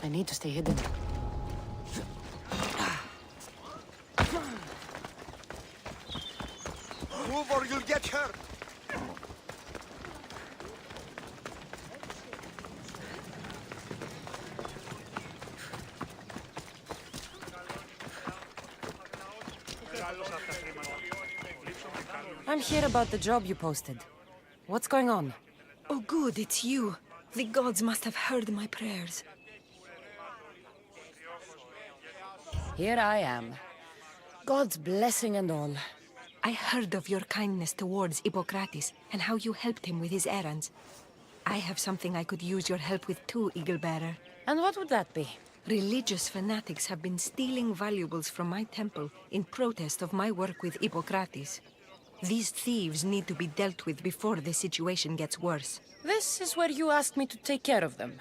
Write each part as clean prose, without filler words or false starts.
I need to stay hidden. Move or you'll get hurt! I'm here about the job you posted. What's going on? Oh good, it's you. The gods must have heard my prayers. Here I am. God's blessing and all. I heard of your kindness towards Hippocrates and how you helped him with his errands. I have something I could use your help with too, Eaglebearer. And what would that be? Religious fanatics have been stealing valuables from my temple in protest of my work with Hippocrates. These thieves need to be dealt with before the situation gets worse. This is where you asked me to take care of them.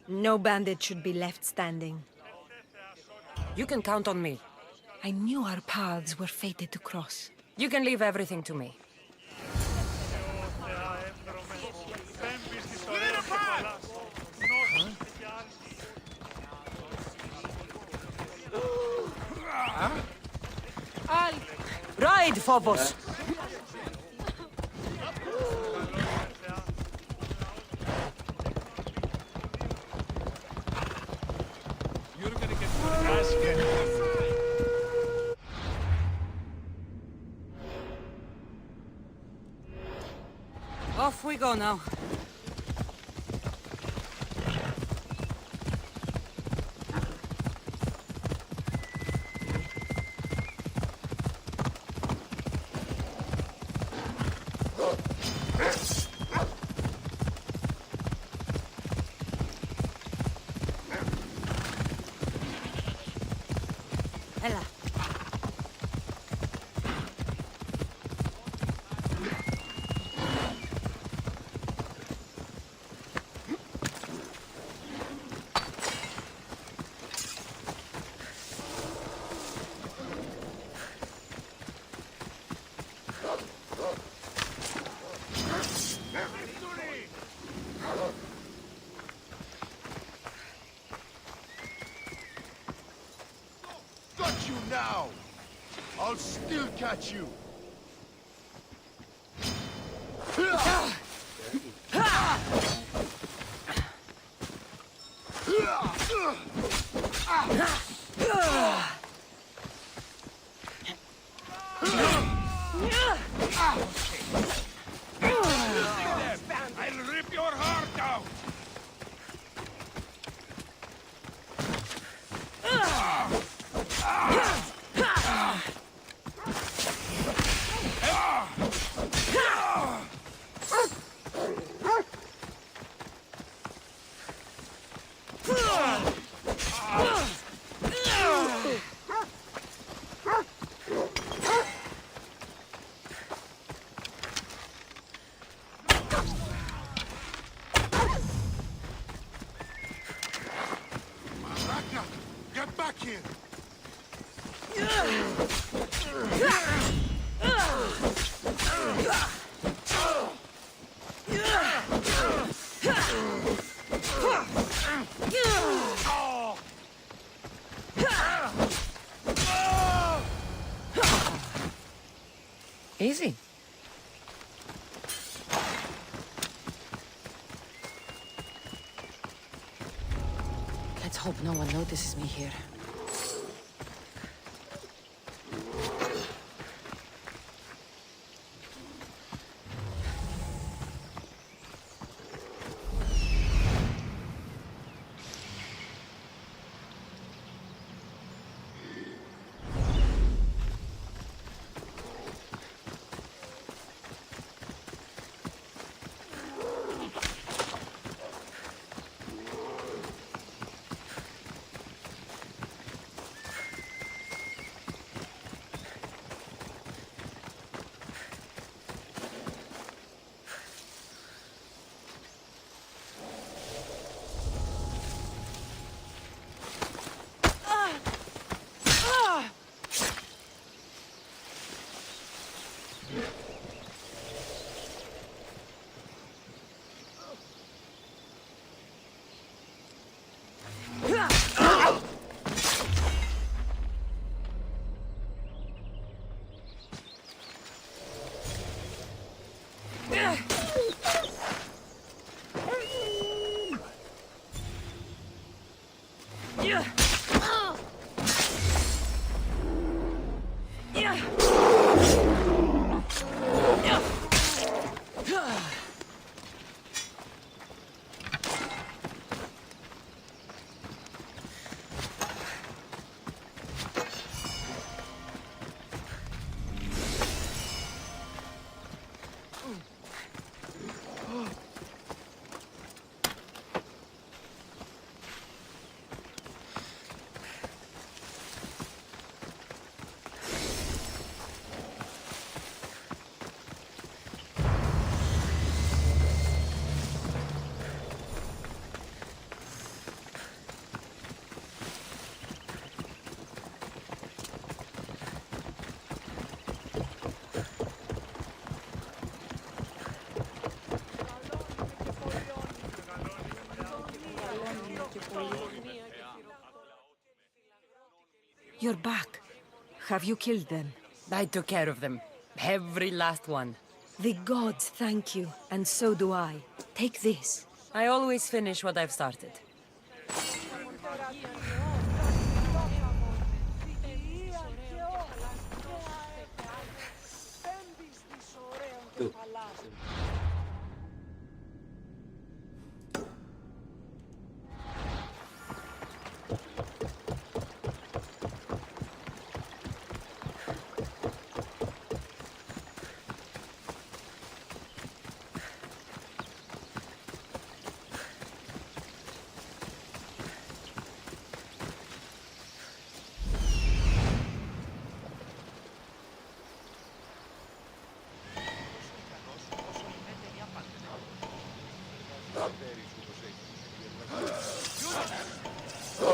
No bandit should be left standing. You can count on me. I knew our paths were fated to cross. You can leave everything to me. Ride, Phobos! You're gonna get your ass kicked. Off we go now. Ella. I'll still catch you. I'll rip your heart out! Ragnar, get back here! Easy. Let's hope no one notices me here. You're back. Have you killed them? I took care of them. Every last one. The gods thank you, and so do I. Take this. I always finish what I've started.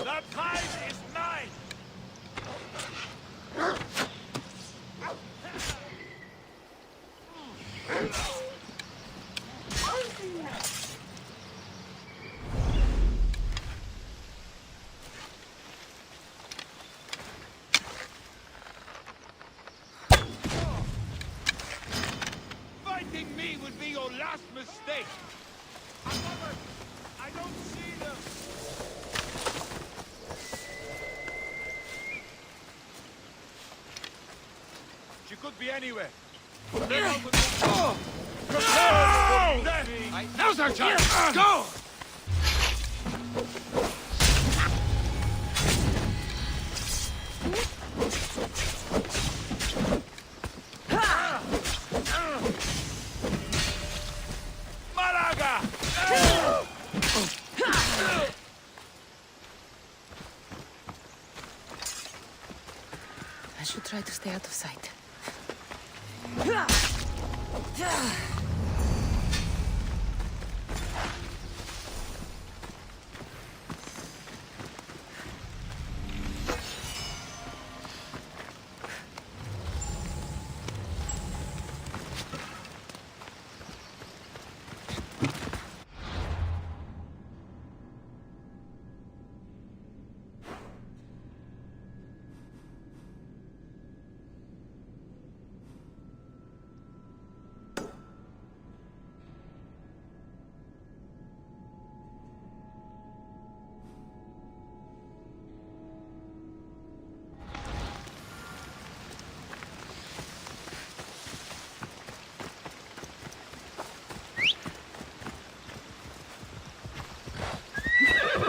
The time is nigh! Flee would be your last mistake. I don't see them. She could be anywhere. Now's our time! Go! Malaga! I should try to stay out of sight.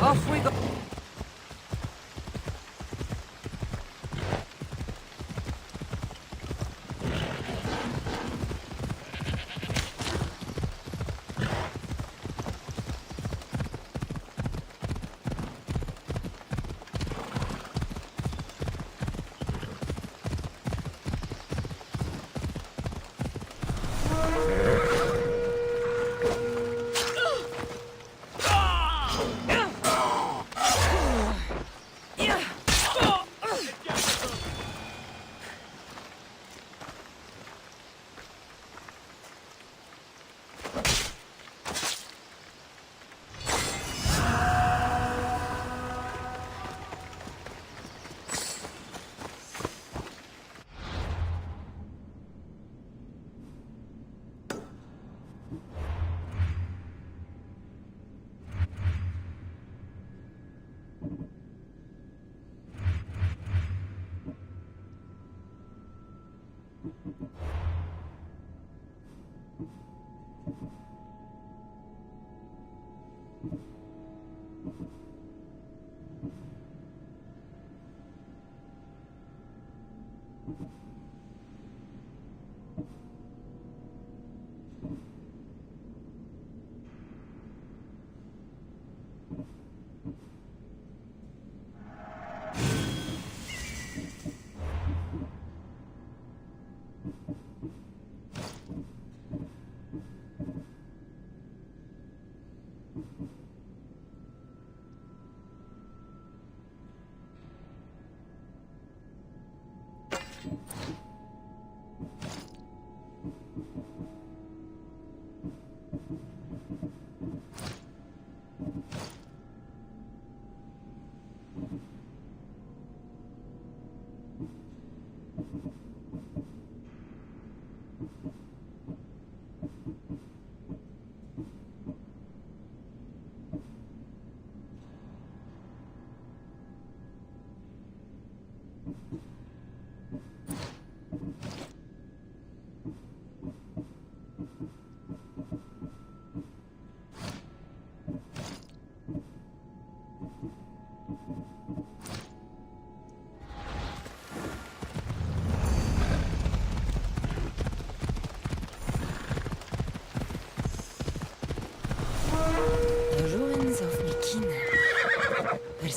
Off we go.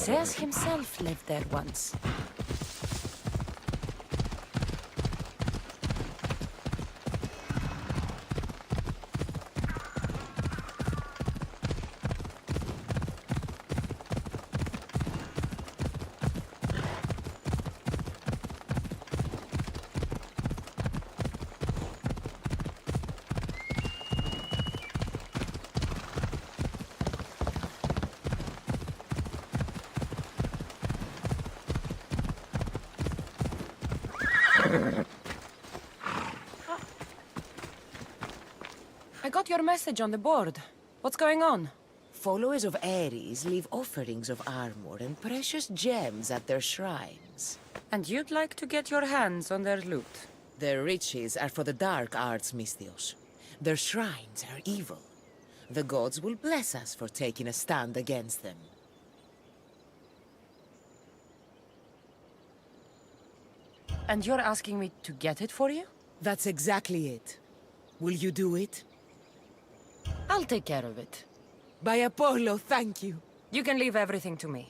Zeus himself lived there once. I got your message on the board. What's going on? Followers of Ares leave offerings of armor and precious gems at their shrines. And you'd like to get your hands on their loot? Their riches are for the dark arts, Misthios. Their shrines are evil. The gods will bless us for taking a stand against them. And you're asking me to get it for you? That's exactly it. Will you do it? I'll take care of it. By Apollo, thank you. You can leave everything to me.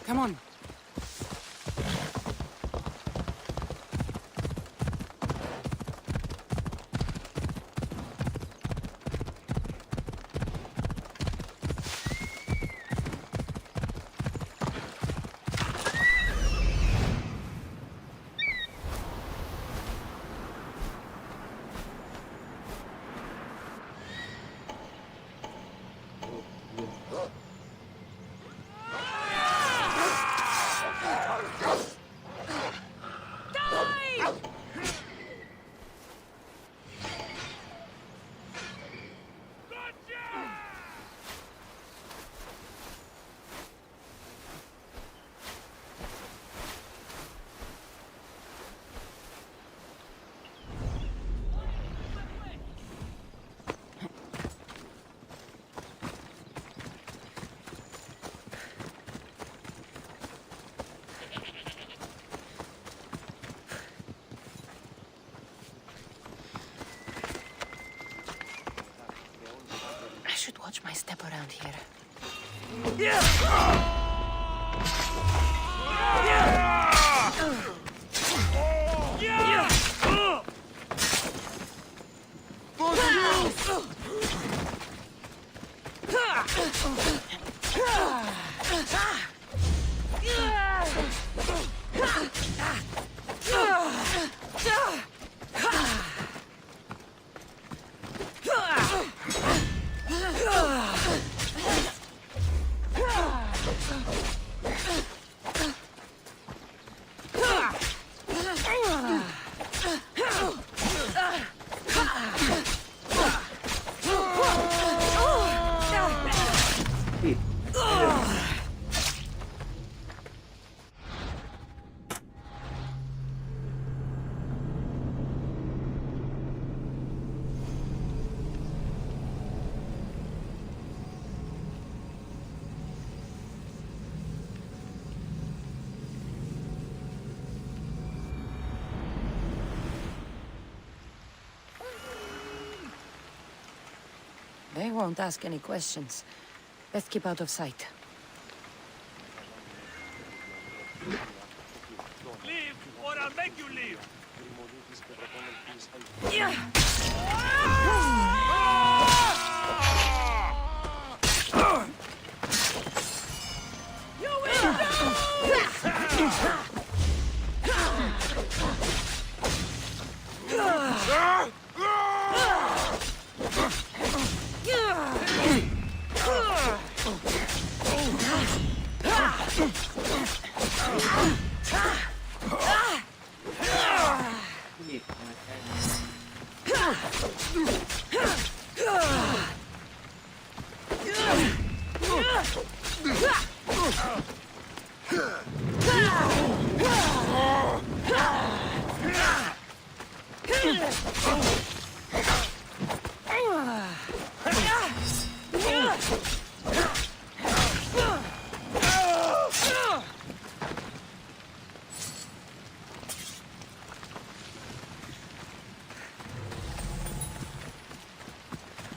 Come on. I should watch my step around here. They won't ask any questions. Best keep out of sight. Leave, or I'll make you leave!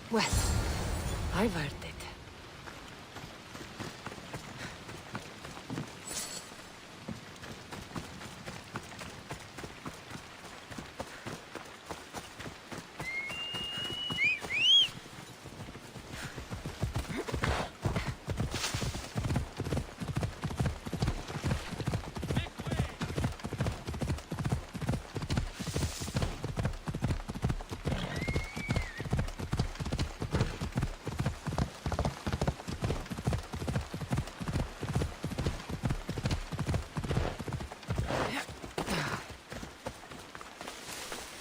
Well, I've heard it.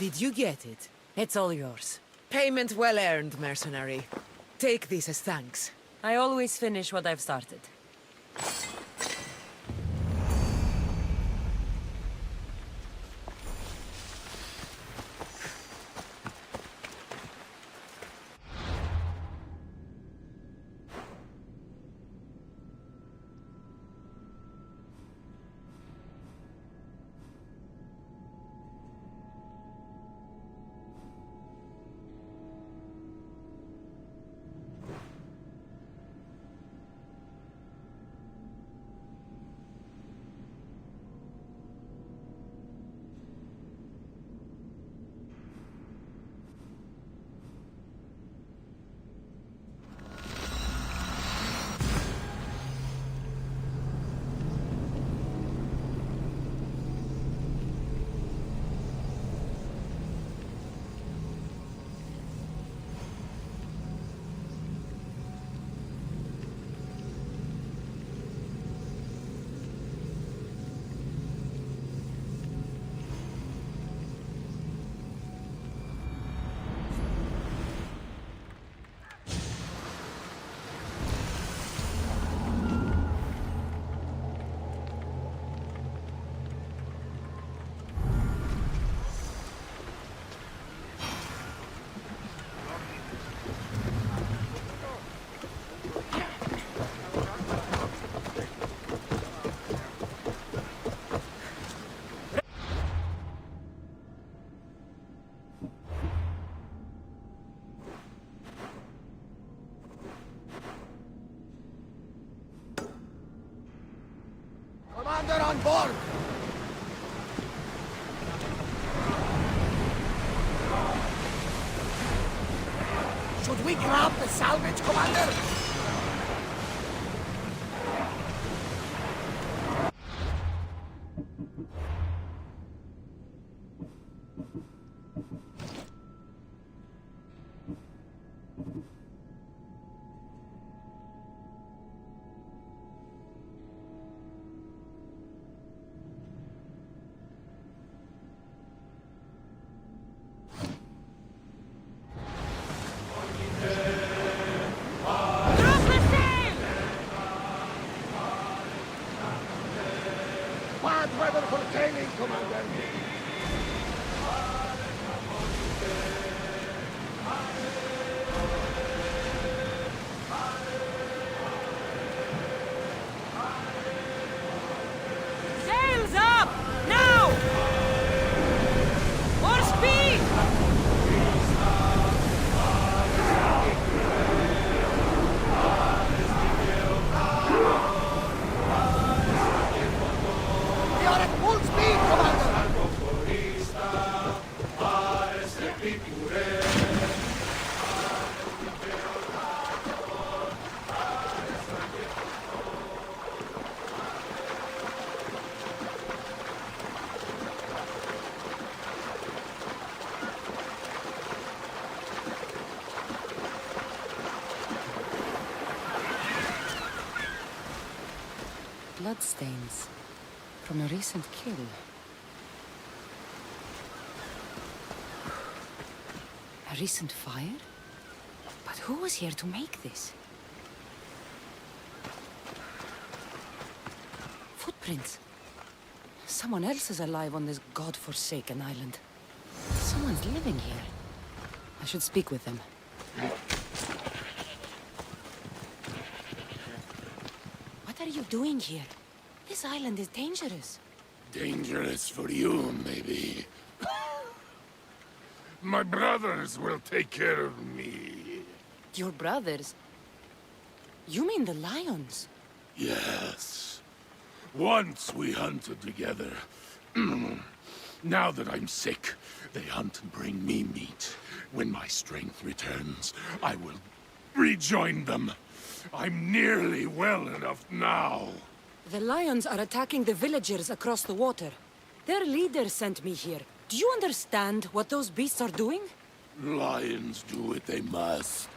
Did you get it? It's all yours. Payment well earned, mercenary. Take this as thanks. I always finish what I've started. Commander on board! Should we grab the salvage, Commander? Bad weather for sailing, Commander! Sails up! Now! More speed! We are at full speed, Commander! Bloodstains from a recent kill. A recent fire? But who was here to make this? Footprints. Someone else is alive on this god-forsaken island. Someone's living here. I should speak with them. What are you doing here? This island is dangerous. Dangerous for you, maybe. My brothers will take care of me. Your brothers? You mean the lions? Yes. Once we hunted together. Now that I'm sick, they hunt and bring me meat. When my strength returns, I will rejoin them. I'm nearly well enough now. The lions are attacking the villagers across the water. Their leader sent me here. Do you understand what those beasts are doing? Lions do what they must.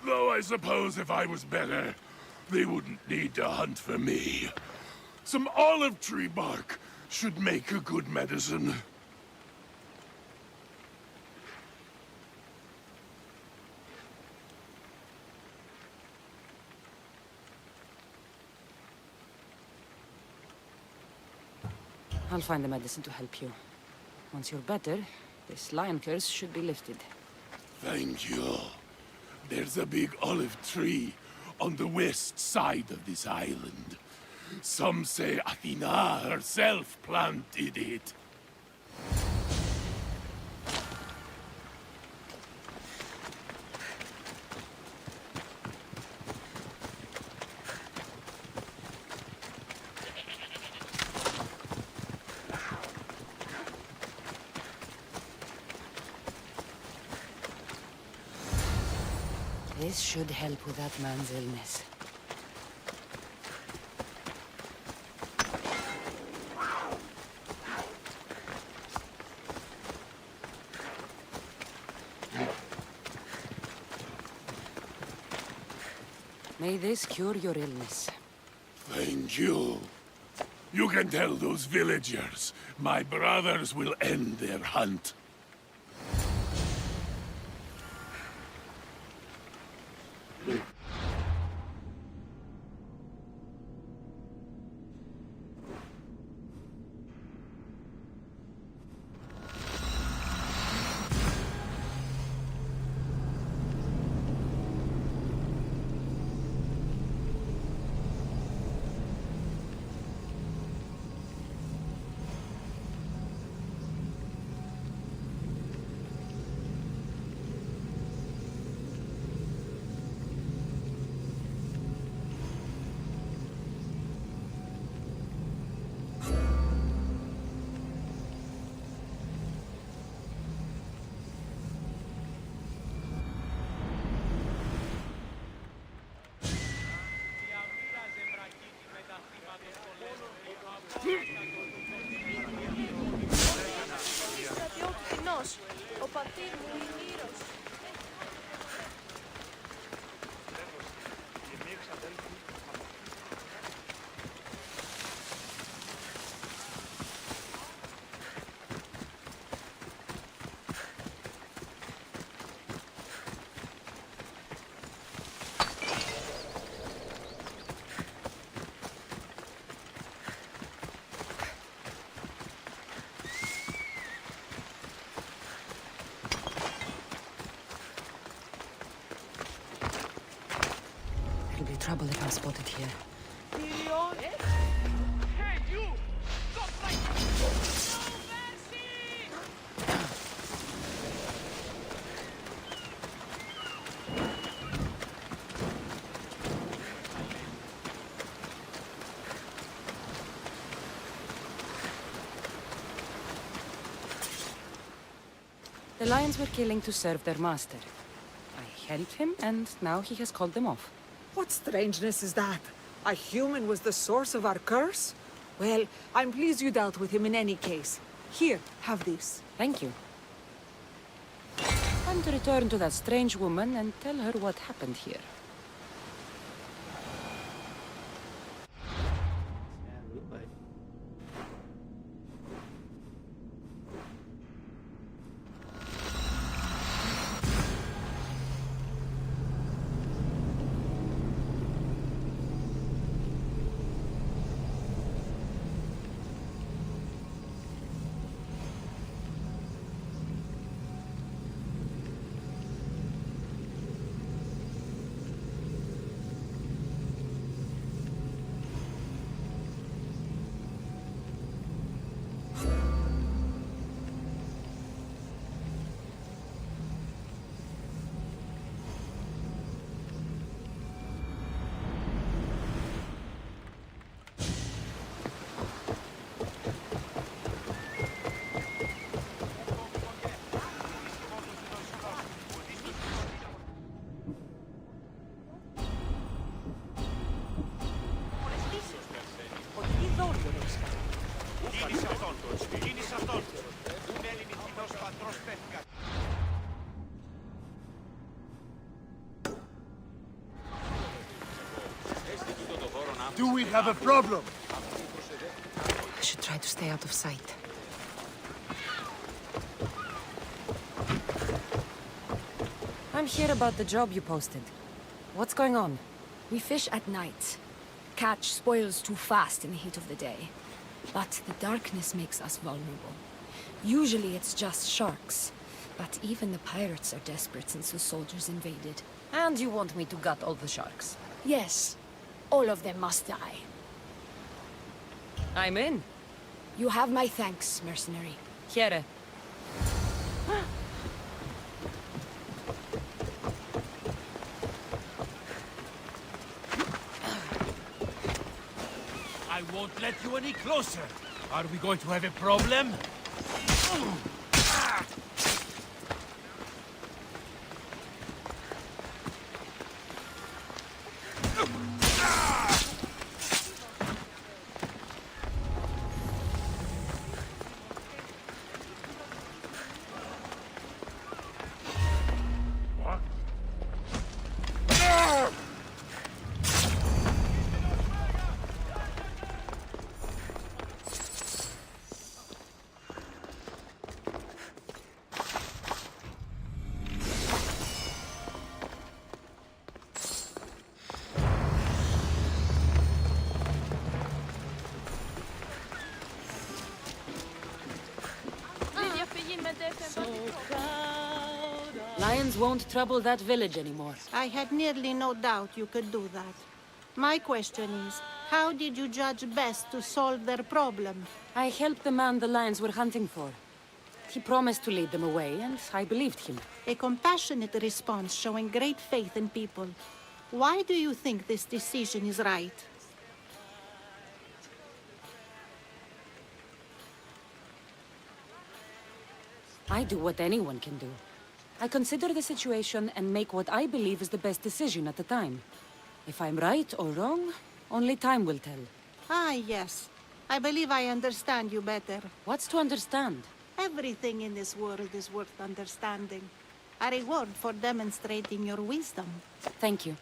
Though I suppose if I was better, they wouldn't need to hunt for me. Some olive tree bark should make a good medicine. I'll find the medicine to help you. Once you're better, this lion curse should be lifted. Thank you. There's a big olive tree on the west side of this island. Some say Athena herself planted it. This should help with that man's illness. May this cure your illness. Thank you. You can tell those villagers my brothers will end their hunt. Ο πατήρ μου είναι ήρος. It'll be trouble if I'm spotted here. Hey, you! Stop like no mercy! The lions were killing to serve their master. I helped him, and now he has called them off. What strangeness is that? A human was the source of our curse? Well, I'm pleased you dealt with him in any case. Here, have this. Thank you. Time to return to that strange woman and tell her what happened here. Do we have a problem? should try to stay out of sight. I'm here about the job you posted. What's going on? We fish at night. Catch spoils too fast in the heat of the day. But the darkness makes us vulnerable. Usually it's just sharks. But even the pirates are desperate since the soldiers invaded. And you want me to gut all the sharks? Yes, all of them must die. I'm in. You have my thanks, mercenary. Here. I won't let you any closer. Are we going to have a problem? Lions won't trouble that village anymore. I had nearly no doubt you could do that. My question is, how did you judge best to solve their problem? I helped the man the lions were hunting for. He promised to lead them away, and I believed him. A compassionate response showing great faith in people. Why do you think this decision is right? I do what anyone can do. I consider the situation and make what I believe is the best decision at the time. If I'm right or wrong, only time will tell. Ah, yes. I believe I understand you better. What's to understand? Everything in this world is worth understanding. A reward for demonstrating your wisdom. Thank you.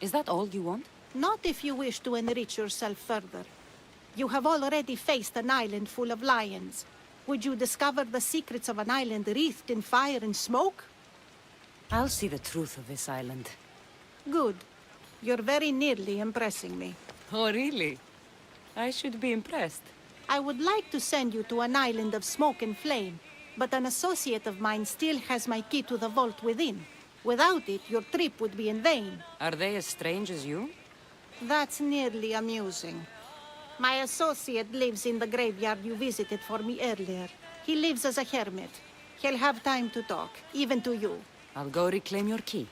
Is that all you want? Not if you wish to enrich yourself further. You have already faced an island full of lions. Would you discover the secrets of an island wreathed in fire and smoke? I'll see the truth of this island. Good. You're very nearly impressing me. Oh, really? I should be impressed. I would like to send you to an island of smoke and flame, but an associate of mine still has my key to the vault within. Without it, your trip would be in vain. Are they as strange as you? That's nearly amusing. My associate lives in the graveyard you visited for me earlier. He lives as a hermit. He'll have time to talk, even to you. I'll go reclaim your key.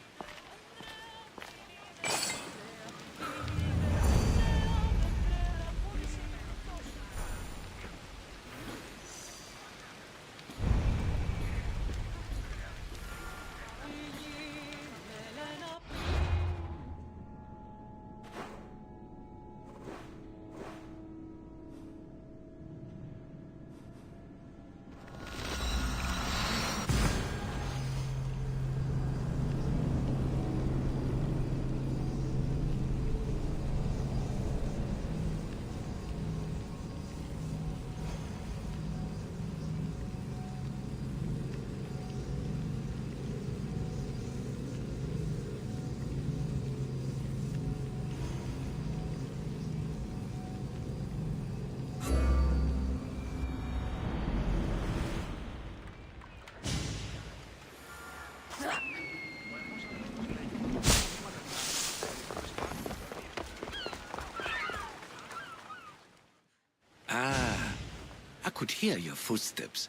I could hear your footsteps.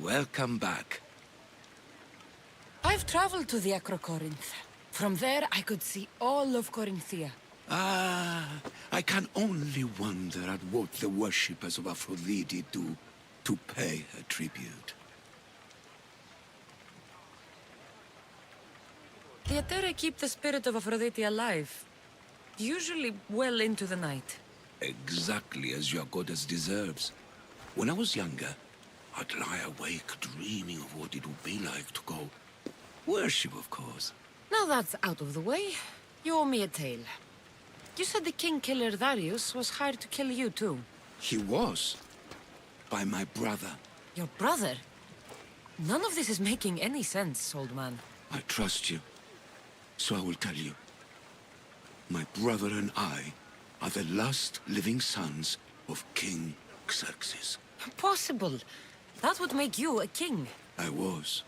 Welcome back. I've traveled to the Acrocorinth. From there, I could see all of Corinthia. I can only wonder at what the worshippers of Aphrodite do to pay her tribute. The Aeteri keep the spirit of Aphrodite alive. Usually well into the night. Exactly as your goddess deserves. When I was younger, I'd lie awake dreaming of what it would be like to go. Worship, of course. Now that's out of the way. You owe me a tale. You said the king killer Darius was hired to kill you too. He was, by my brother. Your brother? None of this is making any sense, old man. I trust you, so I will tell you. My brother and I are the last living sons of King Xerxes. Impossible. That would make you a king. I was.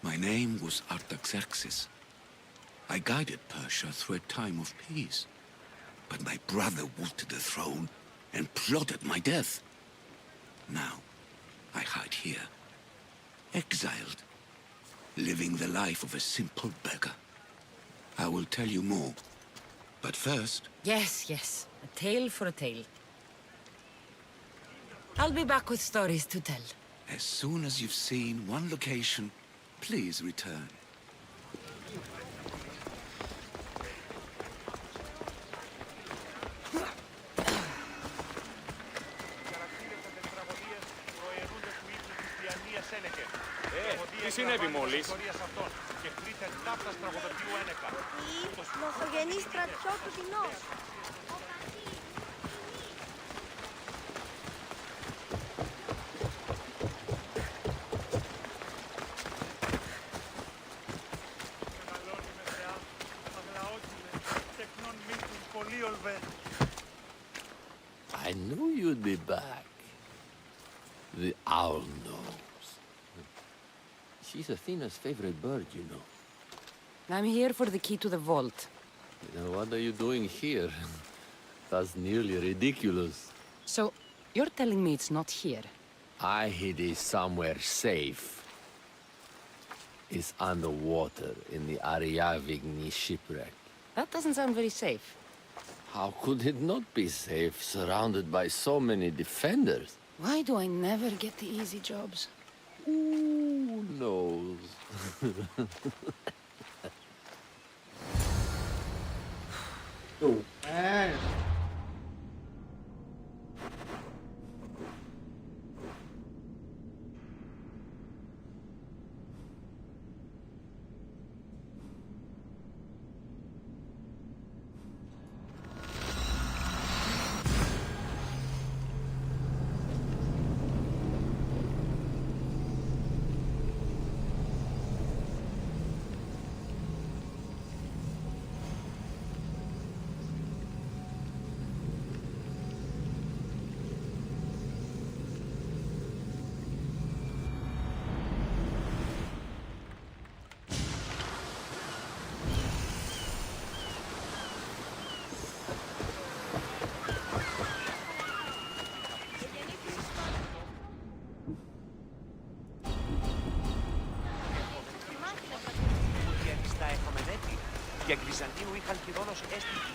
My name was Artaxerxes. I guided Persia through a time of peace. But my brother wanted the throne and plotted my death. Now, I hide here, exiled, living the life of a simple beggar. I will tell you more. But first... Yes. A tale for a tale. I'll be back with stories to tell. As soon as you've seen one location, please return. Τι συνέβη μόλις? Νοσογενή στρατιώτου τεινός. I knew you'd be back. The owl knows. She's Athena's favorite bird, you know. I'm here for the key to the vault. Now, what are you doing here? That's nearly ridiculous. So, you're telling me it's not here? I hid it somewhere safe. It's underwater in the Ariavigny shipwreck. That doesn't sound very safe. How could it not be safe, surrounded by so many defenders? Why do I never get the easy jobs? Who knows? Για Βυζαντίου είχαν χειρόνος έστικη.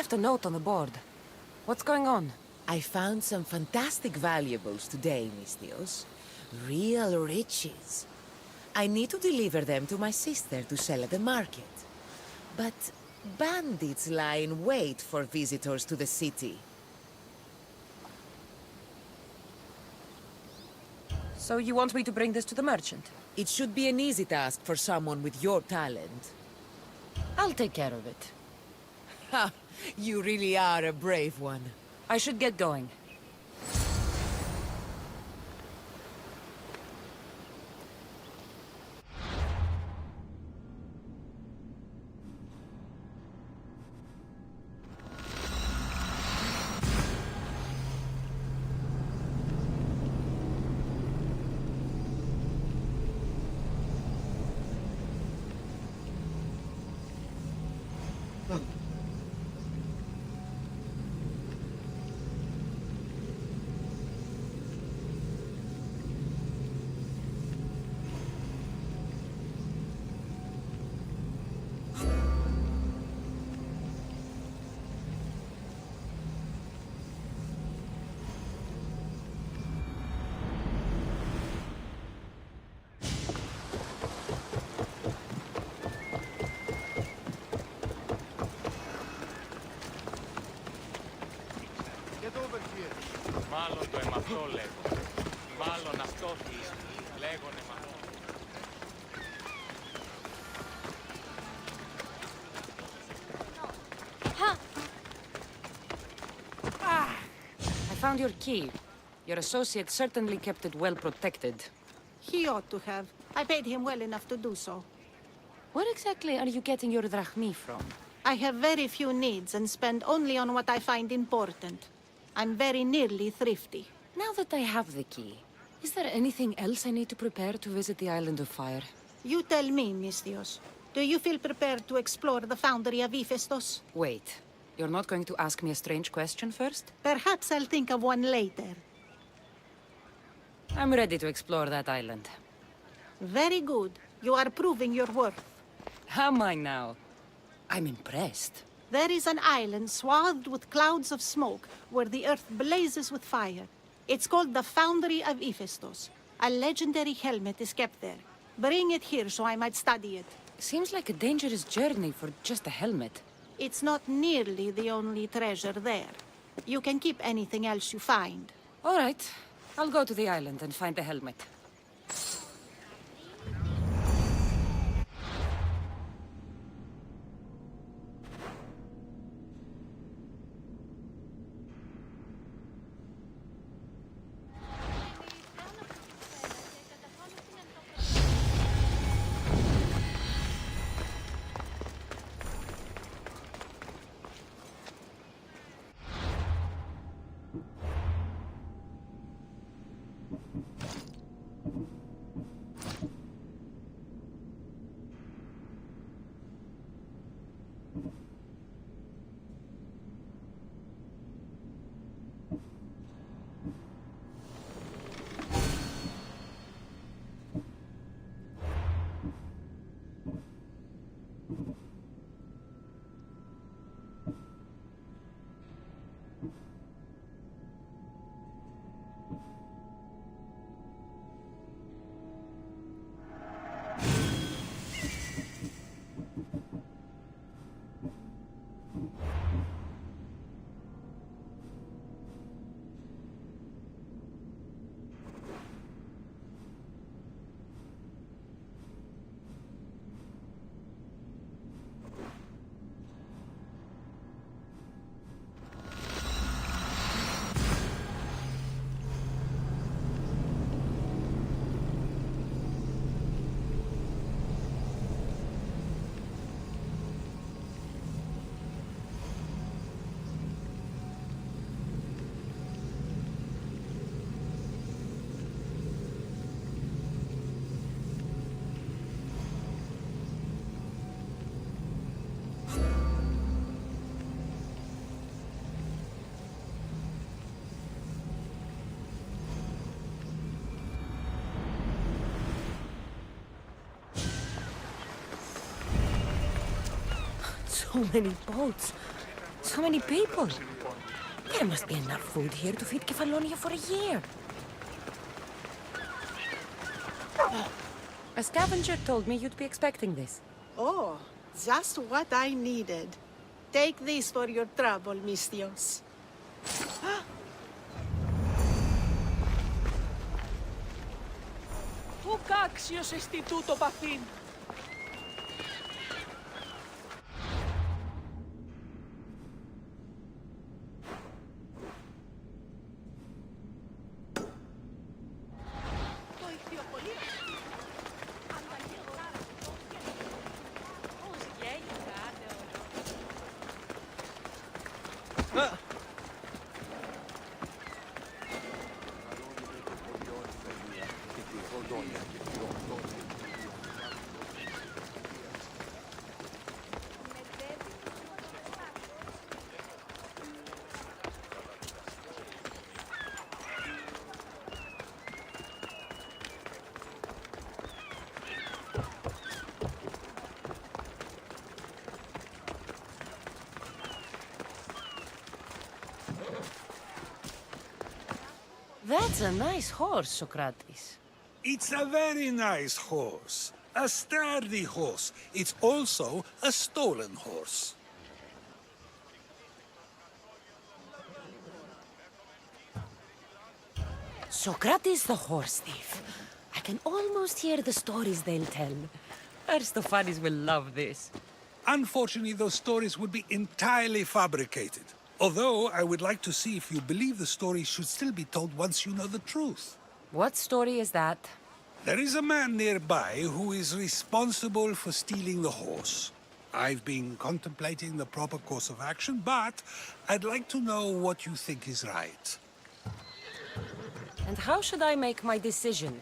left a note on the board. What's going on? I found some fantastic valuables today, Mistios. Real riches. I need to deliver them to my sister to sell at the market. But bandits lie in wait for visitors to the city. So you want me to bring this to the merchant? It should be an easy task for someone with your talent. I'll take care of it. Ha! You really are a brave one. I should get going. Μάλλον το εμαυτό λέγω. Μάλλον αυτό λέγον εμαυτό. I found your key. Your associate certainly kept it well protected. He ought to have. I paid him well enough to do so. Where exactly are you getting your drachmi from? I have very few needs and spend only on what I find important. I'm very nearly thrifty. Now that I have the key, is there anything else I need to prepare to visit the Island of Fire? You tell me, Mistios. Do you feel prepared to explore the foundry of Hephaestus? Wait, you're not going to ask me a strange question first? Perhaps I'll think of one later. I'm ready to explore that island. Very good. You are proving your worth. Am I now? I'm impressed. There is an island swathed with clouds of smoke where the earth blazes with fire. It's called the Foundry of Hephaestus. A legendary helmet is kept there. Bring it here so I might study it. Seems like a dangerous journey for just a helmet. It's not nearly the only treasure there. You can keep anything else you find. All right. I'll go to the island and find the helmet. So many boats. So many people. There must be enough food here to feed Kefalonia for a year. A scavenger told me you'd be expecting this. Oh, just what I needed. Take this for your trouble, Mistios. Ουκ άξιος εστί τούτο παθήν. That's a nice horse, Socrates. It's a very nice horse. A sturdy horse. It's also a stolen horse. Socrates the horse thief. I can almost hear the stories they'll tell. Aristophanes will love this. Unfortunately, those stories would be entirely fabricated. Although, I would like to see if you believe the story should still be told once you know the truth. What story is that? There is a man nearby who is responsible for stealing the horse. I've been contemplating the proper course of action, but I'd like to know what you think is right. And how should I make my decision?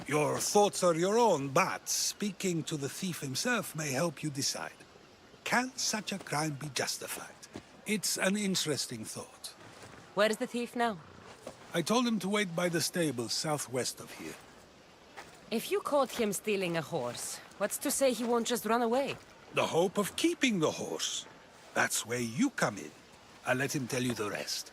Your thoughts are your own, but speaking to the thief himself may help you decide. Can such a crime be justified? It's an interesting thought. Where is the thief now? I told him to wait by the stables southwest of here. If you caught him stealing a horse, what's to say he won't just run away? The hope of keeping the horse. That's where you come in. I'll let him tell you the rest.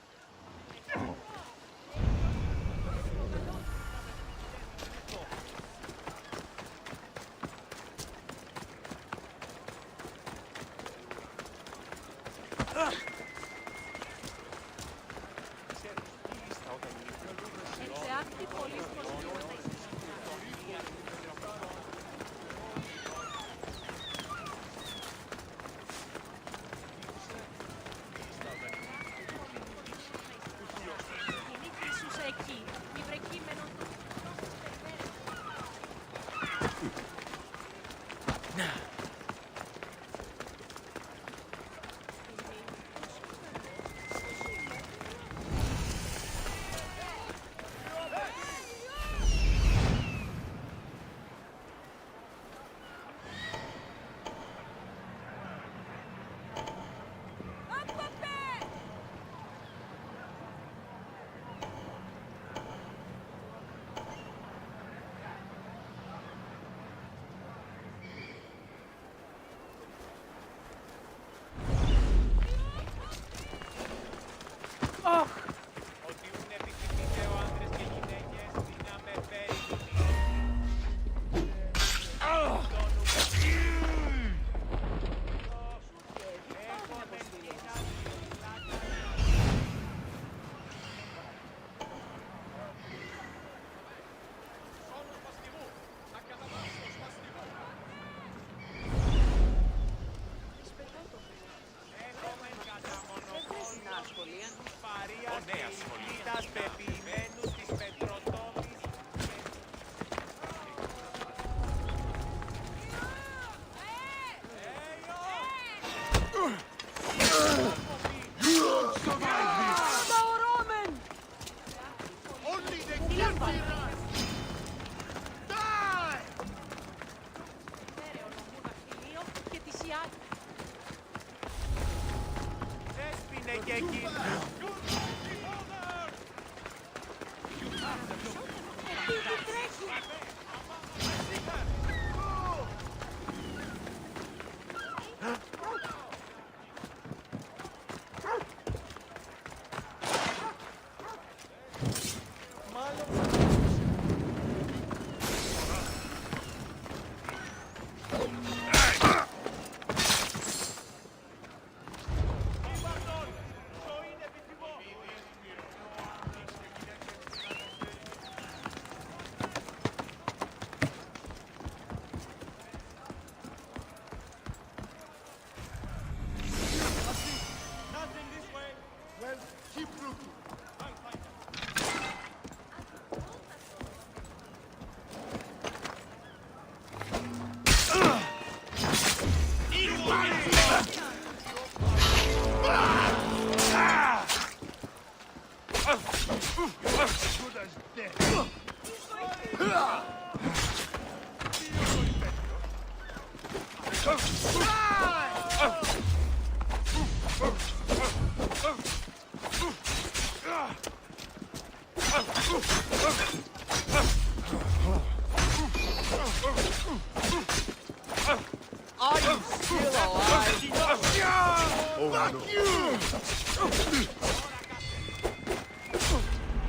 Are you still alive? Fuck you!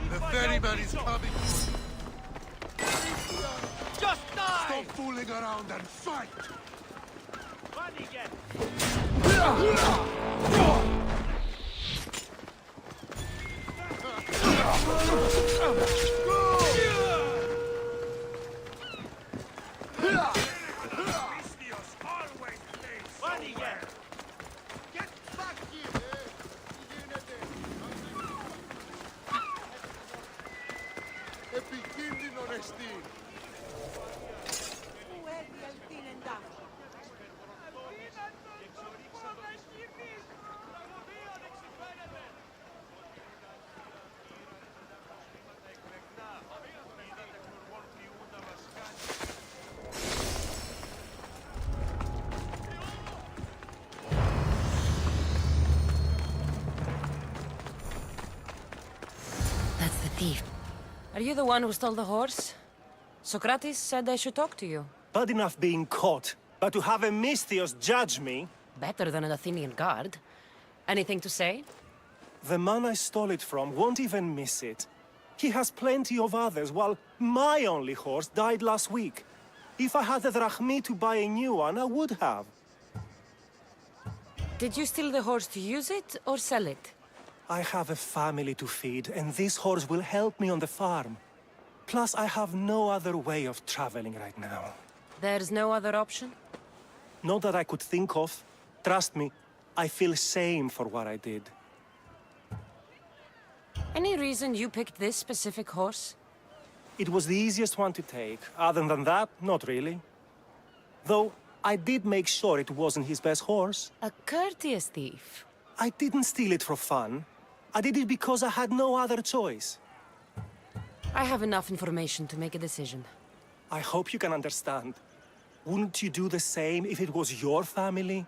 The ferryman is coming. Just die! Stop fooling around and fight! Επικίνδυνο ρεστή! That's the thief. Are you the one who stole the horse? Socrates said I should talk to you. Bad enough being caught, but to have a Misthios judge me? Better than an Athenian guard. Anything to say? The man I stole it from won't even miss it. He has plenty of others, while my only horse died last week. If I had the drachmi to buy a new one, I would have. Did you steal the horse to use it, or sell it? I have a family to feed, and this horse will help me on the farm. Plus, I have no other way of traveling right now. There's no other option? Not that I could think of. Trust me, I feel shame for what I did. Any reason you picked this specific horse? It was the easiest one to take. Other than that, not really. Though, I did make sure it wasn't his best horse. A courteous thief. I didn't steal it for fun. I did it because I had no other choice. I have enough information to make a decision. I hope you can understand. Wouldn't you do the same if it was your family?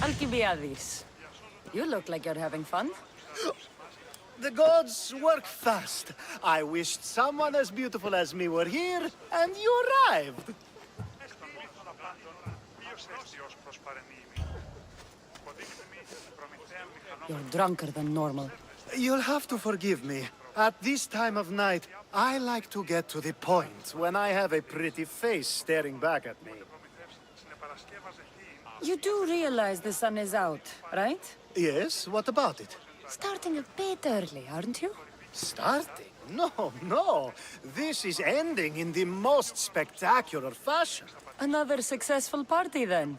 Alcibiades, you look like you're having fun. The gods work fast. I wished someone as beautiful as me were here, and you arrived. You're drunker than normal. You'll have to forgive me. At this time of night, I like to get to the point when I have a pretty face staring back at me. You do realize the sun is out, right? Yes, what about it? Starting a bit early, aren't you? Starting? No, no. This is ending in the most spectacular fashion. Another successful party, then.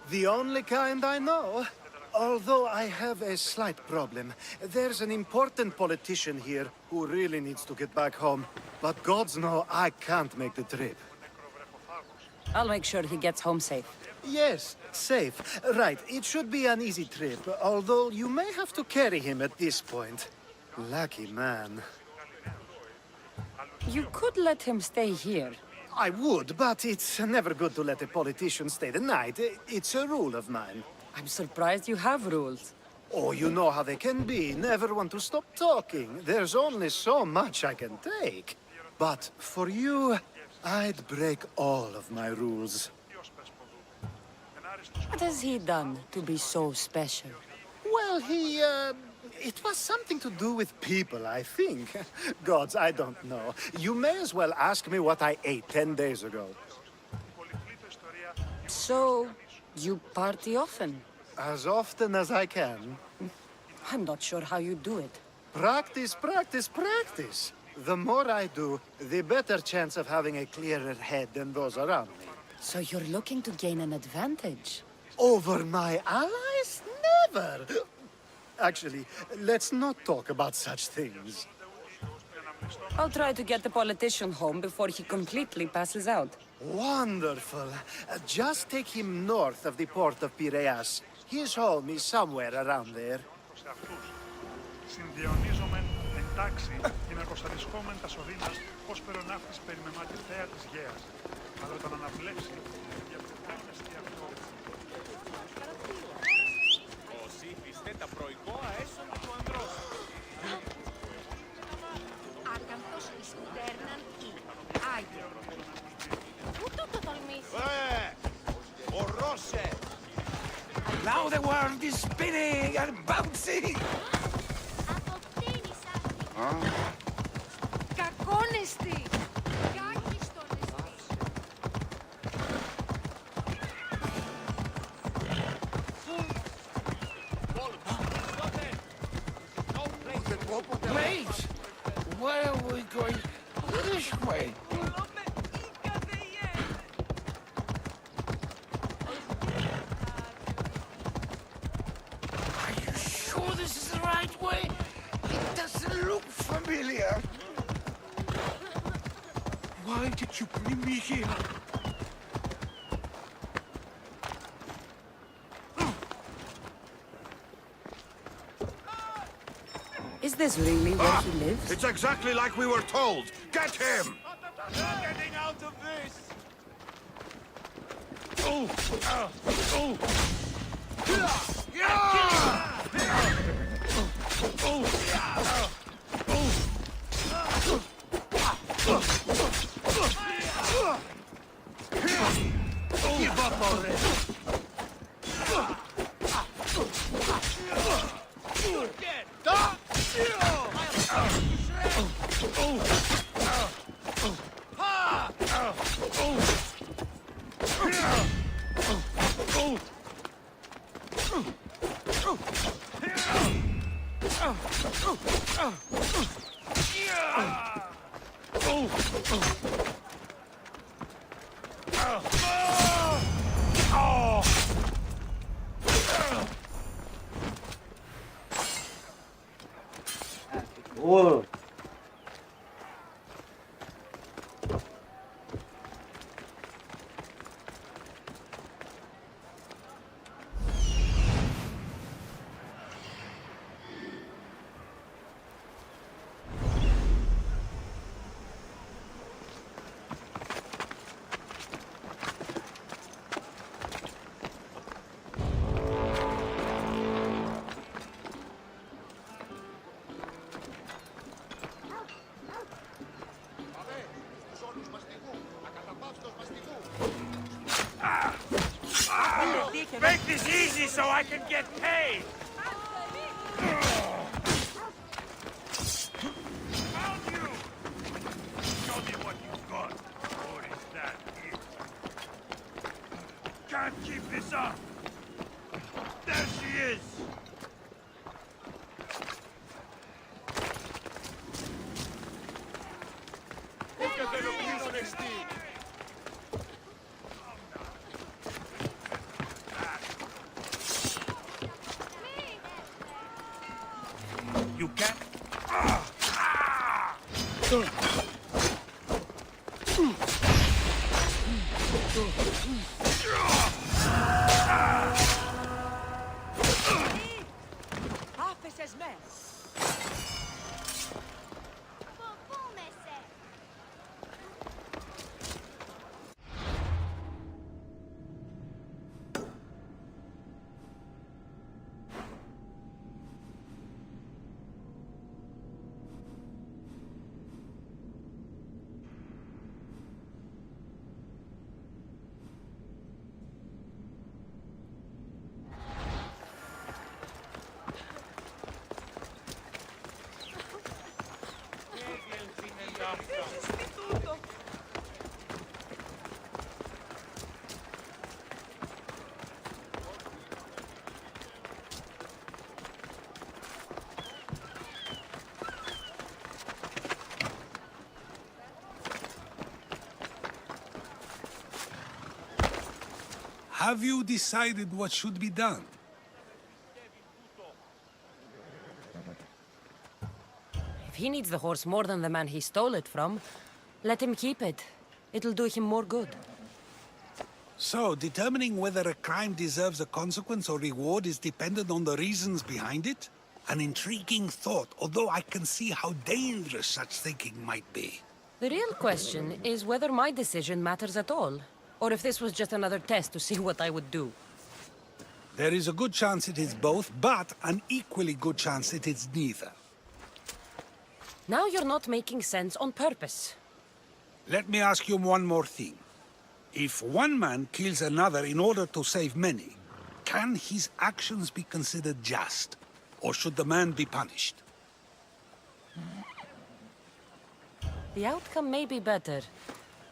The only kind I know. Although I have a slight problem. There's an important politician here who really needs to get back home. But gods know I can't make the trip. I'll make sure he gets home safe. Yes, safe. Right, it should be an easy trip, although you may have to carry him at this point. Lucky man. You could let him stay here. I would, but it's never good to let a politician stay the night. It's a rule of mine. I'm surprised you have rules. Oh, you know how they can be. Never want to stop talking. There's only so much I can take. But for you, I'd break all of my rules. What has he done to be so special? Well, it was something to do with people, I think. Gods, I don't know. You may as well ask me what I ate 10 days ago. So, you party often? As often as I can. I'm not sure how you do it. Practice, practice, practice. The more I do, the better chance of having a clearer head than those around me. So you're looking to gain an advantage? Over my allies? Never! Actually, let's not talk about such things. I'll try to get the politician home before he completely passes out. Wonderful. Just take him north of the port of Piraeus. His home is somewhere around there. Συνδιονίζομεν εν τάξη την ακοσταρισχόμεν τα σωδίνας ως περοναύτης περιμεμάτη θέα της γέας. Αλλά όταν αναβλέψει, διαπληκτρώνε εστιαυτό. Όσοι πιστέ τα προηγό αέσον του ανδρός. Άκαμπτος εις τέρναν ή Άγιο. Ούτω το τολμήσει. Ορώσε! Now the world is spinning and bouncing! Αποκτήνεις αυτή. Κακόνεστη! Κάκιστον εστί. Wait! Where are we going? This way! Are you sure this is the right way? It doesn't look familiar. Why did you bring me here? Is this really where he lives? It's exactly like we were told. Get him! Not getting out of this! Give up already! Whoa. Make this easy so I can get paid! Found you! Show me what you've got. Or is that it? Can't keep this up! There she is! You can't. Άφησες με. Φοβούμεσαι. Have you decided what should be done? If he needs the horse more than the man he stole it from, let him keep it. It'll do him more good. So, determining whether a crime deserves a consequence or reward is dependent on the reasons behind it? An intriguing thought, although I can see how dangerous such thinking might be. The real question is whether my decision matters at all, or if this was just another test to see what I would do. There is a good chance it is both, but an equally good chance it is neither. Now you're not making sense on purpose. Let me ask you one more thing. If one man kills another in order to save many, can his actions be considered just? Or should the man be punished? The outcome may be better,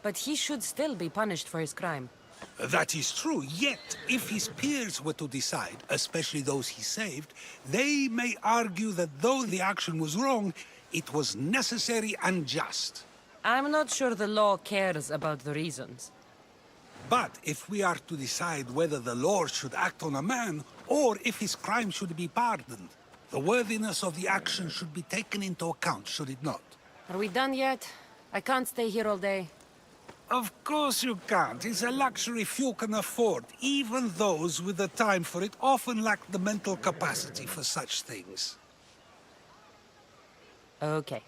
but he should still be punished for his crime. That is true, yet if his peers were to decide, especially those he saved, they may argue that though the action was wrong, it was necessary and just. I'm not sure the law cares about the reasons. But if we are to decide whether the law should act on a man, or if his crime should be pardoned, the worthiness of the action should be taken into account, should it not? Are we done yet? I can't stay here all day. Of course you can't. It's a luxury few can afford. Even those with the time for it often lack the mental capacity for such things. Okay.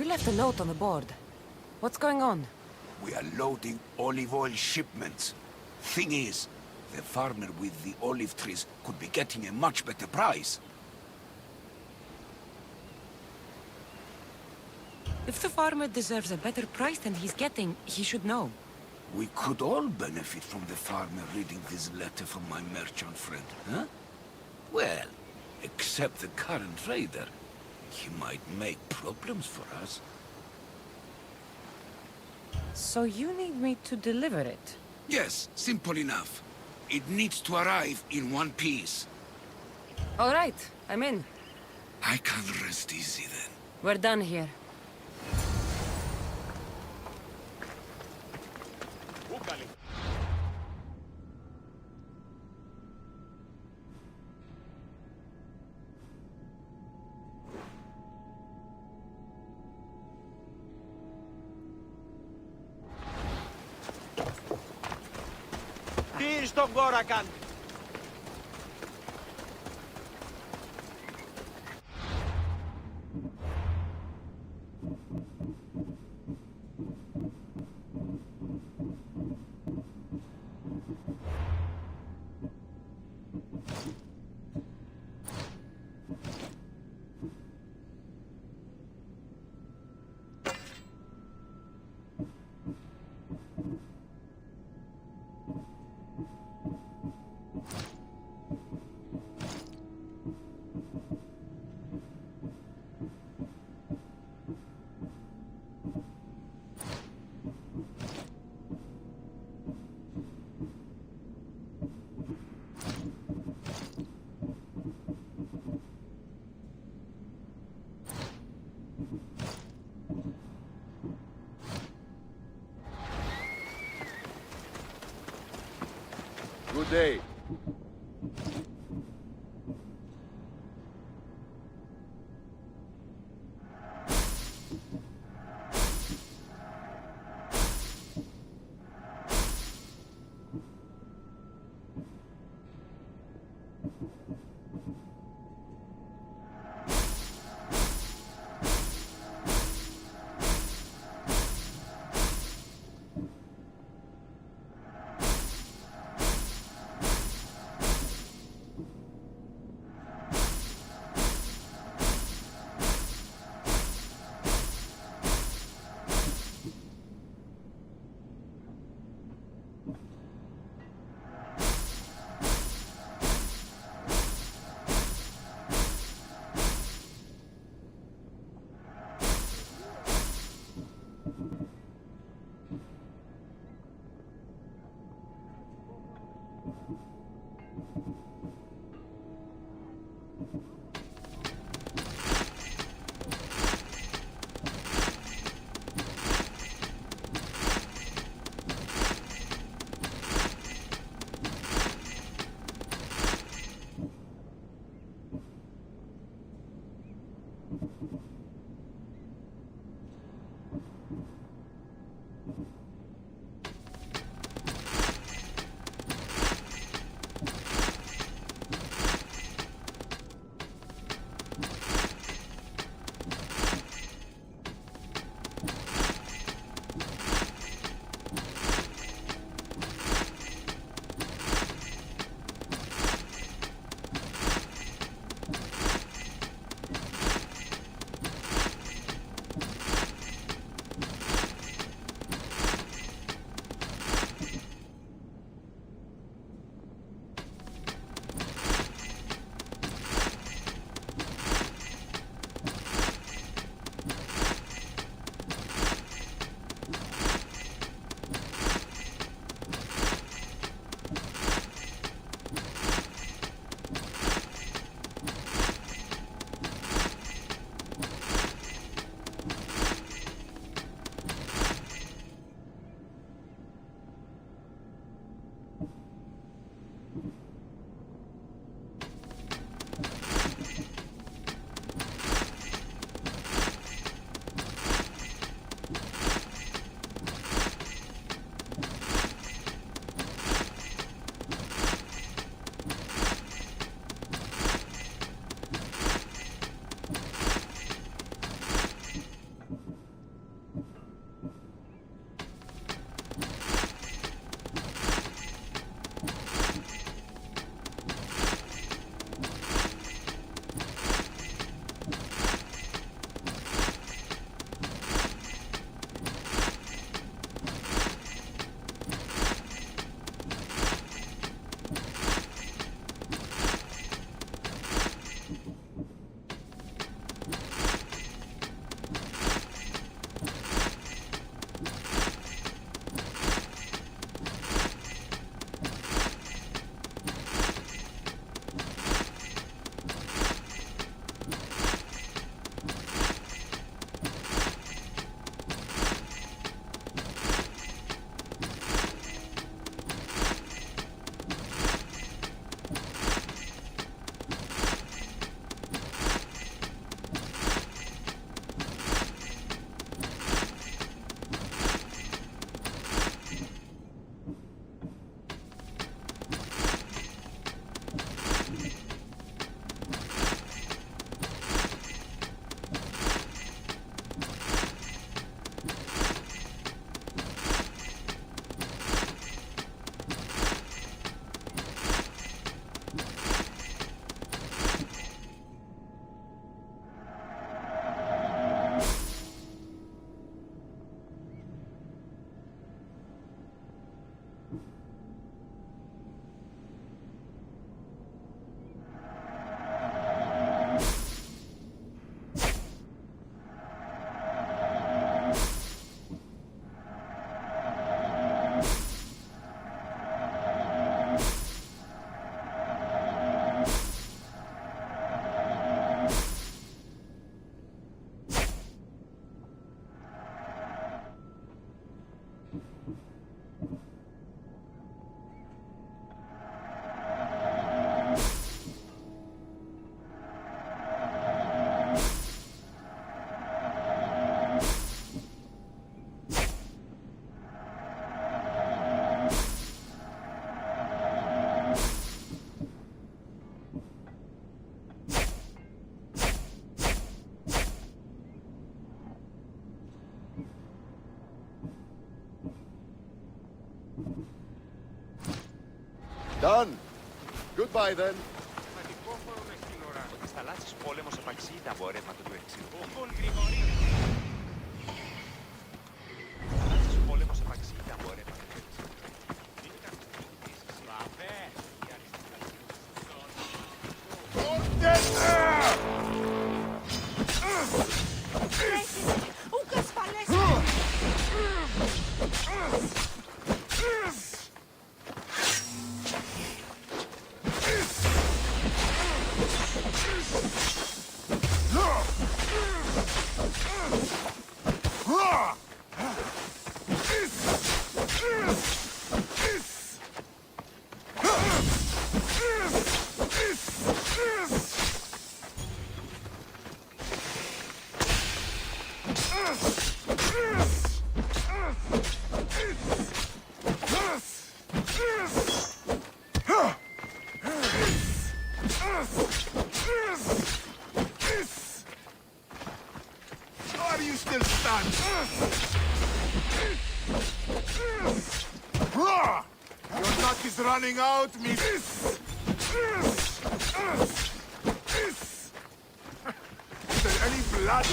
You left a note on the board. What's going on? We are loading olive oil shipments. Thing is, the farmer with the olive trees could be getting a much better price. If the farmer deserves a better price than he's getting, he should know. We could all benefit from the farmer reading this letter from my merchant friend, huh? Well, except the current trader. He might make problems for us. So you need me to deliver it? Yes, simple enough. It needs to arrive in one piece. All right, I'm in. I can rest easy then. We're done here. στον Κόρακαν. Good day. Done. Goodbye then. Πανικόφορο με σύνορα ότι στα λάθος πόλεμος επαξεί τα εμπορεύματα του εξηγού. Οκον γρηγορείτε. Λάθος πόλεμος επαξεί τα εμπορεύματα του εξηγού. Βαβέ. Ούκ ασφαλές! Why do you still stand? Your luck is running out, miss. Is there any blood?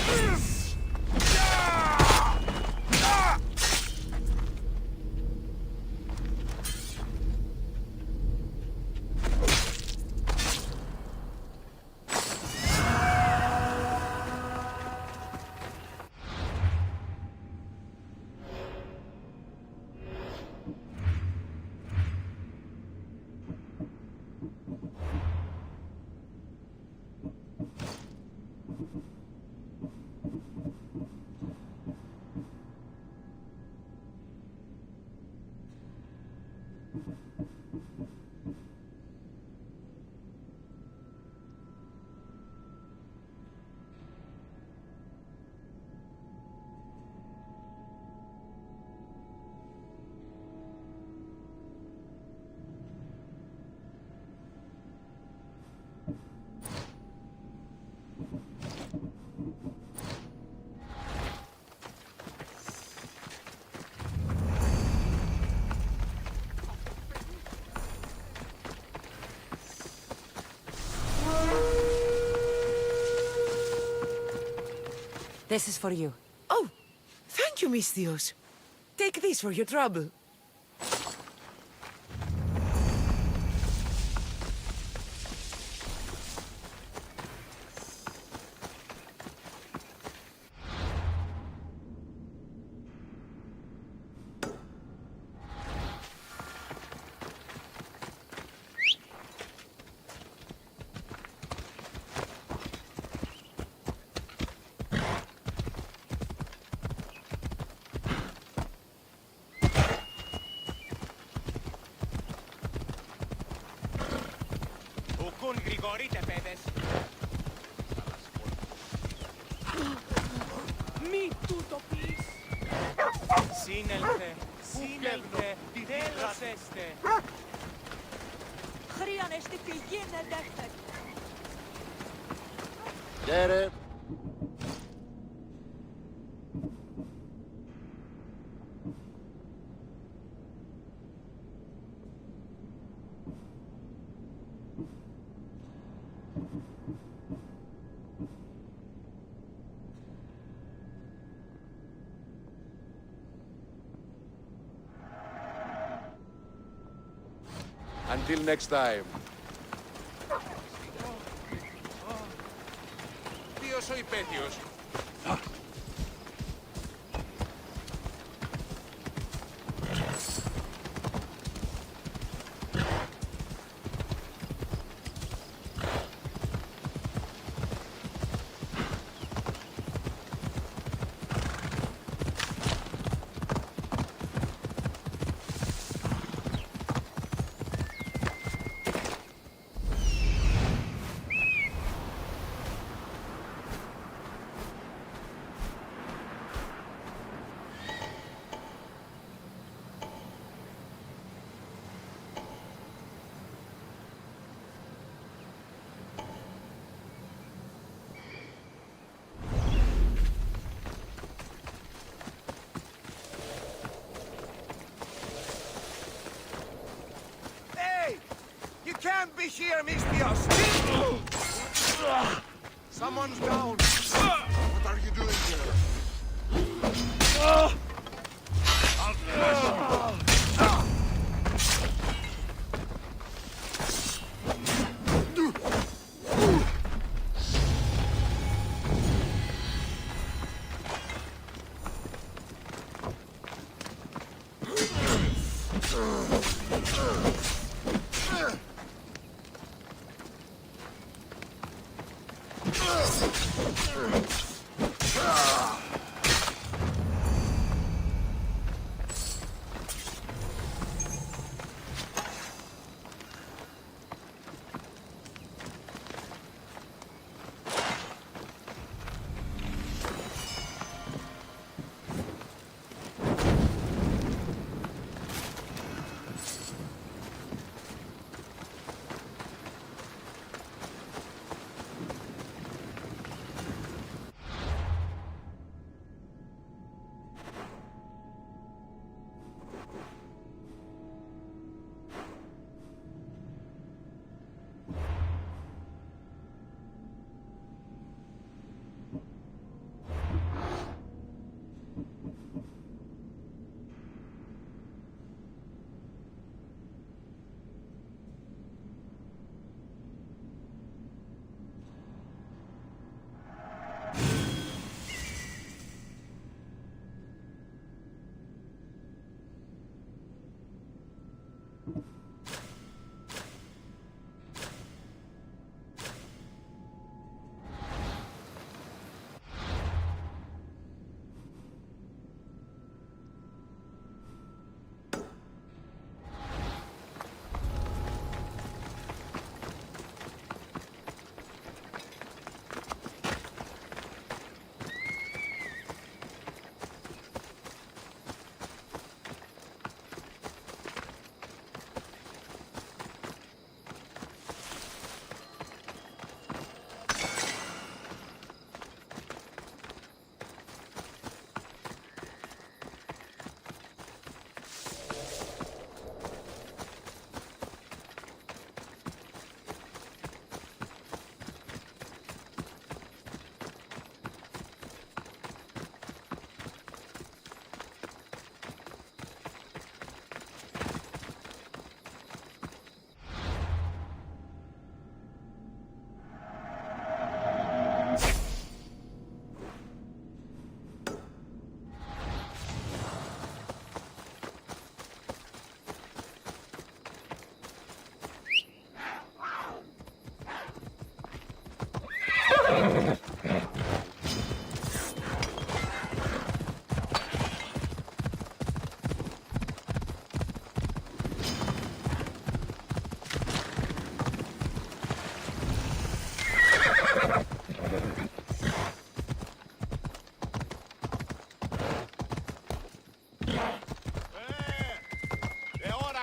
This is for you. Oh, thank you, Misthios. Take this for your trouble. Οκον γρηγορείτε, παιδες. Μη τούτο πεις! Σύνελθε, σύνελθε, τέλος έστε. Χρειανεστε και γίνεται! Get it? Until next time. Ποιος ο υπέτειος? here, Mistios! Someone's down! What are you doing here? I'll finish you!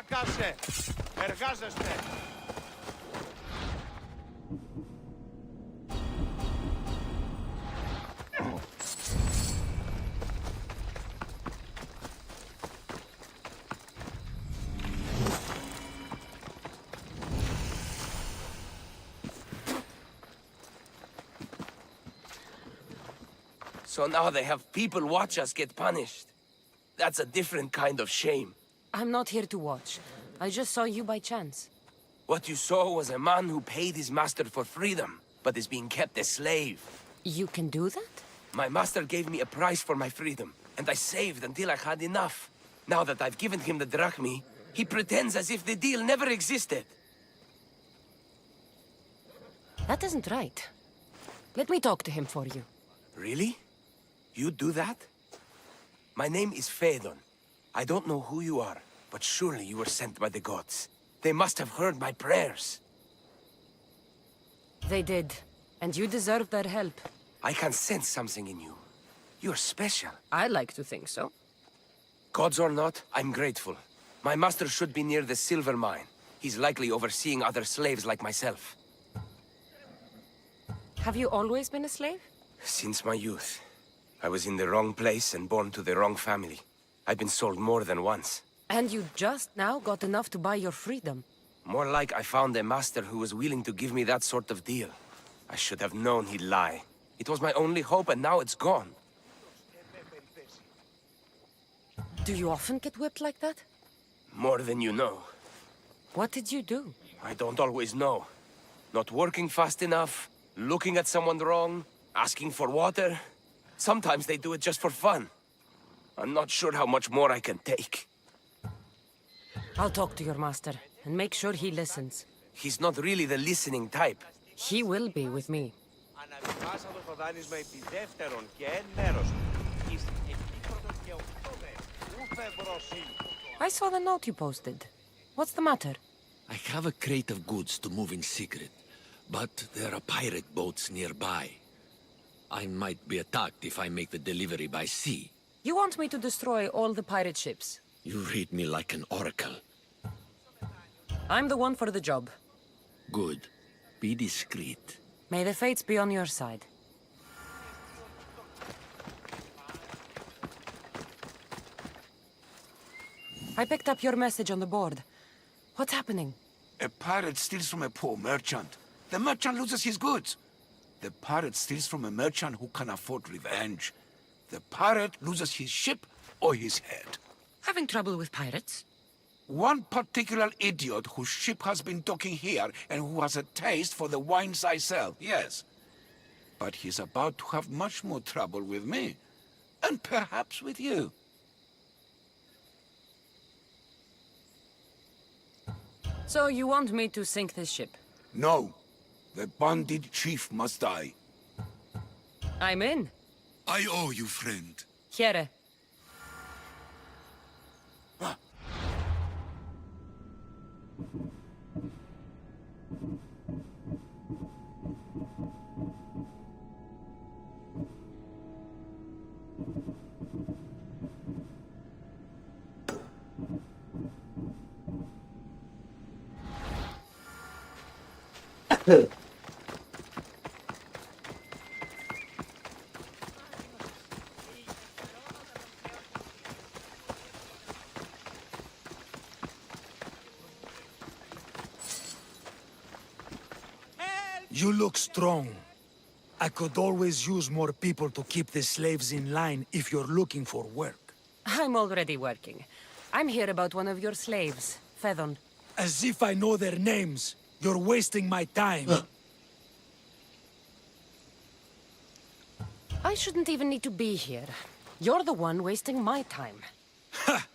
Κάσε! Εργάζεστε! So now they have people watch us get punished. That's a different kind of shame. I'm not here to watch. I just saw you by chance. What you saw was a man who paid his master for freedom, but is being kept a slave. You can do that? My master gave me a price for my freedom, and I saved until I had enough. Now that I've given him the drachmi, he pretends as if the deal never existed. That isn't right. Let me talk to him for you. Really? You do that? My name is Phaedon. I don't know who you are, but surely you were sent by the gods. They must have heard my prayers. They did, and you deserve their help. I can sense something in you. You're special. I like to think so. Gods or not, I'm grateful. My master should be near the silver mine. He's likely overseeing other slaves like myself. Have you always been a slave? Since my youth. I was in the wrong place and born to the wrong family. I've been sold more than once. And you just now got enough to buy your freedom. More like I found a master who was willing to give me that sort of deal. I should have known he'd lie. It was my only hope, and now it's gone. Do you often get whipped like that? More than you know. What did you do? I don't always know. Not working fast enough, looking at someone wrong, asking for water. Sometimes they do it just for fun. I'm not sure how much more I can take. I'll talk to your master, and make sure he listens. He's not really the listening type. He will be with me. Αναβιβάσαμε το δάνεισμα επί δεύτερον και εν μέρος. Εις επίπρωτον και οκτώδε. Ούφε βροσί. I saw the note you posted. What's the matter? I have a crate of goods to move in secret, but there are pirate boats nearby. I might be attacked if I make the delivery by sea. You want me to destroy all the pirate ships? You read me like an oracle. I'm the one for the job. Good. Be discreet. May the fates be on your side. I picked up your message on the board. What's happening? A pirate steals from a poor merchant. The merchant loses his goods. The pirate steals from a merchant who can afford revenge. The pirate loses his ship or his head. Having trouble with pirates? One particular idiot whose ship has been docking here and who has a taste for the wines I sell, yes. But he's about to have much more trouble with me. And perhaps with you. So you want me to sink this ship? No. The bandit chief must die. I'm in. I owe you, friend. Here. You look strong. I could always use more people to keep the slaves in line if you're looking for work. I'm already working. I'm here about one of your slaves, Fedon. As if I know their names. You're wasting my time. I shouldn't even need to be here. You're the one wasting my time. Ha!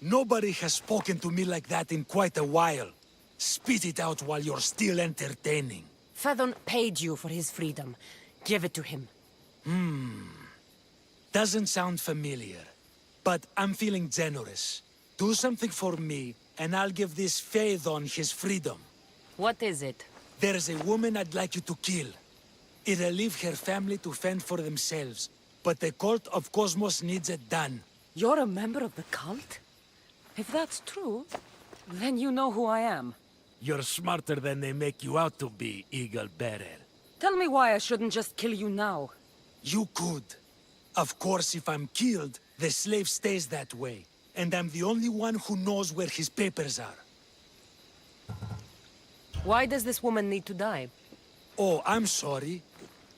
Nobody has spoken to me like that in quite a while. Spit it out while you're still entertaining. Fedon paid you for his freedom. Give it to him. Doesn't sound familiar. But I'm feeling generous. Do something for me, and I'll give this Phaedon his freedom. What is it? There's a woman I'd like you to kill. It'll leave her family to fend for themselves. But the cult of Cosmos needs it done. You're a member of the cult? If that's true, then you know who I am. You're smarter than they make you out to be, Eagle Bearer. Tell me why I shouldn't just kill you now. You could. Of course, if I'm killed, the slave stays that way. And I'm the only one who knows where his papers are. Why does this woman need to die? Oh, I'm sorry.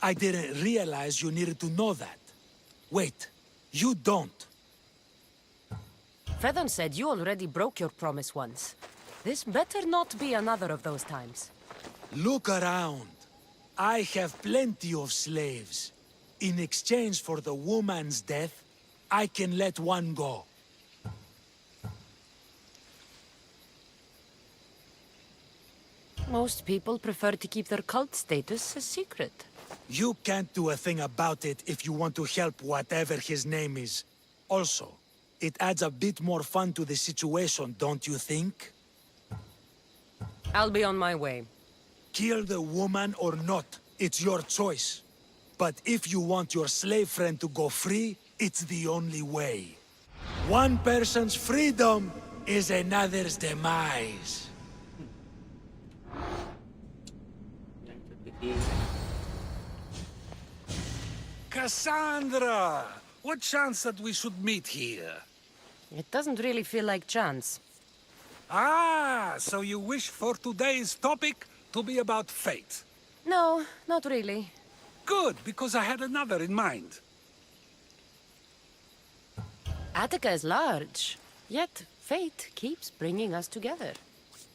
I didn't realize you needed to know that. Wait, you don't. Fedon said you already broke your promise once. This better not be another of those times. Look around. I have plenty of slaves. In exchange for the woman's death, I can let one go. Most people prefer to keep their cult status a secret. You can't do a thing about it if you want to help whatever his name is. Also, it adds a bit more fun to the situation, don't you think? I'll be on my way. Kill the woman or not, it's your choice. But if you want your slave friend to go free, it's the only way. One person's freedom is another's demise. Cassandra! What chance that we should meet here? It doesn't really feel like chance. Ah, so you wish for today's topic to be about fate? No, not really. Good, because I had another in mind. Attica is large, yet fate keeps bringing us together.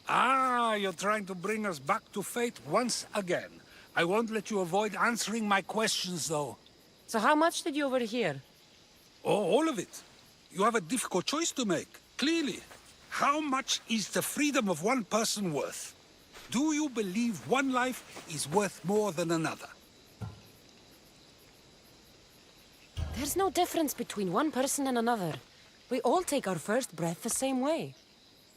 Ah, you're trying to bring us back to fate once again. I won't let you avoid answering my questions, though. So how much did you overhear? Oh, all of it. You have a difficult choice to make, clearly. How much is the freedom of one person worth? Do you believe one life is worth more than another? There's no difference between one person and another. We all take our first breath the same way.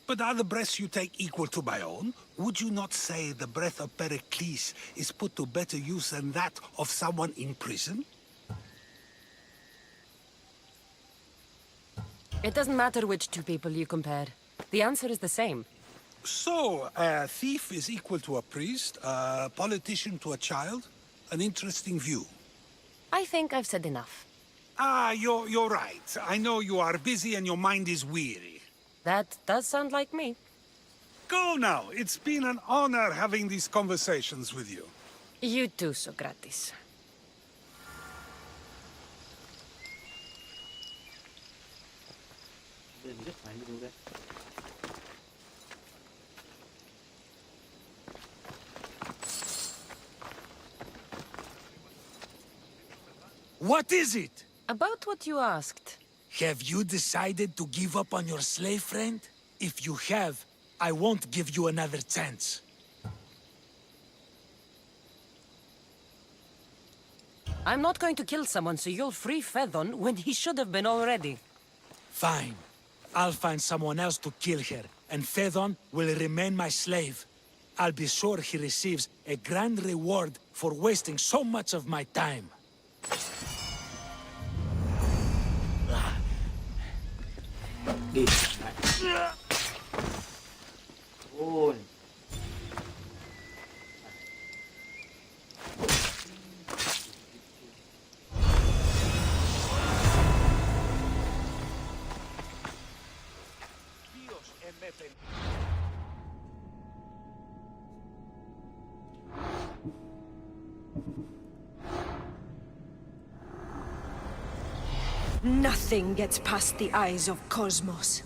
But are the breaths you take equal to my own? Would you not say the breath of Pericles is put to better use than that of someone in prison? It doesn't matter which two people you compare. The answer is the same. So, a thief is equal to a priest, a politician to a child? An interesting view. I think I've said enough. Ah, you're right. I know you are busy and your mind is weary. That does sound like me. Go now. It's been an honor having these conversations with you. You too, Socrates. What is it? About what you asked. Have you decided to give up on your slave friend? If you have, I won't give you another chance. I'm not going to kill someone so you'll free Fedon when he should have been already. Fine. I'll find someone else to kill her, and Fedon will remain my slave. I'll be sure he receives a grand reward for wasting so much of my time. Nothing gets past the eyes of Cosmos.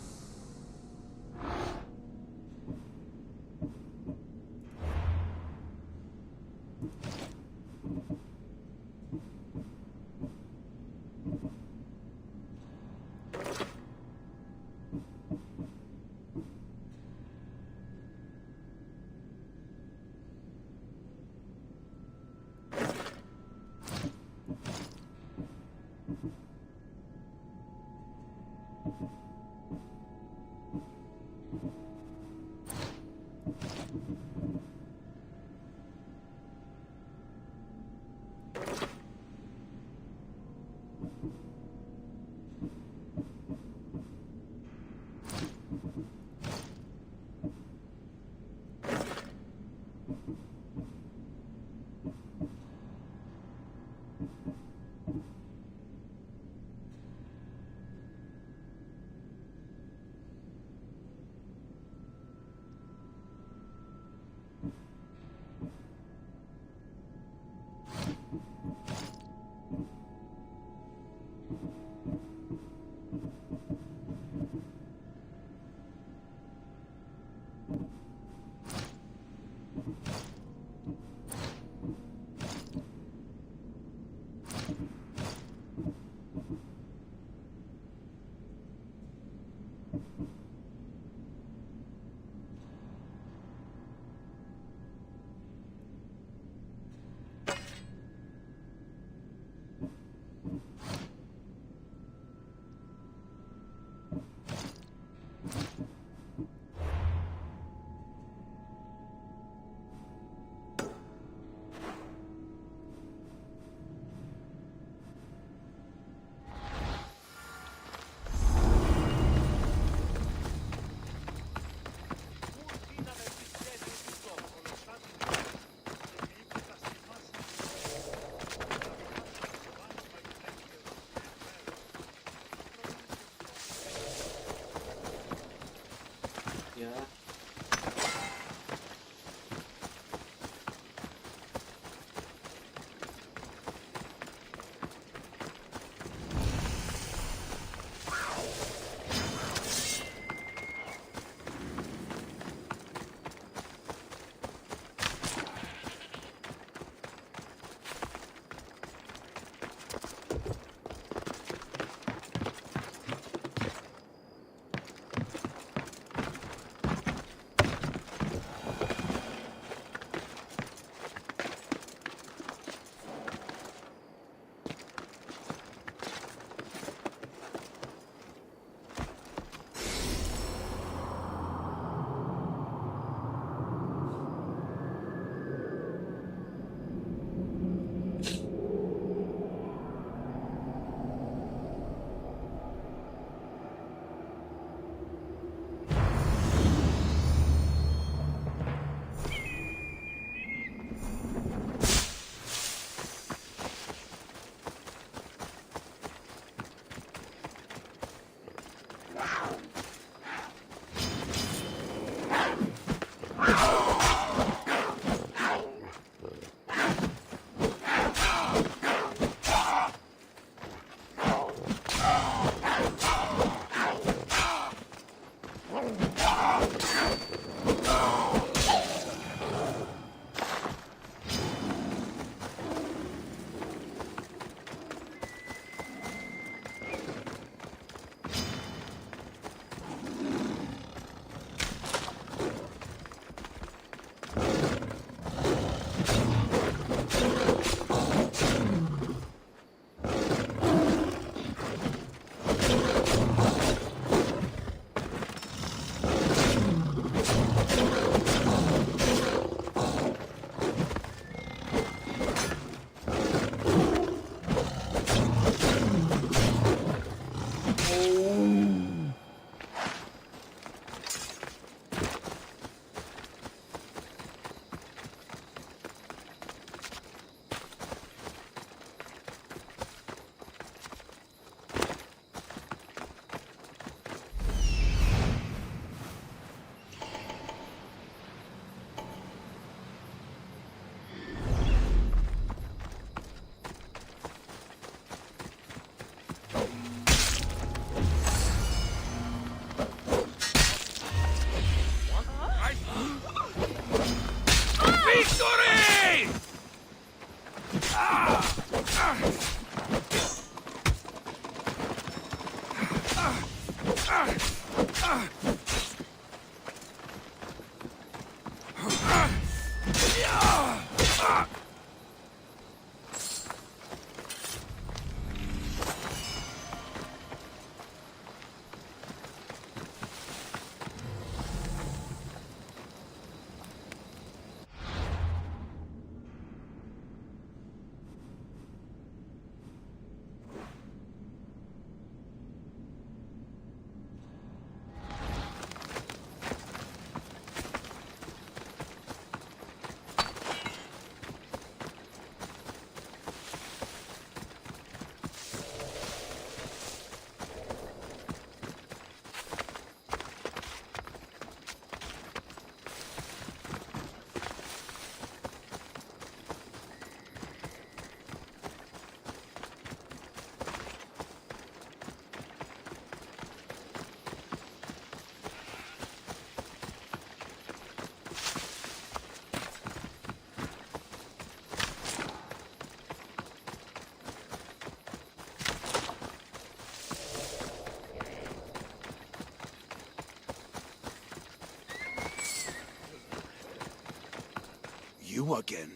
you again.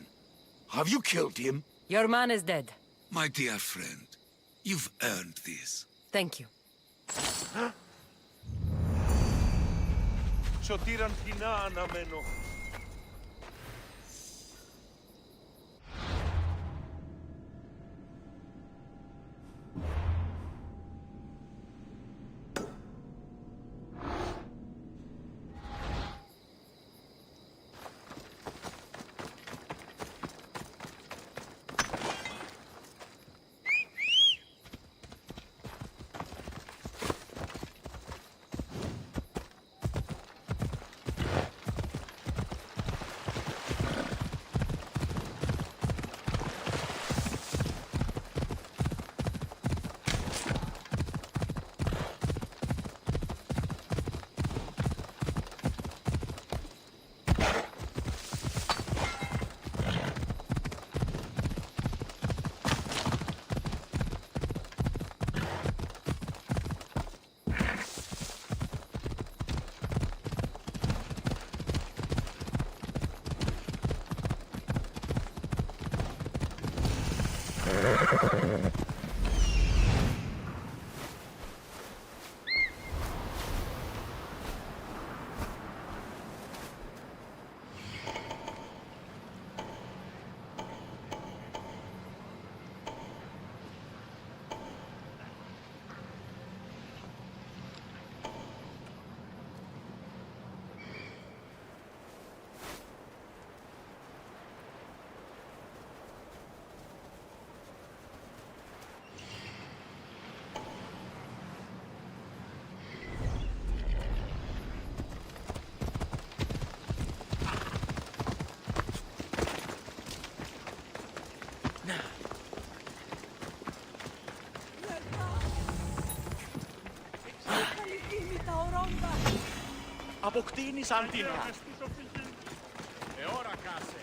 Have you killed him? Your man is dead. My dear friend, you've earned this. Thank you. Σωτήραν κοινά αναμένω. Αποκτήνεις Αντίνα. Ώρα κάσε.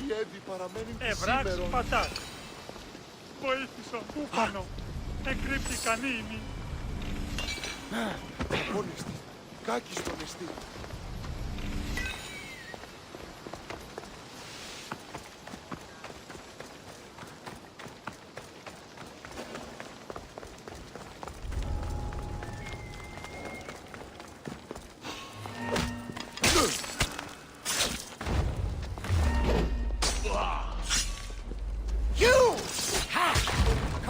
Η Εύη παραμένει Ευράξ σήμερα. πατάκ. Βοήθησον, ούφανο. Εκρύπτηκαν ήμι. Πόνεστη. Κάκιστον εστί.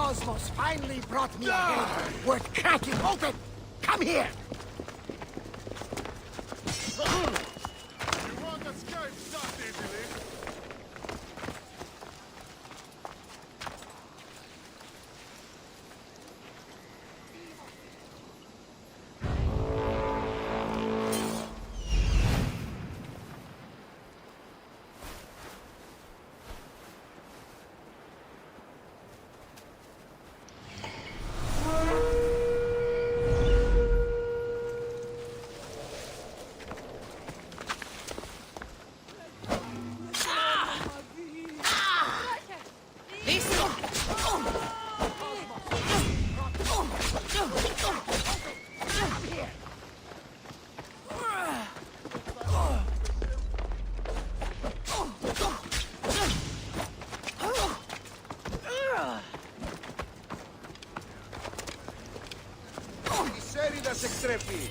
Cosmos finally finally brought me a head worth cracking open! Come here! You won't escape that easily. Ισέριδας εκτρέπει!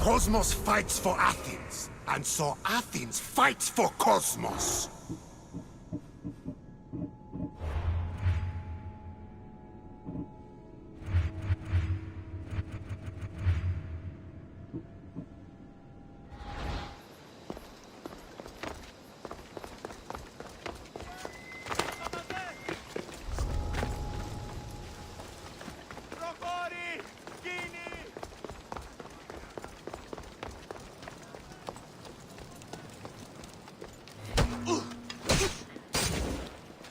Cosmos fights for Athens, and so Athens fights for Cosmos.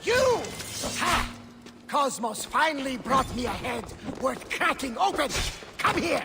You! Ha! Cosmos finally brought me a head worth cracking open! Come here!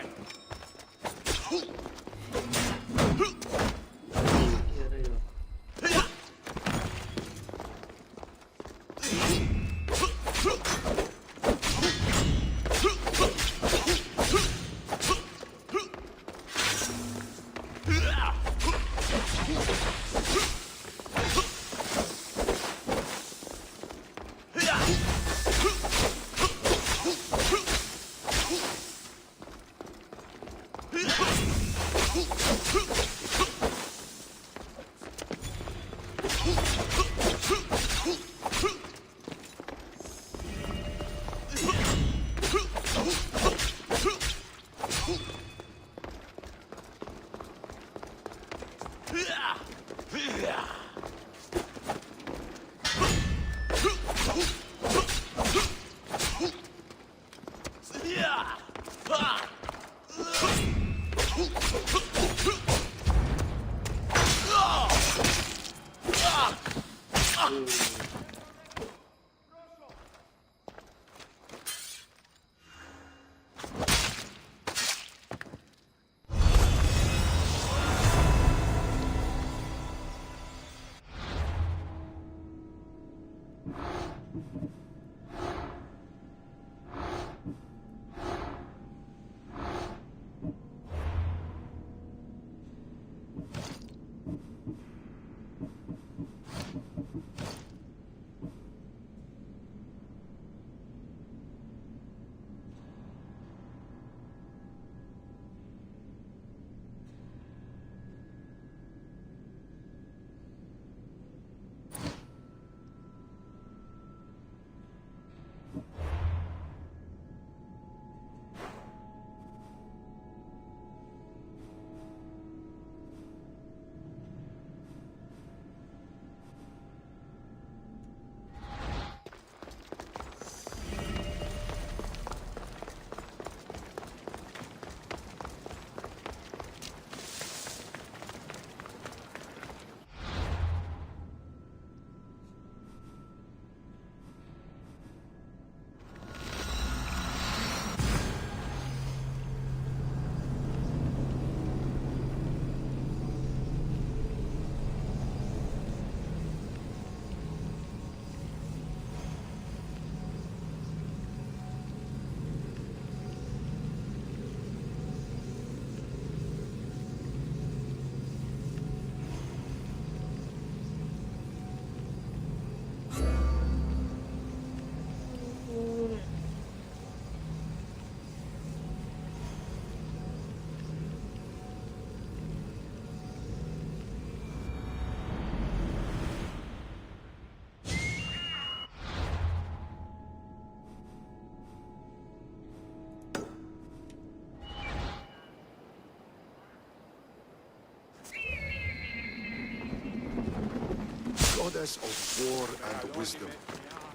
Goddess of war and wisdom.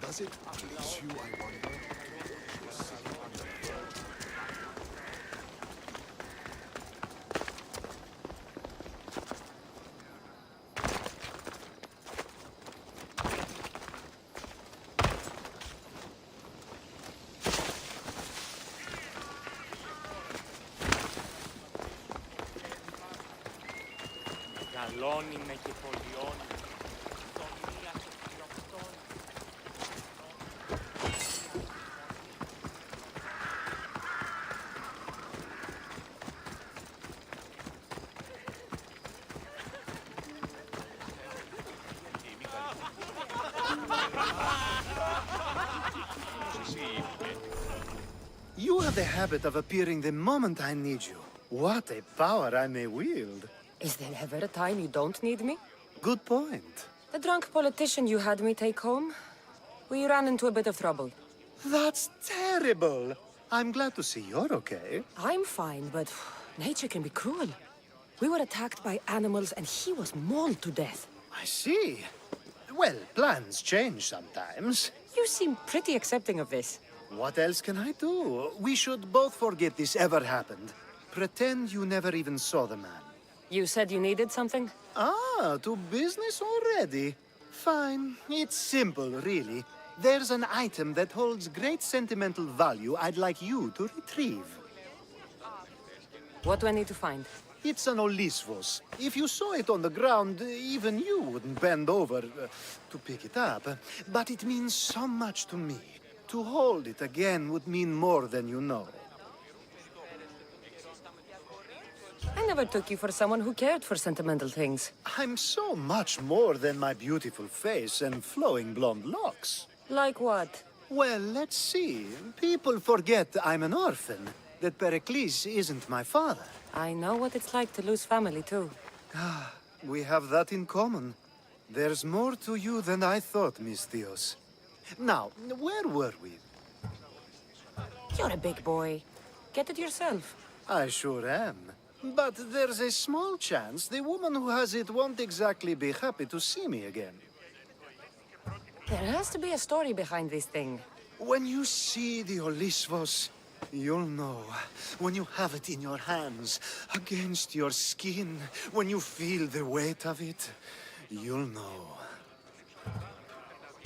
Does it please you, I wonder? Γαλώνει και πολιώνει. You have the habit of appearing the moment I need you. What a power I may wield. Is there ever a time you don't need me? Good point. The drunk politician you had me take home? We ran into a bit of trouble. That's terrible. I'm glad to see you're okay. I'm fine, but nature can be cruel. We were attacked by animals and he was mauled to death. I see. Well, plans change sometimes. You seem pretty accepting of this. What else can I do? We should both forget this ever happened. Pretend you never even saw the man. You said you needed something? Ah, to business already? Fine. It's simple, really. There's an item that holds great sentimental value I'd like you to retrieve. What do I need to find? It's an Olisvos. If you saw it on the ground, even you wouldn't bend over to pick it up. But it means so much to me. To hold it again would mean more than you know. I never took you for someone who cared for sentimental things. I'm so much more than my beautiful face and flowing blonde locks. Like what? Well, let's see. People forget I'm an orphan, that Pericles isn't my father. I know what it's like to lose family, too. Ah, we have that in common. There's more to you than I thought, Miss Theos. Now, where were we? You're a big boy. Get it yourself. I sure am. But there's a small chance the woman who has it won't exactly be happy to see me again. There has to be a story behind this thing. When you see the Olisvos, you'll know. When you have it in your hands, against your skin, when you feel the weight of it, you'll know.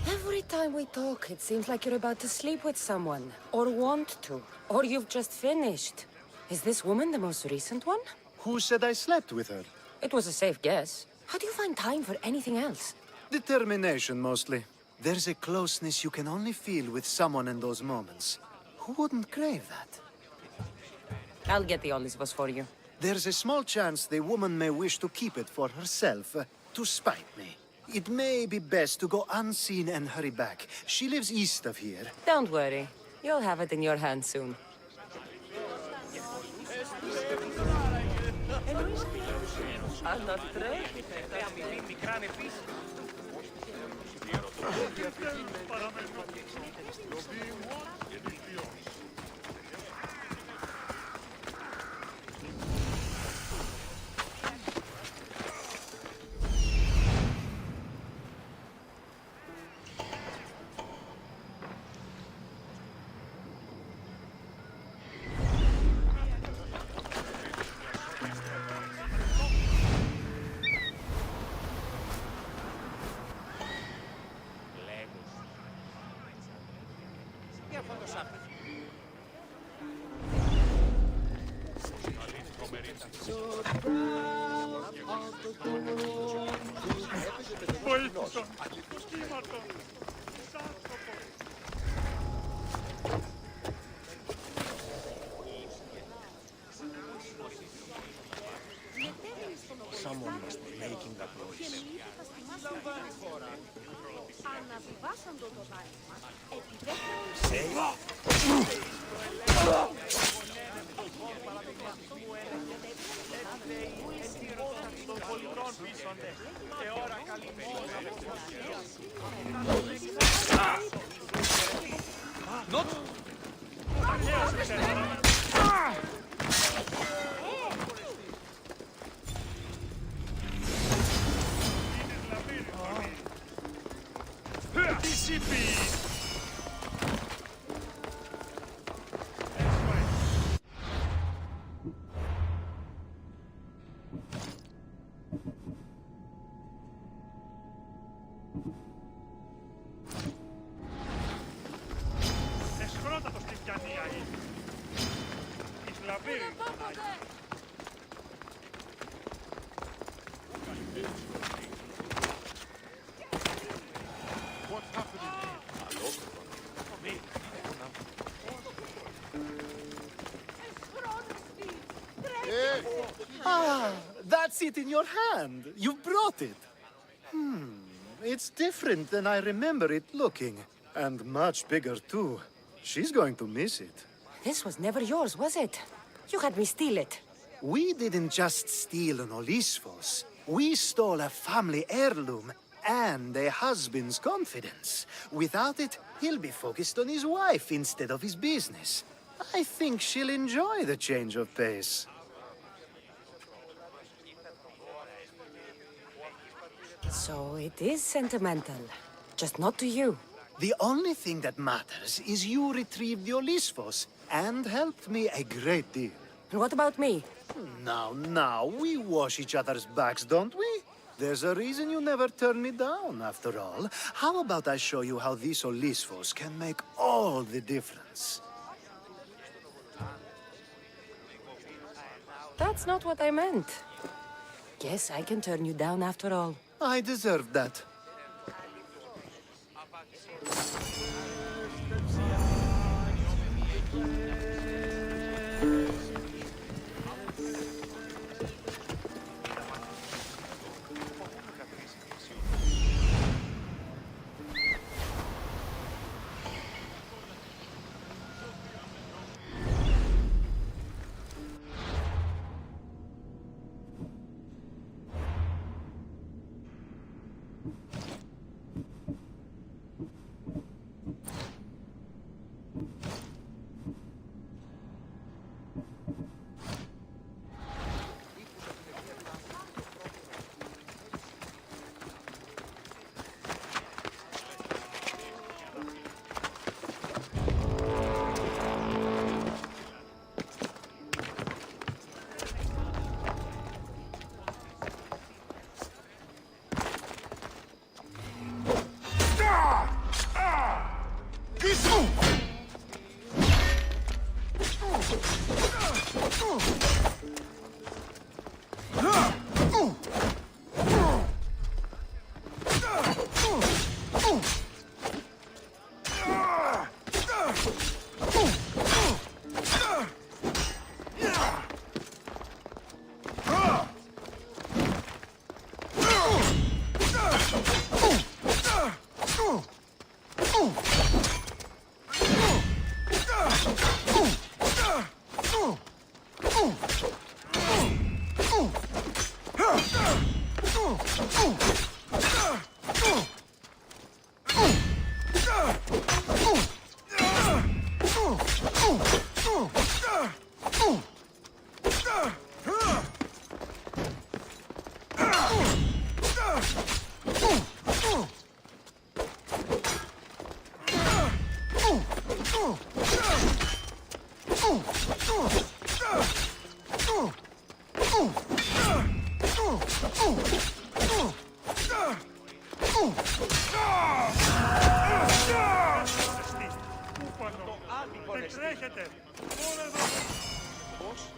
Every time we talk, it seems like you're about to sleep with someone. Or want to. Or you've just finished. Is this woman the most recent one? Who said I slept with her? It was a safe guess. How do you find time for anything else? Determination, mostly. There's a closeness you can only feel with someone in those moments. Who wouldn't crave that? I'll get the Olisvos for you. There's a small chance the woman may wish to keep it for herself, to spite me. It may be best to go unseen and hurry back. She lives east of here. Don't worry. You'll have it in your hand soon. Someone must be making that noise. Εσχρότατος στην πιανία είναι. Εις λαβύρινθον. What's happening here? Ah, that's it in your hand. You brought it. It's different than I remember it looking. And much bigger, too. She's going to miss it. This was never yours, was it? You had me steal it. We didn't just steal an Olisfos. We stole a family heirloom and a husband's confidence. Without it, he'll be focused on his wife instead of his business. I think she'll enjoy the change of pace. So it is sentimental. Just not to you. The only thing that matters is you retrieved the Olisfos and helped me a great deal. And what about me? Now, we wash each other's backs, don't we? There's a reason you never turn me down, after all. How about I show you how these Olisfos can make all the difference? That's not what I meant. Guess I can turn you down after all. I deserve that. Εξέχετε! Όλα εδώ! Πώς?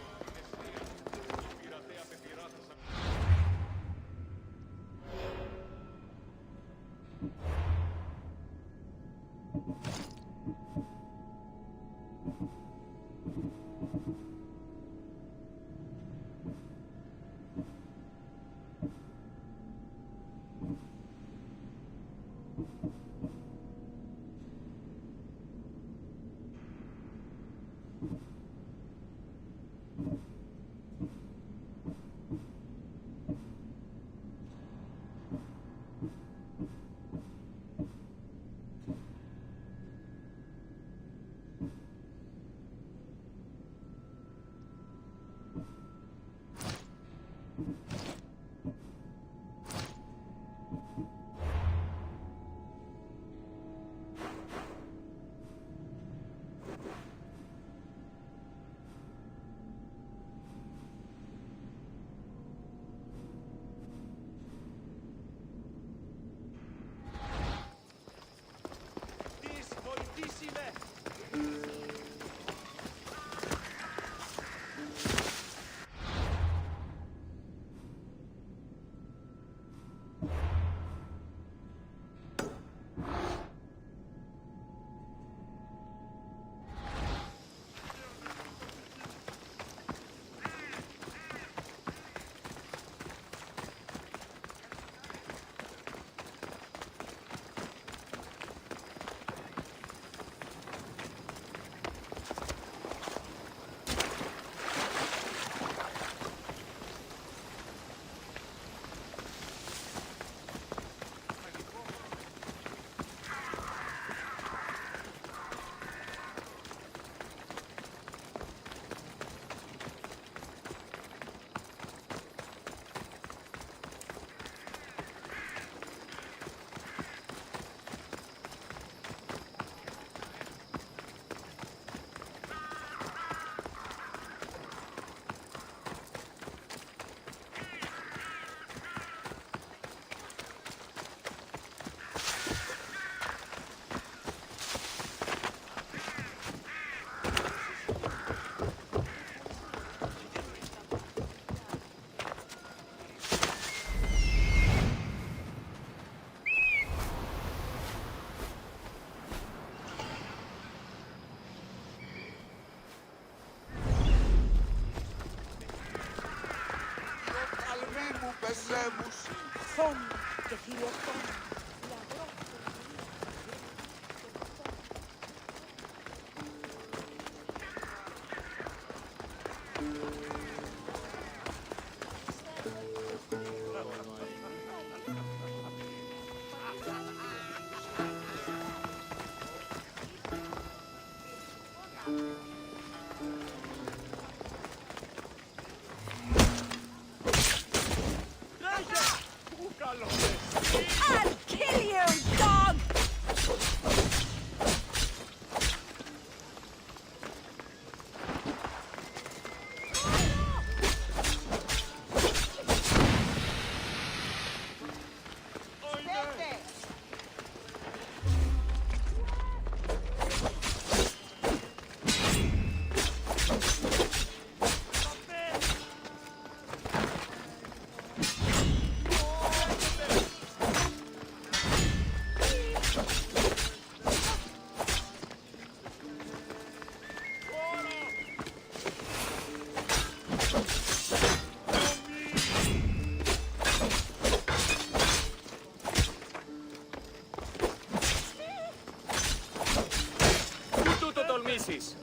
ασφαλίσεις.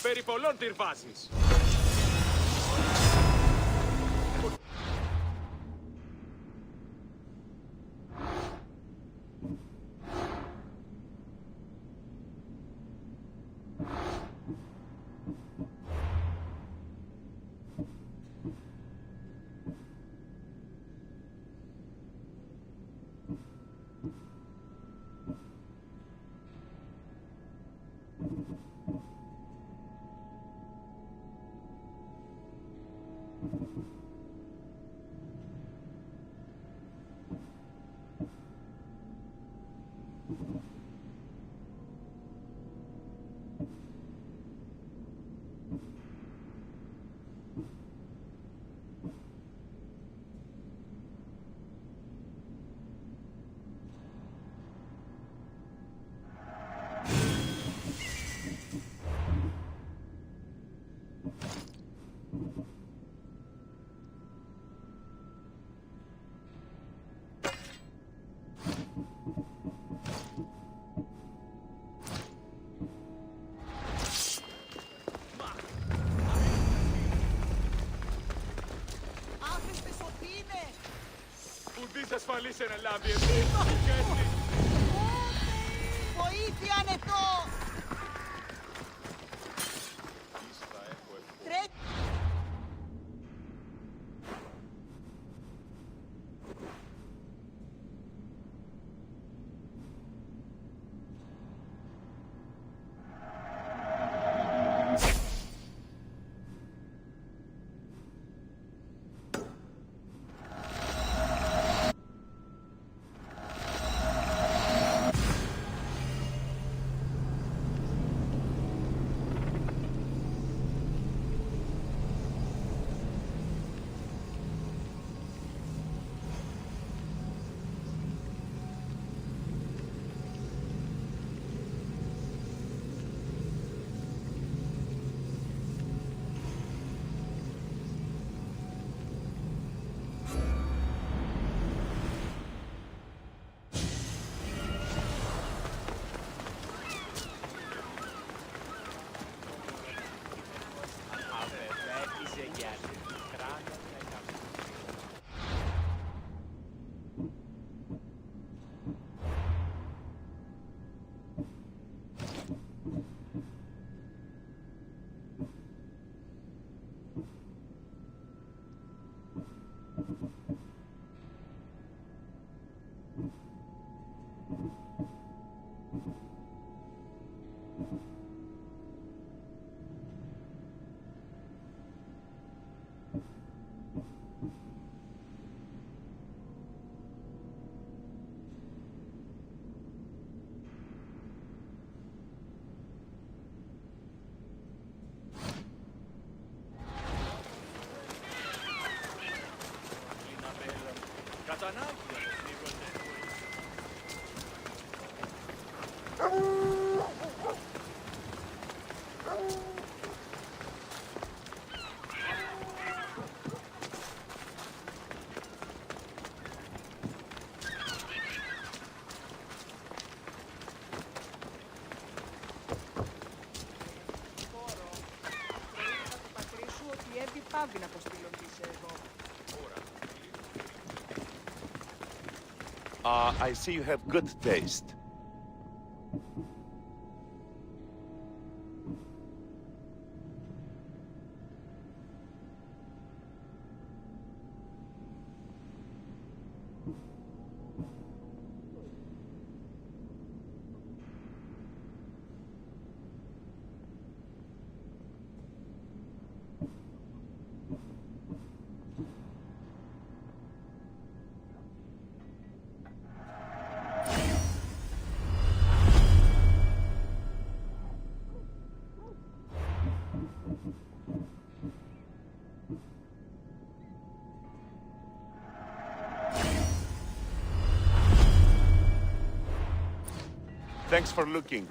Περί πολλών τυρβάζεις. Άφηστες ότι είναι! Ουδής ασφαλής ενελάβει εσείς. Βοήθεια ανετό! Τρέχει! Πάβει να αποστείλω πίσω εγώ. I see you have good taste. Thanks for looking.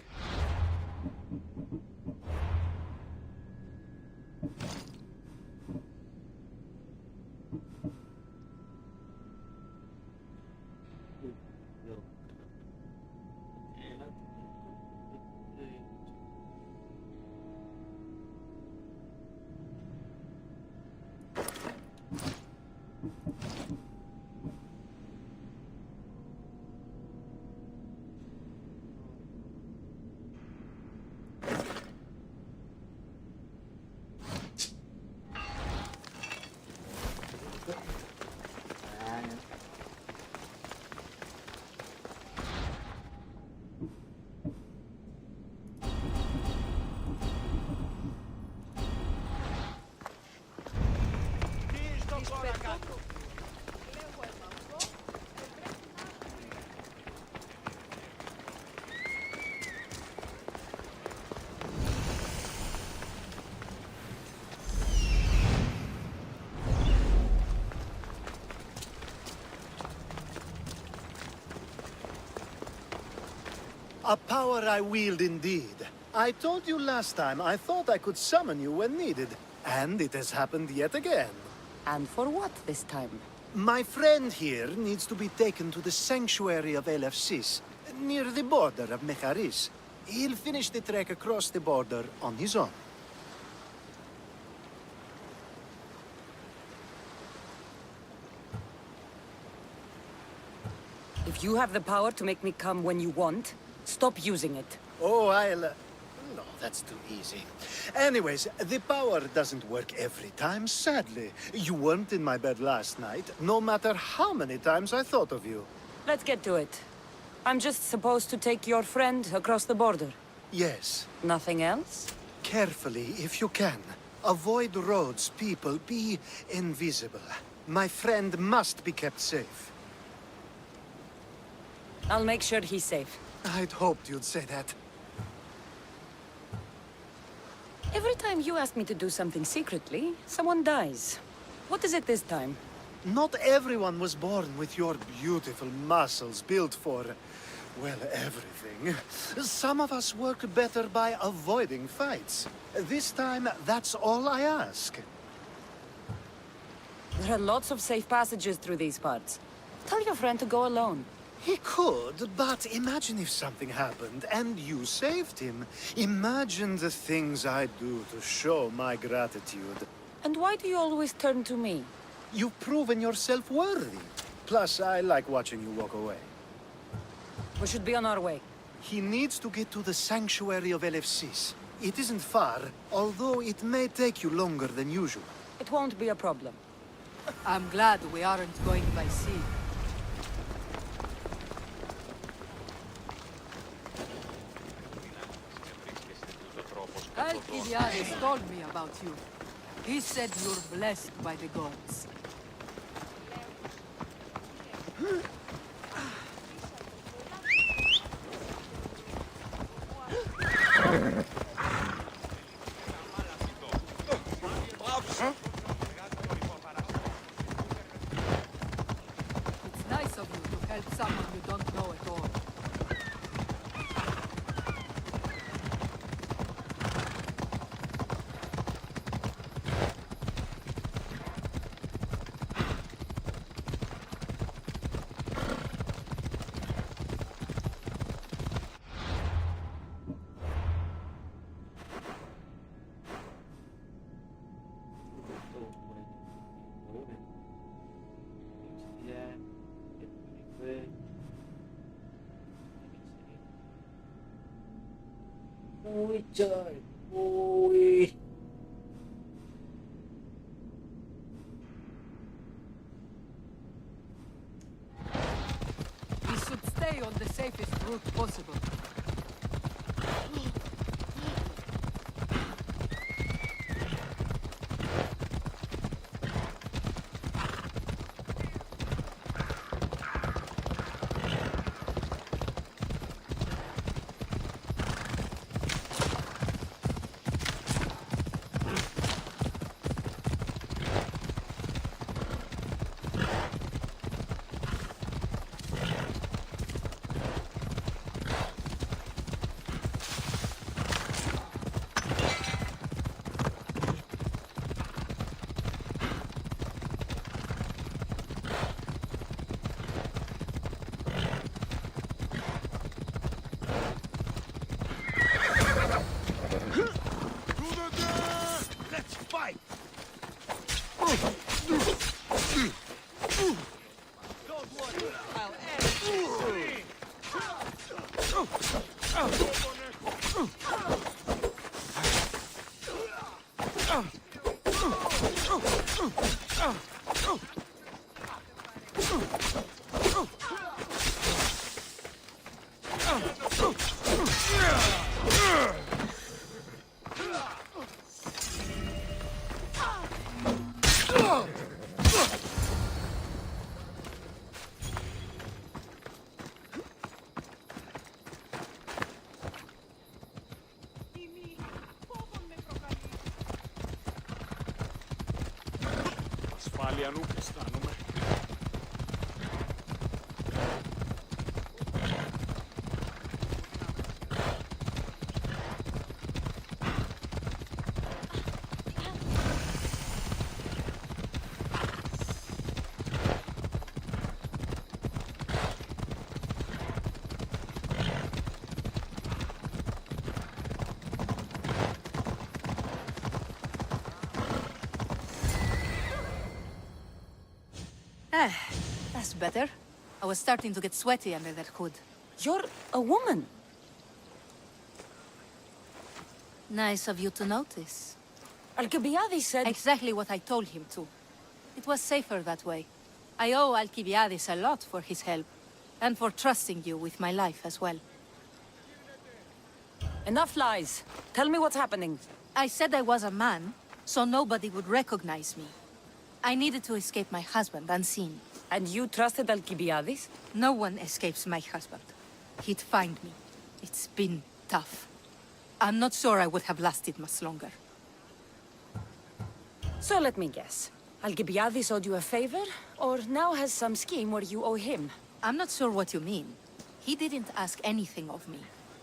A power I wield indeed. I told you last time I thought I could summon you when needed. And it has happened yet again. And for what this time? My friend here needs to be taken to the sanctuary of Elefsis, near the border of Mecharis. He'll finish the trek across the border on his own. If you have the power to make me come when you want, stop using it. Oh, I'll... No, that's too easy. Anyways, the power doesn't work every time, sadly. You weren't in my bed last night, no matter how many times I thought of you. Let's get to it. I'm just supposed to take your friend across the border. Yes. Nothing else? Carefully, if you can. Avoid roads, people, be invisible. My friend must be kept safe. I'll make sure he's safe. I'd hoped you'd say that. Every time you ask me to do something secretly, someone dies. What is it this time? Not everyone was born with your beautiful muscles built for, well, everything. Some of us work better by avoiding fights. This time, that's all I ask. There are lots of safe passages through these parts. Tell your friend to go alone. He could, but imagine if something happened and you saved him. Imagine the things I'd do to show my gratitude. And why do you always turn to me? You've proven yourself worthy. Plus, I like watching you walk away. We should be on our way. He needs to get to the sanctuary of Elefsis. It isn't far, although it may take you longer than usual. It won't be a problem. I'm glad we aren't going by sea. Alcibiades told me about you. He said you're blessed by the gods. It's nice of you to help someone you don't know at all. Ôi trời ơi. We should stay on the safest route possible. Let's fight! Don't worry, I'll end this. Ασφάλεια νου αισθάνομαι. much better. I was starting to get sweaty under that hood. You're a woman. Nice of you to notice. Alcibiades said... Exactly what I told him to. It was safer that way. I owe Alcibiades a lot for his help, and for trusting you with my life as well. Enough lies. Tell me what's happening. I said I was a man, so nobody would recognize me. I needed to escape my husband unseen. And you trusted Alcibiades? No one escapes my husband. He'd find me. It's been tough. I'm not sure I would have lasted much longer. So let me guess. Alcibiades owed you a favor, or now has some scheme where you owe him? I'm not sure what you mean. He didn't ask anything of me,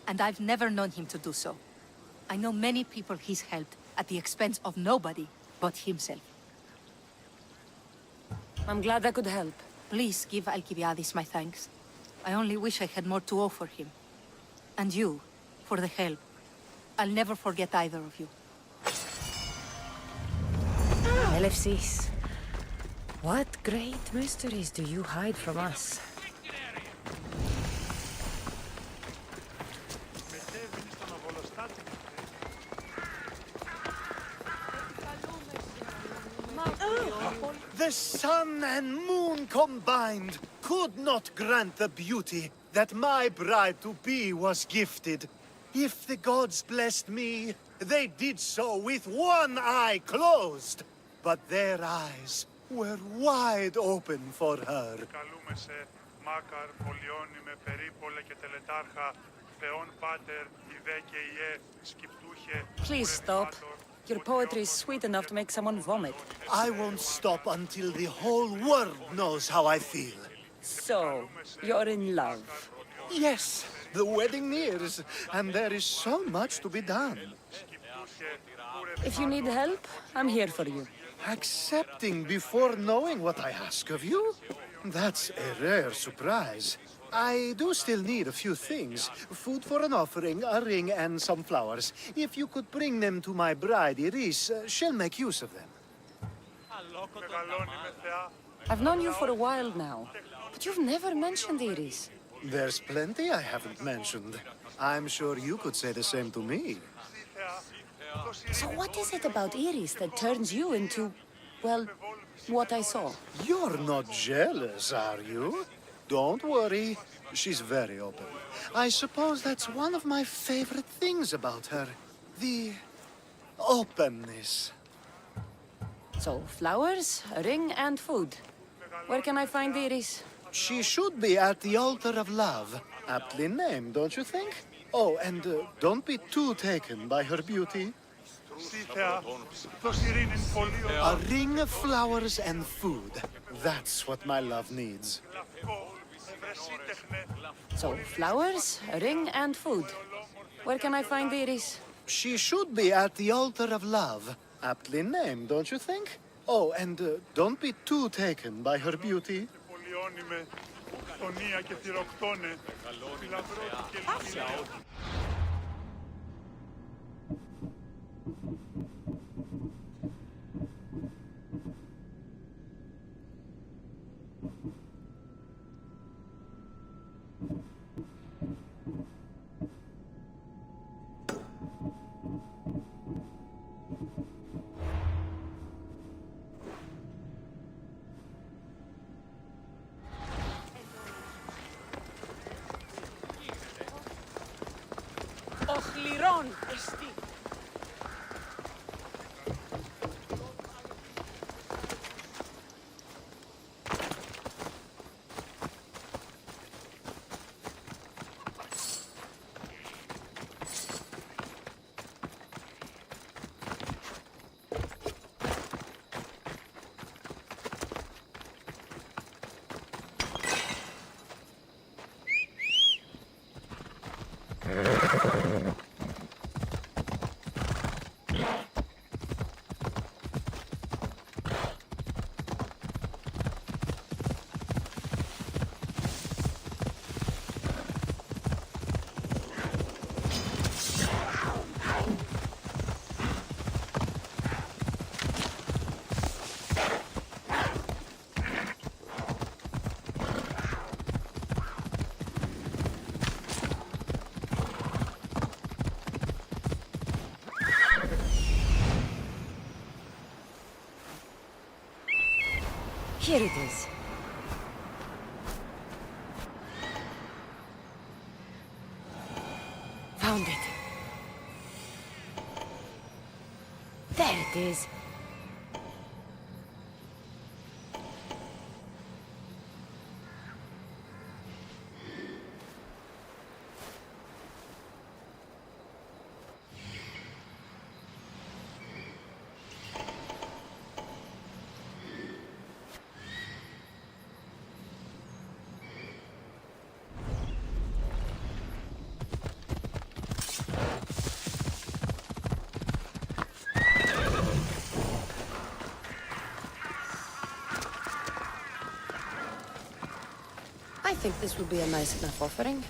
and I've never known him to do so. I know many people he's helped at the expense of nobody but himself. I'm glad I could help. Please give Alcibiades my thanks. I only wish I had more to offer him. And you, for the help. I'll never forget either of you. Elefsis, what great mysteries do you hide from us? The sun and moon combined could not grant the beauty that my bride-to-be was gifted. If the gods blessed me, they did so with one eye closed. But their eyes were wide open for her. Please stop. Your poetry is sweet enough to make someone vomit. I won't stop until the whole world knows how I feel. So, you're in love? Yes, the wedding nears, and there is so much to be done. If you need help, I'm here for you. Accepting before knowing what I ask of you? That's a rare surprise. I do still need a few things. Food for an offering, a ring, and some flowers. If you could bring them to my bride, Iris, she'll make use of them. I've known you for a while now, but you've never mentioned Iris. There's plenty I haven't mentioned. I'm sure you could say the same to me. So what is it about Iris that turns you into, well, what I saw? You're not jealous, are you? Don't worry. She's very open. I suppose that's one of my favorite things about her. The openness. So, flowers, a ring, and food. Where can I find Iris? She should be at the altar of love. Aptly named, don't you think? Oh, and don't be too taken by her beauty. A ring of flowers and food. That's what my love needs. So, flowers, a ring, and food. Where can I find Iris? She should be at the altar of love. Aptly named, don't you think? Oh, and don't be too taken by her beauty. Οχληρών εστί. Here it is. Found it. There it is. I think this will be a nice enough offering.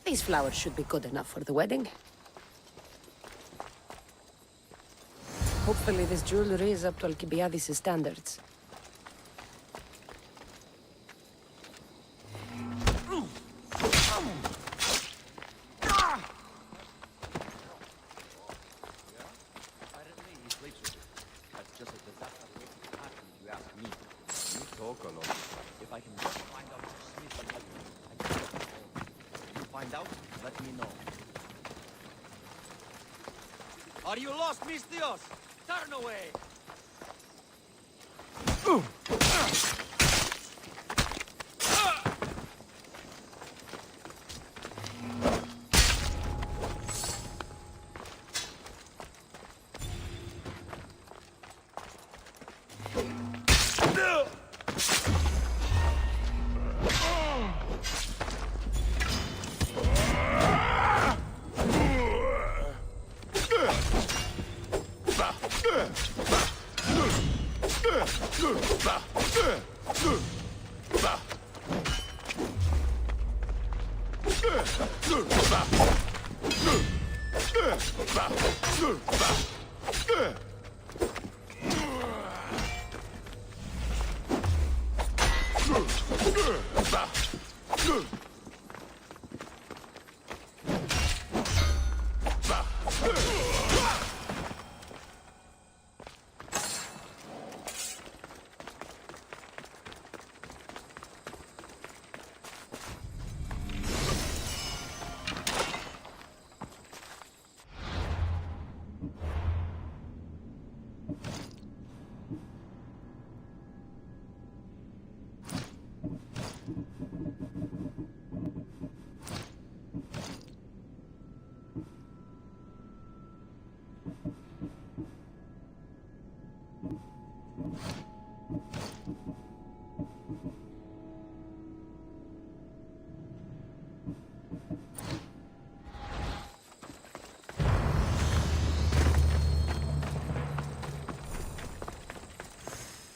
These flowers should be good enough for the wedding. Hopefully this jewelry is up to Alcibiades' standards. Are you lost, Mistios? Turn away!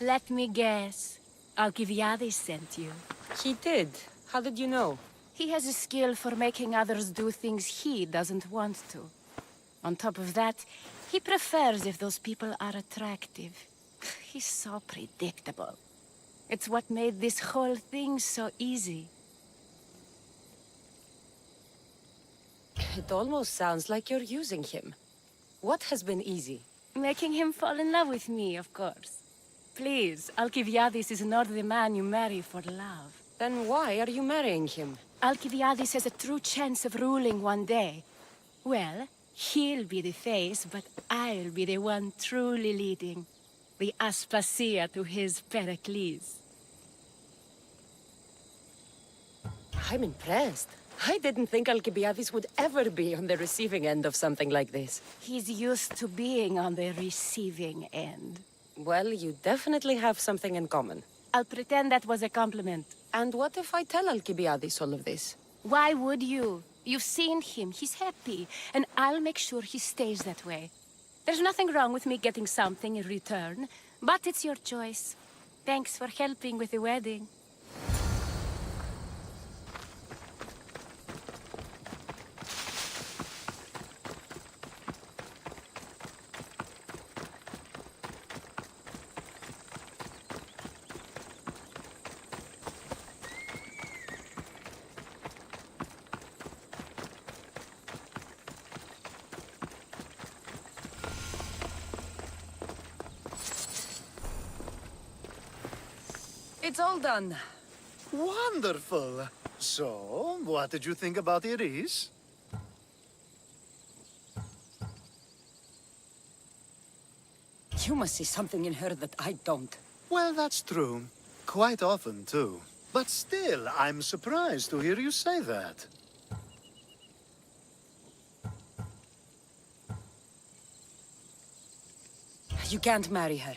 Let me guess. Alcibiades sent you. He did. How did you know? He has a skill for making others do things he doesn't want to. On top of that, he prefers if those people are attractive. He's so predictable. It's what made this whole thing so easy. It almost sounds like you're using him. What has been easy? Making him fall in love with me, of course. Please, Alcibiades is not the man you marry for love. Then why are you marrying him? Alcibiades has a true chance of ruling one day. Well, he'll be the face, but I'll be the one truly leading. The Aspasia to his Pericles. I'm impressed. I didn't think Alcibiades would ever be on the receiving end of something like this. He's used to being on the receiving end. Well, you definitely have something in common. I'll pretend that was a compliment. And what if I tell Alcibiades all of this? Why would you? You've seen him. He's happy. And I'll make sure he stays that way. There's nothing wrong with me getting something in return, but it's your choice. Thanks for helping with the wedding. It's all done. Wonderful. So, what did you think about Iris? You must see something in her that I don't. Well, that's true. Quite often, too. But still, I'm surprised to hear you say that. You can't marry her.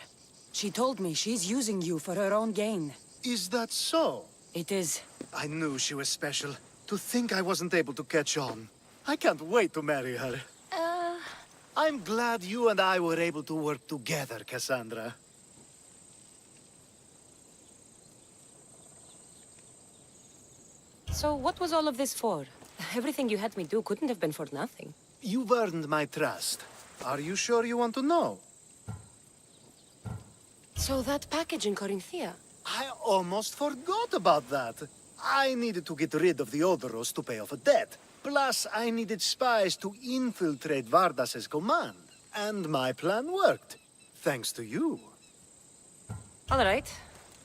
She told me she's using you for her own gain. Is that so? It is. I knew she was special. To think I wasn't able to catch on. I can't wait to marry her. I'm glad you and I were able to work together, Cassandra. So what was all of this for? Everything you had me do couldn't have been for nothing. You've earned my trust. Are you sure you want to know? So that package in Corinthia? I almost forgot about that. I needed to get rid of the Odoros to pay off a debt. Plus, I needed spies to infiltrate Vardas's command. And my plan worked. Thanks to you. All right.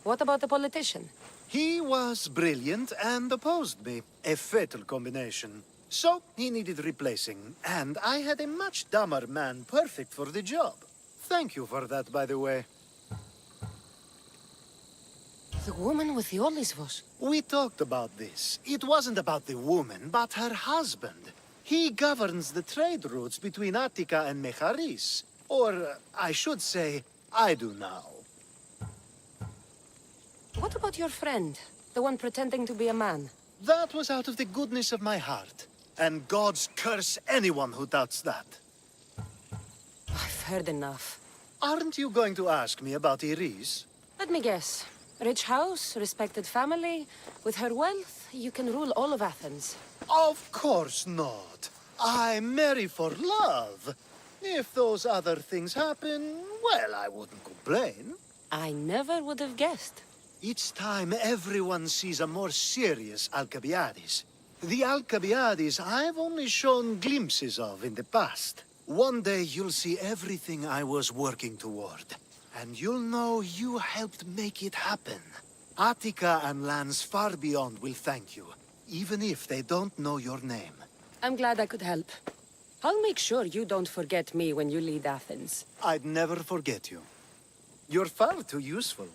What about the politician? He was brilliant and opposed me. A fatal combination. So, he needed replacing. And I had a much dumber man perfect for the job. Thank you for that, by the way. The woman with the Olisvos. We talked about this. It wasn't about the woman, but her husband. He governs the trade routes between Attica and Mecharis. Or, I should say, I do now. What about your friend? The one pretending to be a man? That was out of the goodness of my heart. And gods curse anyone who doubts that. I've heard enough. Aren't you going to ask me about Iris? Let me guess. Rich house, respected family. With her wealth, you can rule all of Athens. Of course not. I marry for love. If those other things happen, well, I wouldn't complain. I never would have guessed. Each time everyone sees a more serious Alcibiades. The Alcibiades I've only shown glimpses of in the past. One day you'll see everything I was working toward. And you'll know you helped make it happen. Attica and lands far beyond will thank you, even if they don't know your name. I'm glad I could help. I'll make sure you don't forget me when you lead Athens. I'd never forget you. You're far too useful.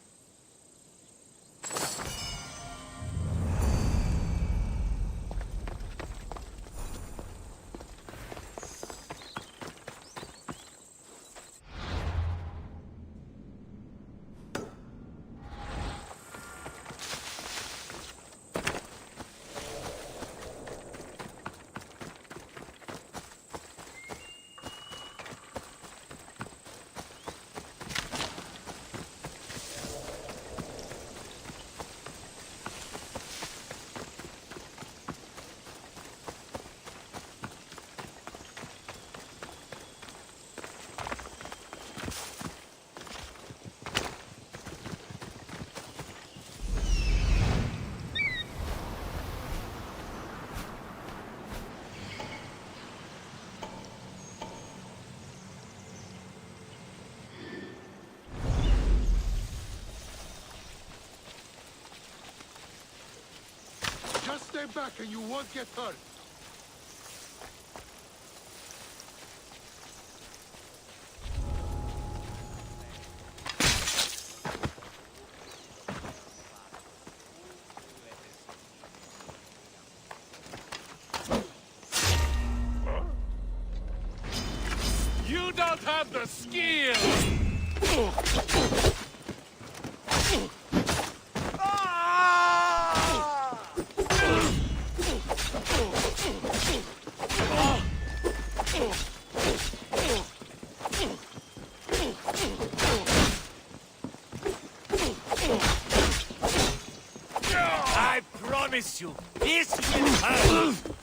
Just stay back and you won't get hurt. You don't have the skill! I promise you, this will hurt!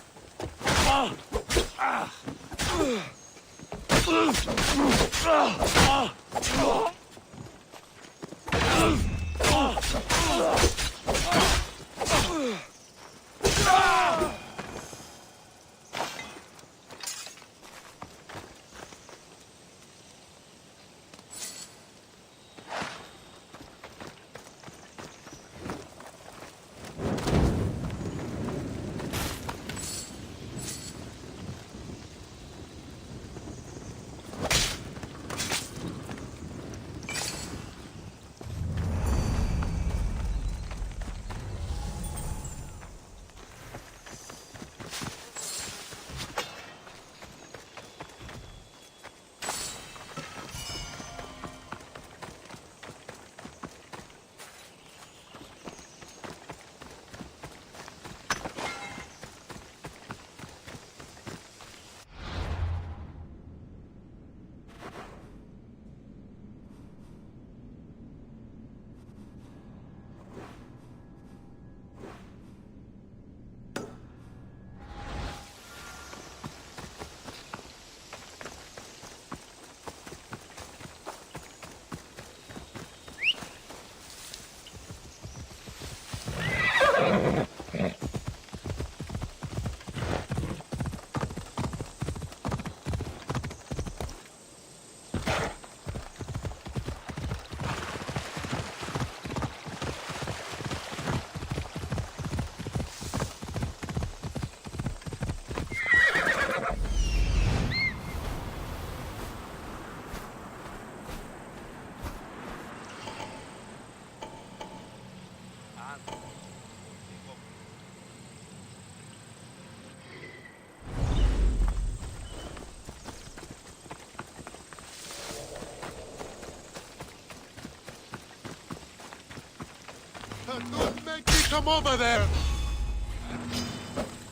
Come over there!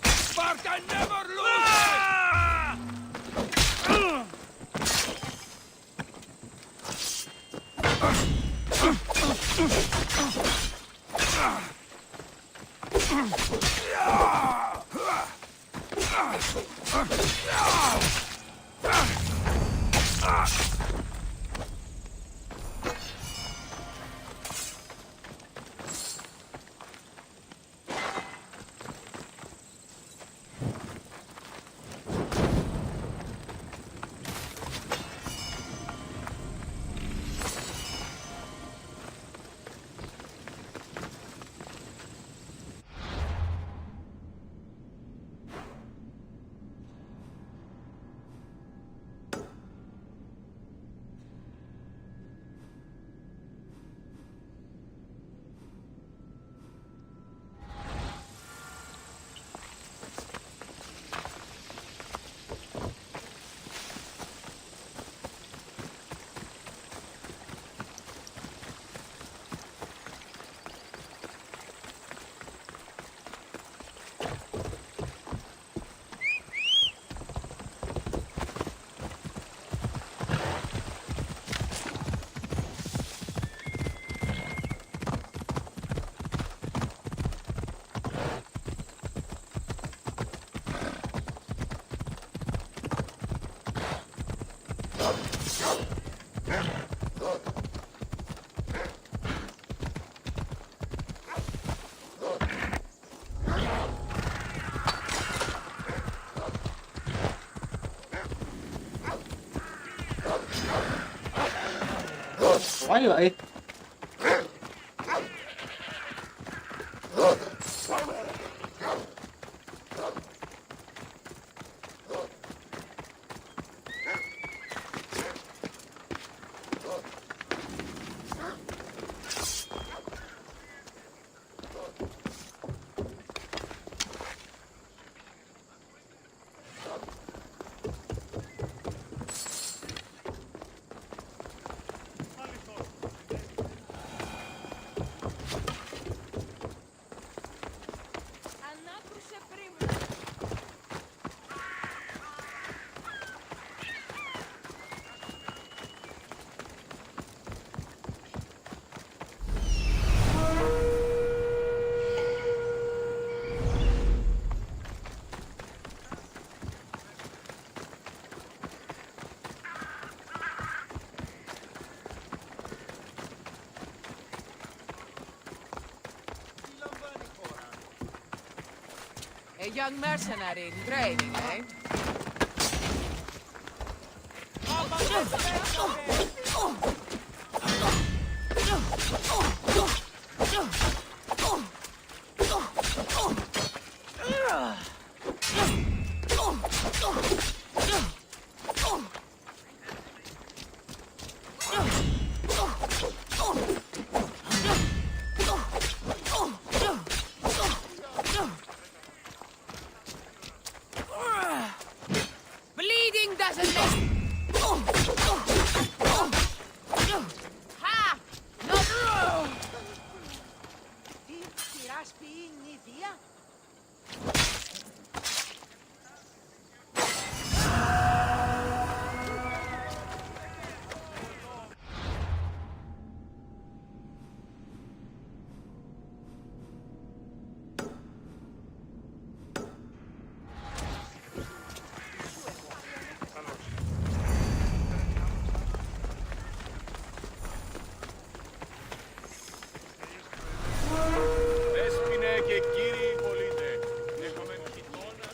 Sparta never loses! Quái vậy. A young mercenary in training, eh? Bleeding doesn't make... Ha! No! Δέσποινε και κύριοι πολίτες, έχουμε γειτόνα.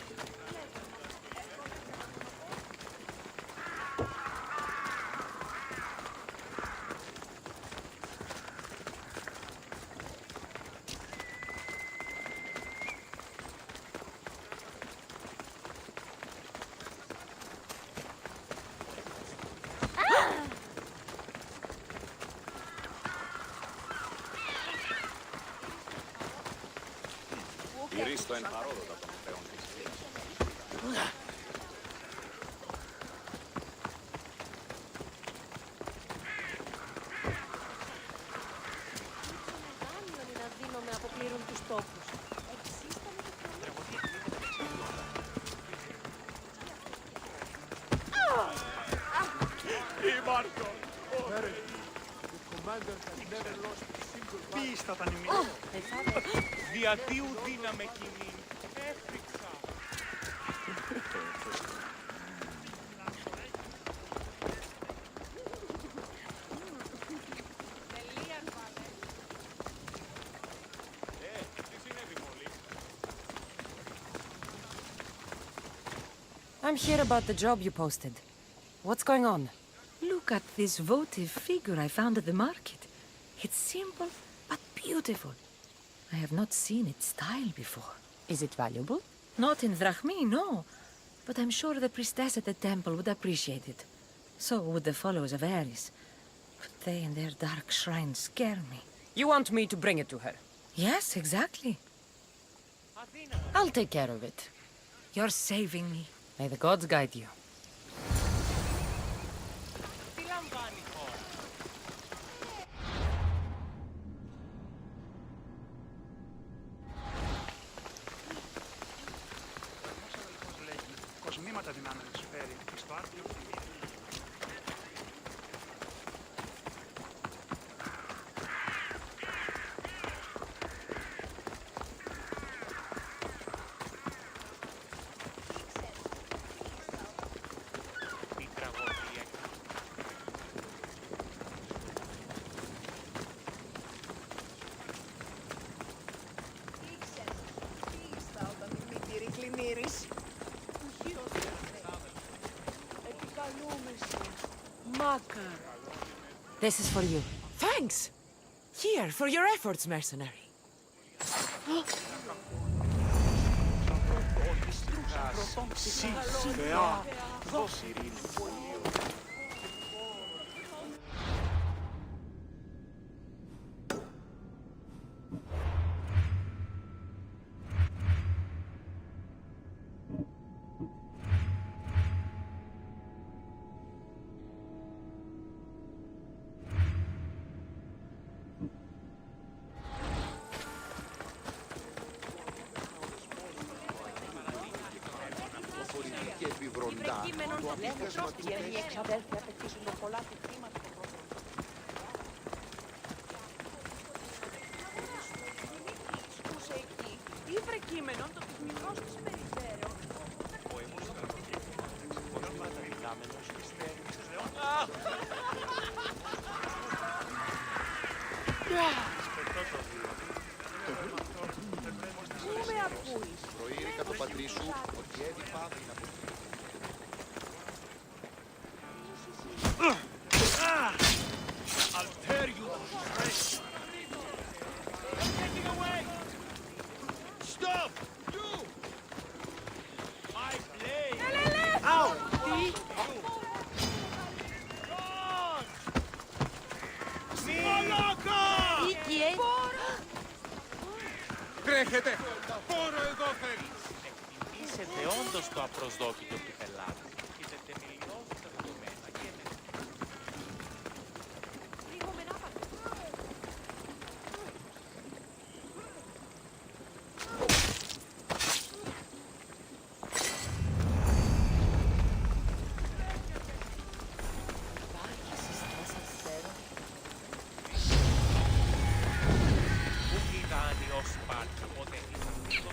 Γυρίστο εν παρόδοτα των θεών Χριστίν. Να δίνομαι αποπλήρουν τους τόπους. ανθρώπους. Πίσταταν η μία. Διατίου δύναμε κοινή. Έφτιαξα. I'm here about the job you posted. What's going on? Look at this votive figure I found at the market. It's simple, but beautiful. I have not seen its style before. Is it valuable? Not in drachmi, no. But I'm sure the priestess at the temple would appreciate it. So would the followers of Ares. But they and their dark shrines scare me. You want me to bring it to her? Yes, exactly. I'll take care of it. You're saving me. May the gods guide you. Τι λαμβάνει η χώρα. Κοσμήματα δυνάμει να φέρει στο άρθρο. This is for you. Thanks! Here, for your efforts, mercenary. Και επιβροντά, το απίκασμα του Οι εξαδέλφοι απαιτήσουν το πολλά του χρήματα. Σκούσε εκεί. Τι βρε κείμενο, το τεχνικό της περιφέρεων. Ο έμος γραμματικός εξυπηρετάμενος και στέλνεις θεών. Πού με ακούεις? προείρηκα το πατρί σου ότι έδει πάδι να I'll tear you to shreds. They're getting away! Stop! You! My blade! Au! Τι? Μαλάκα! Ήκυε! Τρέχετε! Πόρο εδώ θέλεις! Εκτιμήσετε όντως το απροσδόκητο του πελάτη. Έχετε θεμελιώδη τα δεδομένα και με... Πού πήγαν οι όσοι Σπάρτα, οπότε ήσουν στους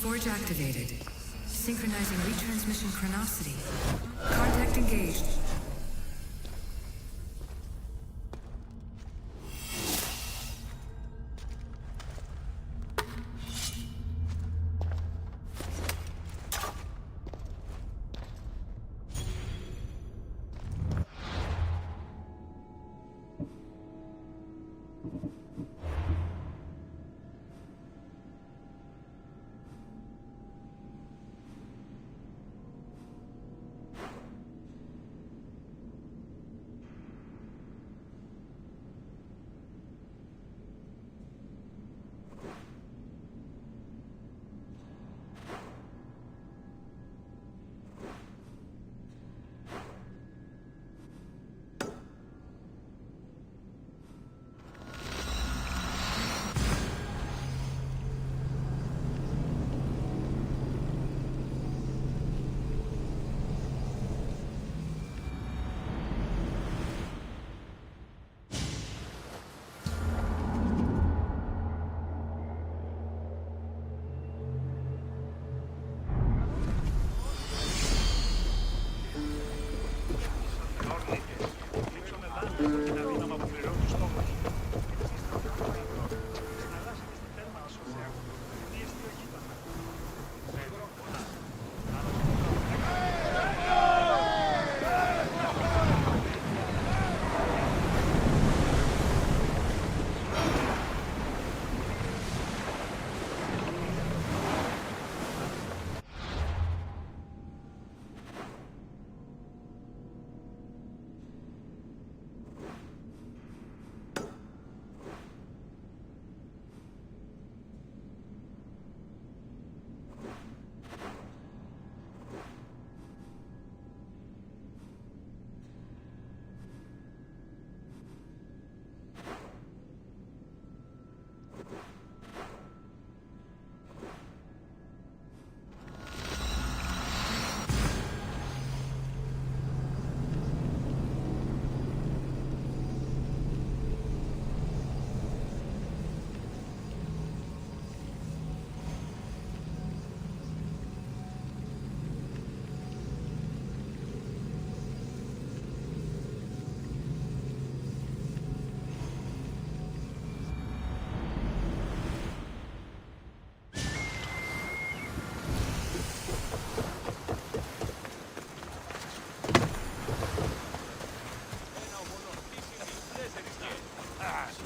Forge activated. Synchronizing retransmission chronicity. Contact engaged.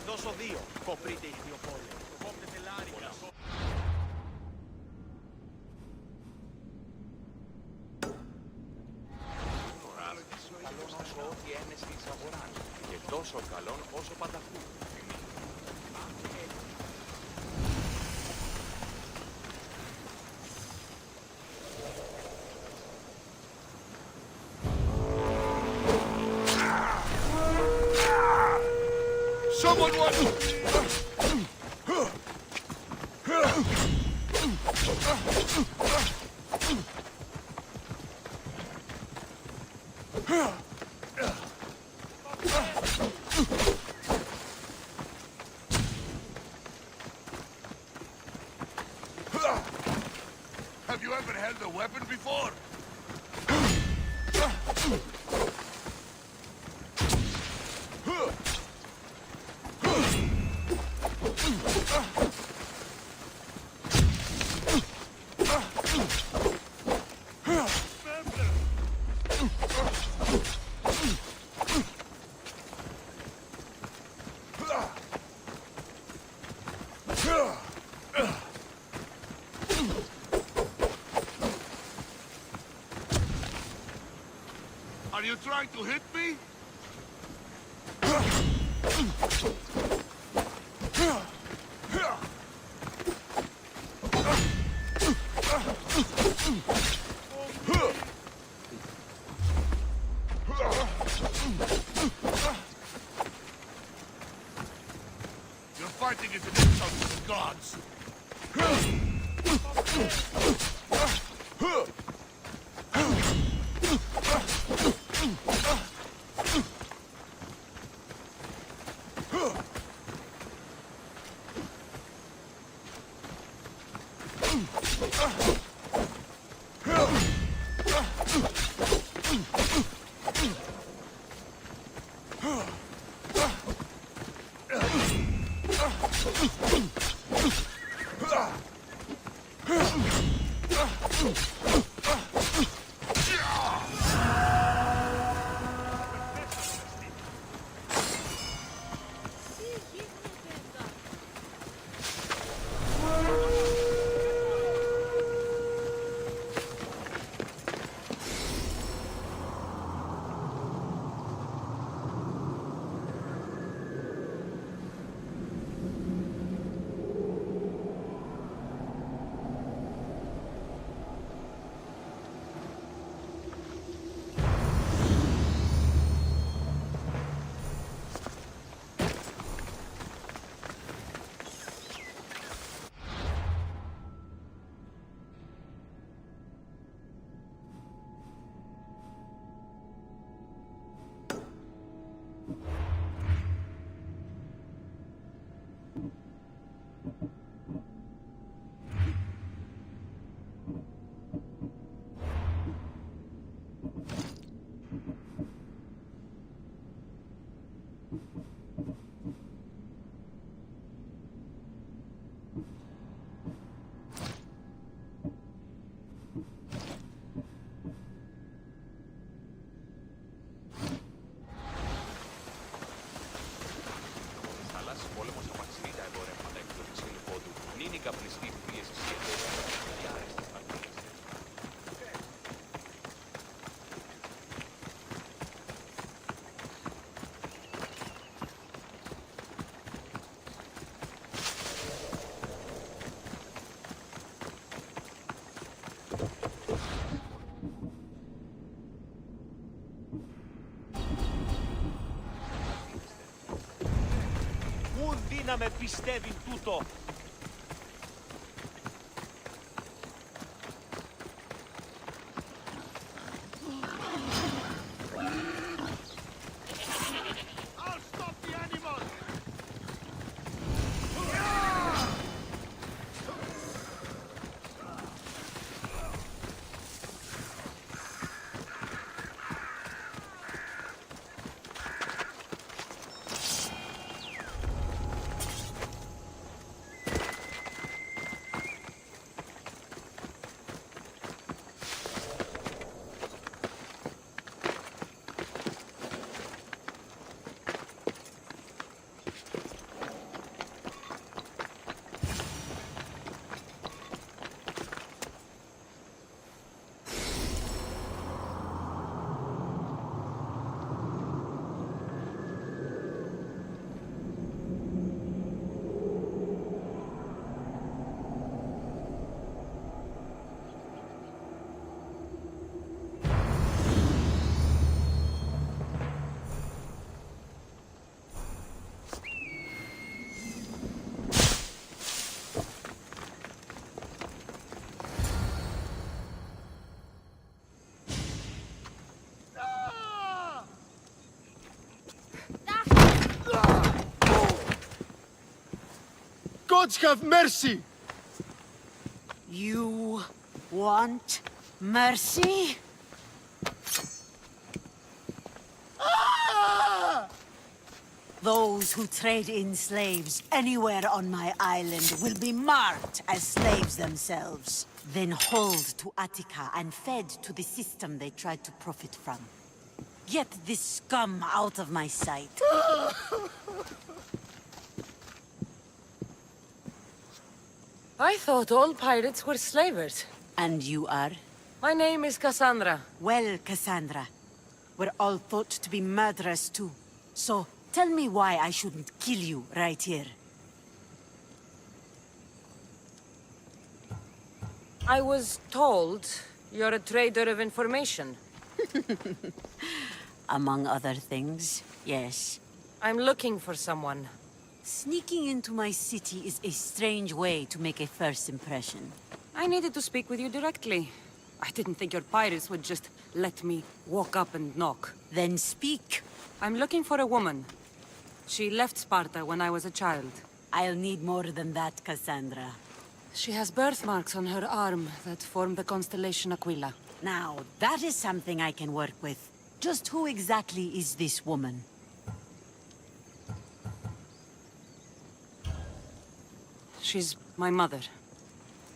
Δώσω δύο. Κοπρείτε οι δύο πόλεμοι. Κόπτετε λάρικα. Καλώς όσο ό,τι ένεση εισαγορά. Και τόσο καλόν όσο πανταχού. Someone wants... Have you ever held a weapon before? Are you trying to hit me? Your fighting is an insult to the gods. Πού να με πιστεύει τούτο! Gods have mercy! You want mercy? Those who trade in slaves anywhere on my island will be marked as slaves themselves, then hauled to Attica and fed to the system they tried to profit from. Get this scum out of my sight. I thought all pirates were slavers. And you are? My name is Cassandra. Well, Cassandra, we're all thought to be murderers too. So, tell me why I shouldn't kill you right here. I was told you're a trader of information. Among other things, yes. I'm looking for someone. Sneaking into my city is a strange way to make a first impression. I needed to speak with you directly. I didn't think your pirates would just let me walk up and knock. Then speak. I'm looking for a woman. She left Sparta when I was a child. I'll need more than that, Cassandra. She has birthmarks on her arm that form the constellation Aquila. Now, that is something I can work with. Just who exactly is this woman? She's my mother.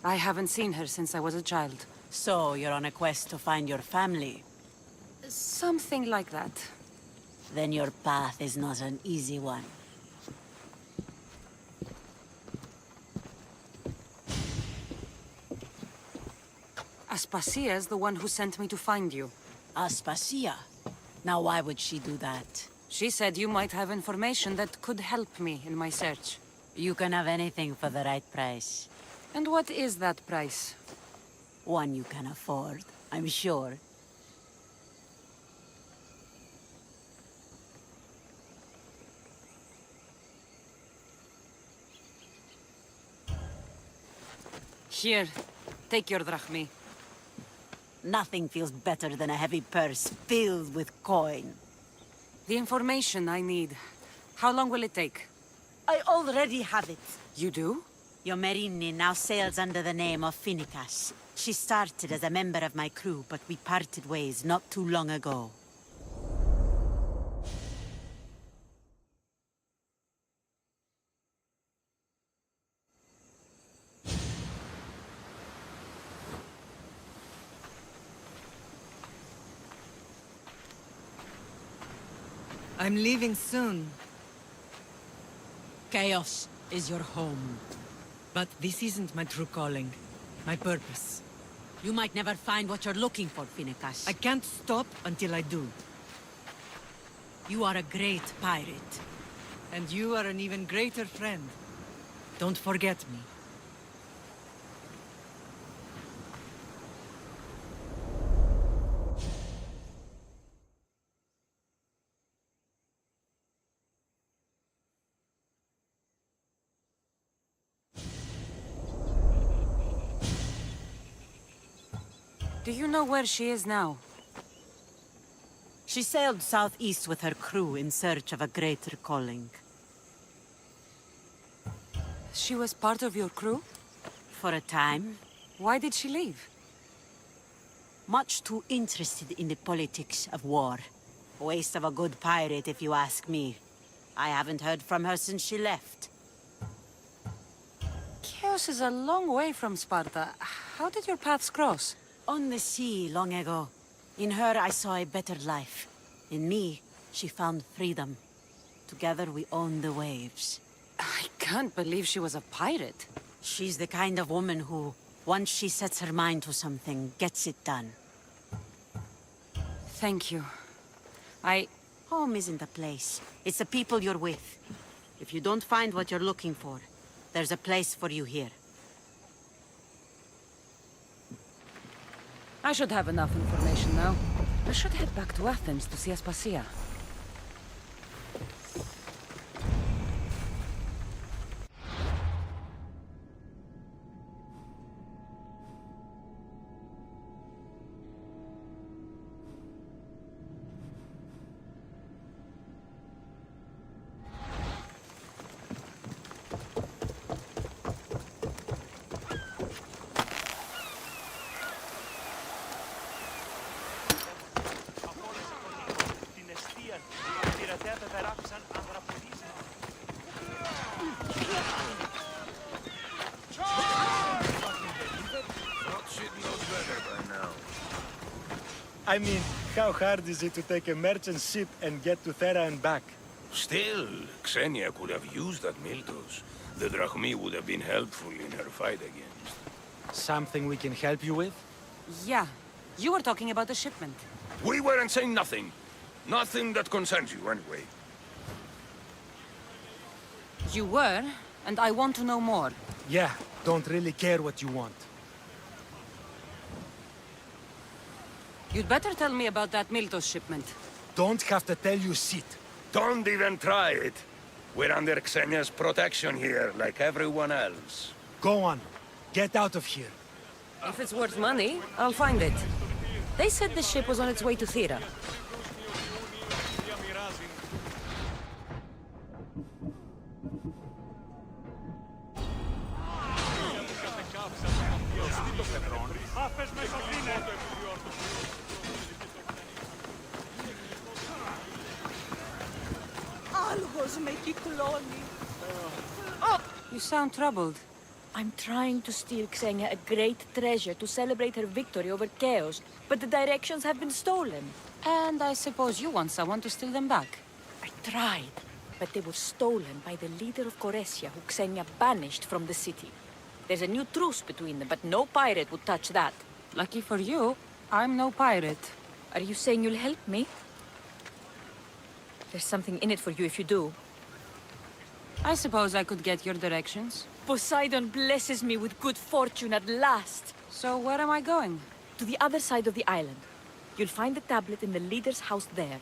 I haven't seen her since I was a child. So, you're on a quest to find your family? Something like that. Then your path is not an easy one. Aspasia's the one who sent me to find you. Aspasia? Now why would she do that? She said you might have information that could help me in my search. You can have anything for the right price. And what is that price? One you can afford, I'm sure. Here, take your drachmi. Nothing feels better than a heavy purse filled with coin. The information I need. How long will it take? I already have it. You do? Yomerini now sails under the name of Finicas. She started as a member of my crew, but we parted ways not too long ago. I'm leaving soon. Chaos is your home. But this isn't my true calling. My purpose. You might never find what you're looking for, Finicas. I can't stop until I do. You are a great pirate. And you are an even greater friend. Don't forget me. Do you know where she is now? She sailed southeast with her crew in search of a greater calling. She was part of your crew? For a time. Why did she leave? Much too interested in the politics of war. Waste of a good pirate, if you ask me. I haven't heard from her since she left. Chaos is a long way from Sparta. How did your paths cross? On the sea, long ago. In her, I saw a better life. In me, she found freedom. Together, we owned the waves. I can't believe she was a pirate. She's the kind of woman who, once she sets her mind to something, gets it done. Thank you. Home isn't a place. It's the people you're with. If you don't find what you're looking for, there's a place for you here. I should have enough information now. I should head back to Athens to see Aspasia. I mean, how hard is it to take a merchant ship and get to Thera and back? Still, Xenia could have used that Miltos. The drachmi would have been helpful in her fight against. Something we can help you with? Yeah. You were talking about the shipment. We weren't saying nothing. Nothing that concerns you, anyway. You were, and I want to know more. Yeah, don't really care what you want. You'd better tell me about that Miltos shipment. Don't have to tell you shit. Don't even try it. We're under Xenia's protection here, like everyone else. Go on. Get out of here. If it's worth money, I'll find it. They said the ship was on its way to Thera. των πετρών. Άφες με σωθήνε! Άλγος με κυκλώνει. You sound troubled. I'm trying to steal Xenia a great treasure to celebrate her victory over Chaos, but the directions have been stolen. And I suppose you want someone to steal them back. I tried, but they were stolen by the leader of Koresia, who Xenia banished from the city. There's a new truce between them, but no pirate would touch that. Lucky for you, I'm no pirate. Are you saying you'll help me? There's something in it for you if you do. I suppose I could get your directions. Poseidon blesses me with good fortune at last. So where am I going? To the other side of the island. You'll find the tablet in the leader's house there.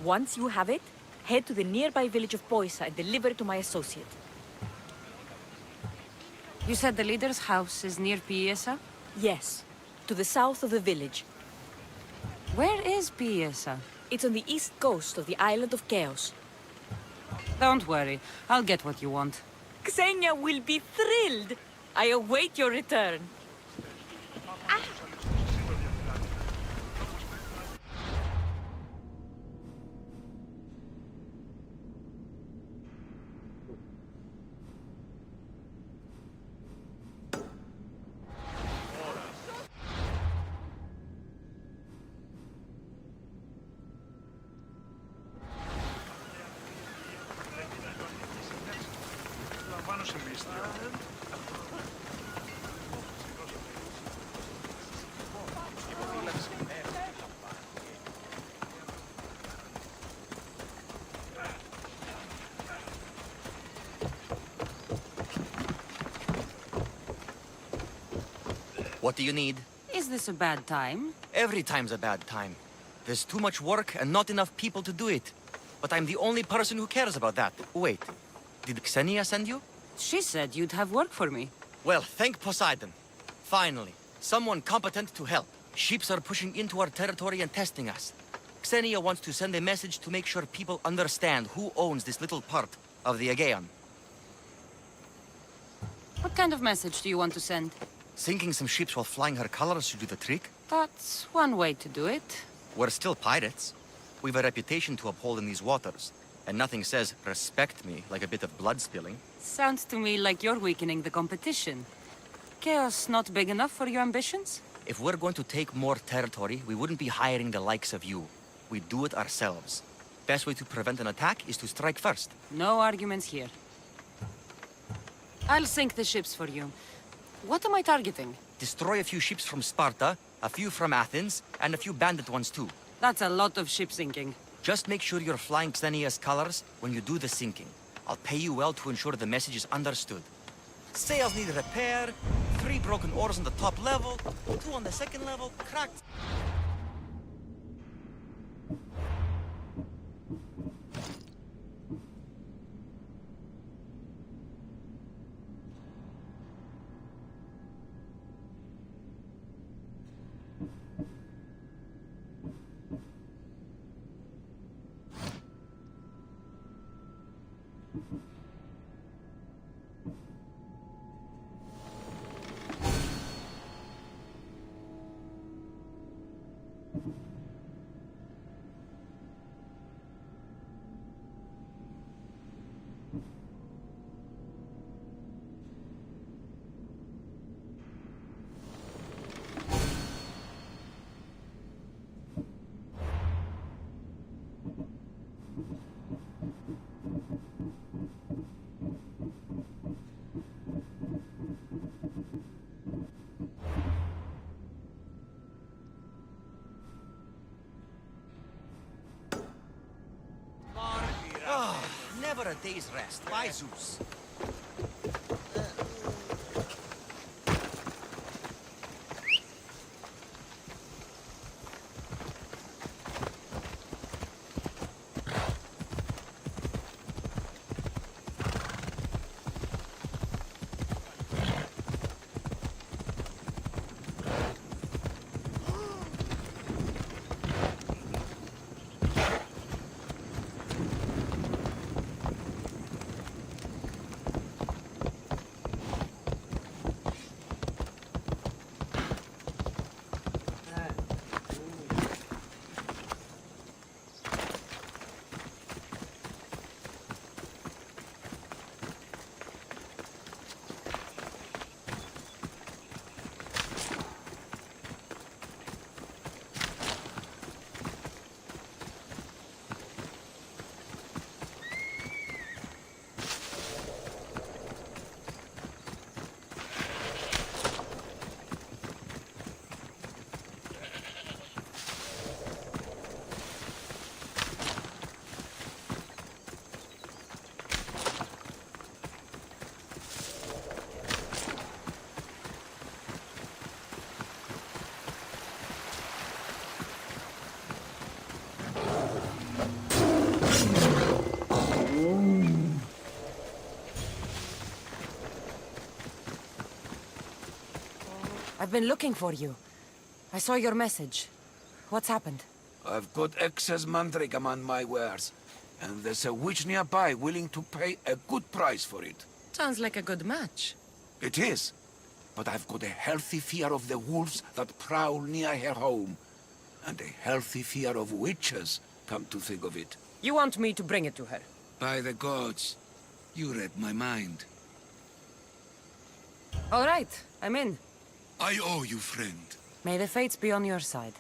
Once you have it, head to the nearby village of Poisa and deliver it to my associate. You said the leader's house is near Piesa? Yes, to the south of the village. Where is Piesa? It's on the east coast of the island of Chaos. Don't worry, I'll get what you want. Xenia will be thrilled. I await your return. Λαμβάνω συνίστριο. What do you need? Is this a bad time? Every time's a bad time. There's too much work and not enough people to do it. But I'm the only person who cares about that. Wait, did Xenia send you? She said you'd have work for me. Well, thank Poseidon. Finally, someone competent to help. Ships are pushing into our territory and testing us. Xenia wants to send a message to make sure people understand who owns this little part of the Aegean. What kind of message do you want to send? Sinking some ships while flying her colors should do the trick. That's one way to do it. We're still pirates. We've a reputation to uphold in these waters. And nothing says respect me like a bit of blood spilling. Sounds to me like you're weakening the competition. Chaos not big enough for your ambitions? If we're going to take more territory, we wouldn't be hiring the likes of you. We do it ourselves. Best way to prevent an attack is to strike first. No arguments here. I'll sink the ships for you. What am I targeting? Destroy a few ships from Sparta, a few from Athens, and a few bandit ones too. That's a lot of ship sinking. Just make sure you're flying Xenia's colors when you do the sinking. I'll pay you well to ensure the message is understood. Sails need repair, 3 broken oars on the top level, 2 on the second level, cracked. Never a day's rest. By Zeus. I've been looking for you. I saw your message. What's happened? I've got excess mandrake among my wares, and there's a witch nearby willing to pay a good price for it. Sounds like a good match. It is, but I've got a healthy fear of the wolves that prowl near her home, and a healthy fear of witches, come to think of it. You want me to bring it to her? By the gods, you read my mind. All right, I'm in. I owe you, friend. May the fates be on your side.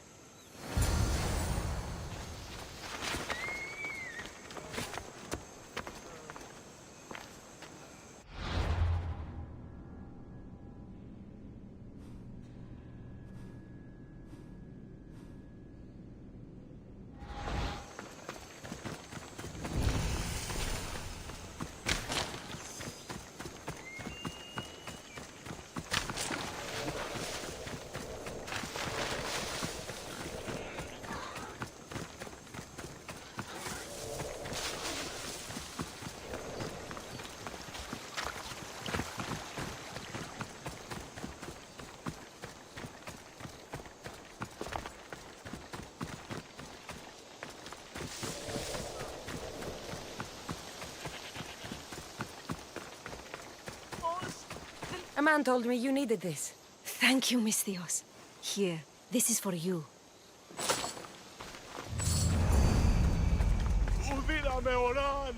A man told me you needed this. Thank you, Miss Theos. Here, this is for you. Ουδύναμε οράν!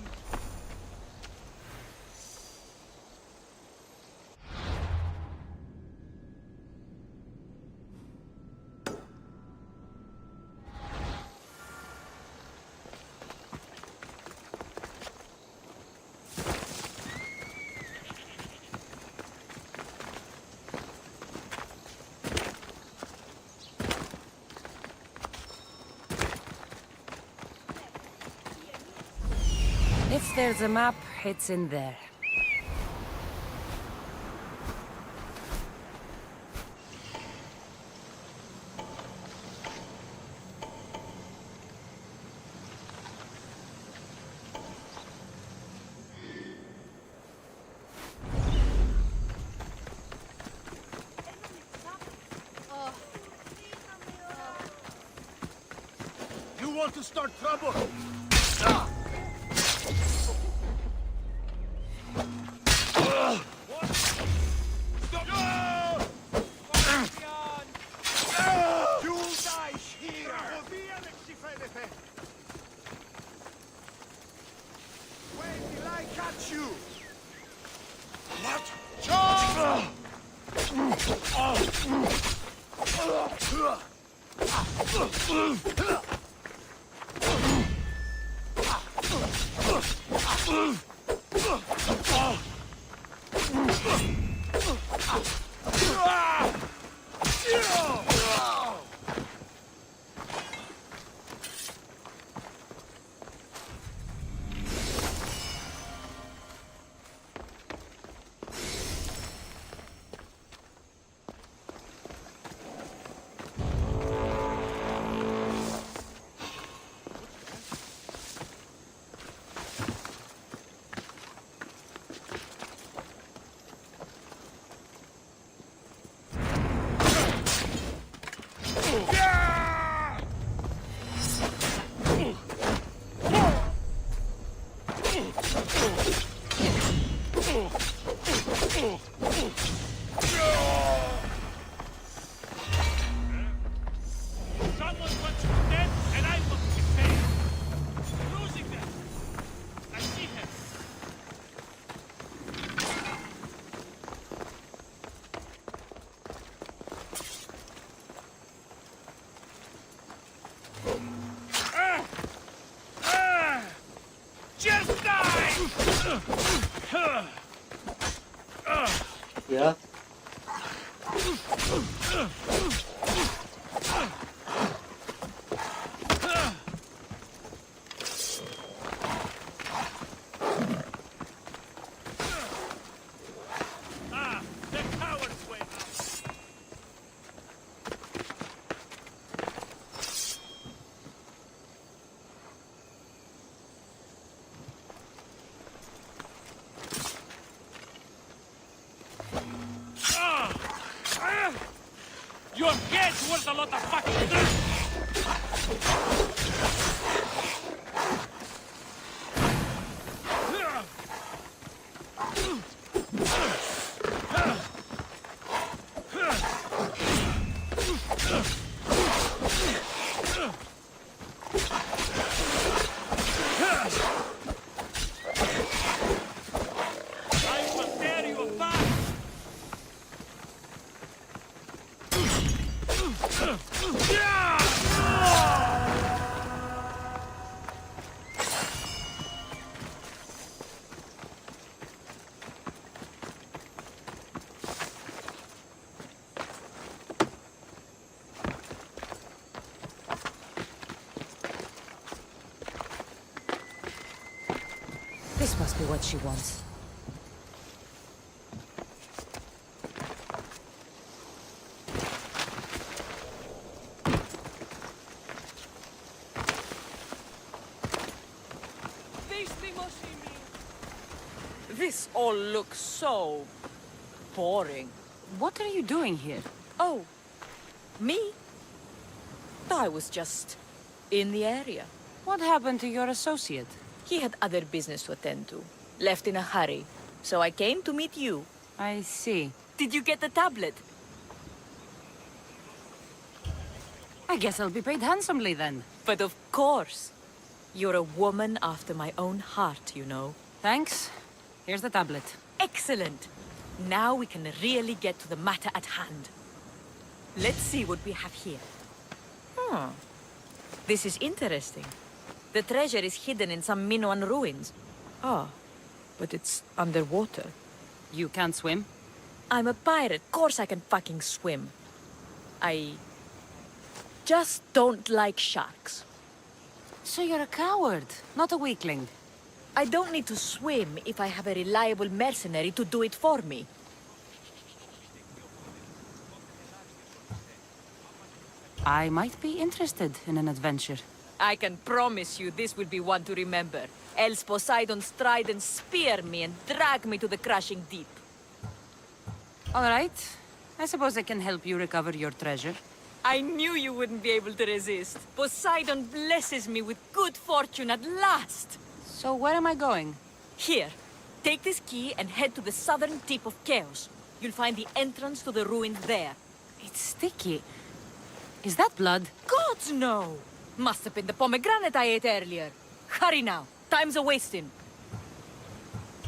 If there's a map, it's in there. You want to start trouble? Yeah. Your head's worth a lot of fucking dirt! I will tear you apart! This must be what she wants. This all looks so boring. What are you doing here? Oh, me? I was just in the area. What happened to your associate? He had other business to attend to. Left in a hurry. So I came to meet you. I see. Did you get the tablet? I guess I'll be paid handsomely then. But of course. You're a woman after my own heart, you know. Thanks. Here's the tablet. Excellent. Now we can really get to the matter at hand. Let's see what we have here. This is interesting. The treasure is hidden in some Minoan ruins. Ah, but it's underwater. You can't swim? I'm a pirate. Course I can fucking swim. I just don't like sharks. So you're a coward, not a weakling. I don't need to swim if I have a reliable mercenary to do it for me. I might be interested in an adventure. I can promise you this will be one to remember. Else Poseidon's trident spear me and drag me to the crashing deep. All right. I suppose I can help you recover your treasure. I knew you wouldn't be able to resist. Poseidon blesses me with good fortune at last. So where am I going? Here. Take this key and head to the southern tip of Chaos. You'll find the entrance to the ruins there. It's sticky. Is that blood? Gods, no! Must have been the pomegranate I ate earlier. Hurry now. Time's a-wasting.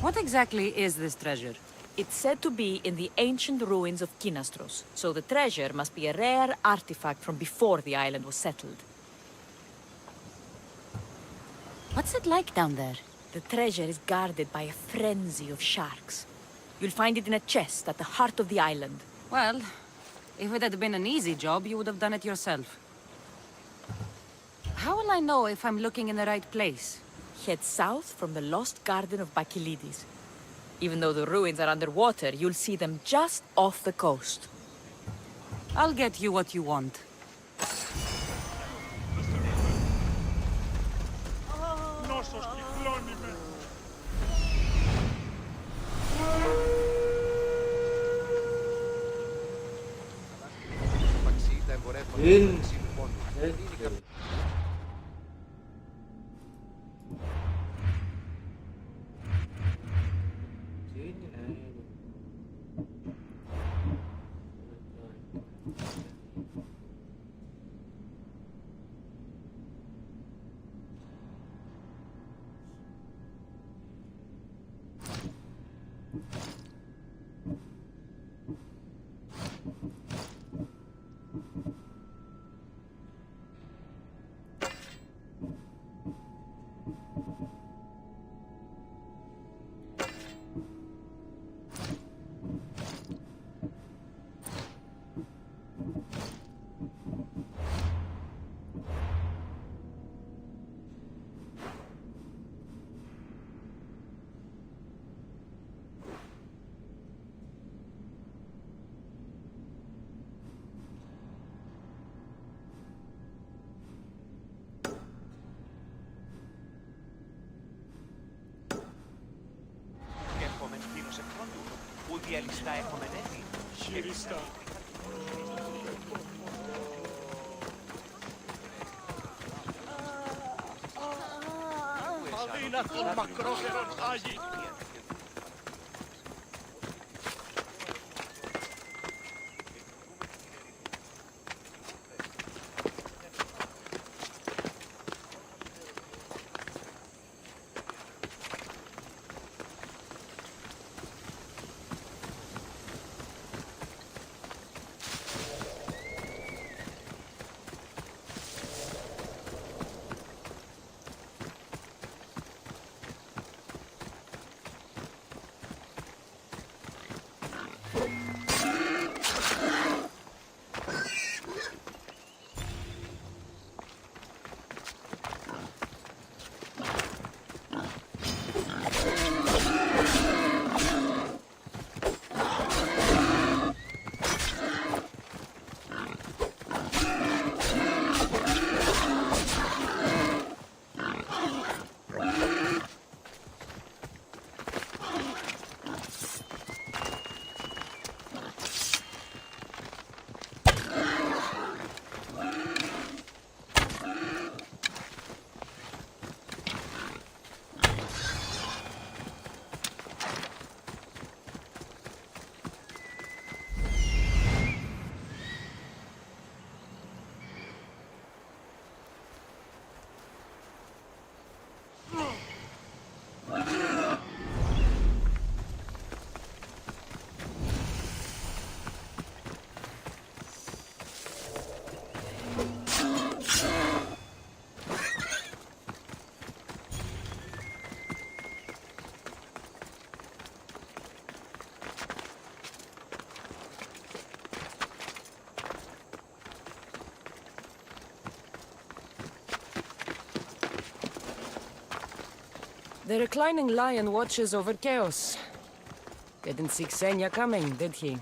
What exactly is this treasure? It's said to be in the ancient ruins of Kinastros, so the treasure must be a rare artifact from before the island was settled. What's it like down there? The treasure is guarded by a frenzy of sharks. You'll find it in a chest at the heart of the island. Well, if it had been an easy job, you would have done it yourself. How will I know if I'm looking in the right place? Head south from the lost garden of Bakilides. Even though the ruins are underwater, you'll see them just off the coast. I'll get you what you want. Νόσος κυκλώνει με. Διαλυστά έχουμε νεύει. Χειριστά. αδύνατον μακρόφερον Άγι. The reclining lion watches over chaos. Didn't see Xenia coming, did he?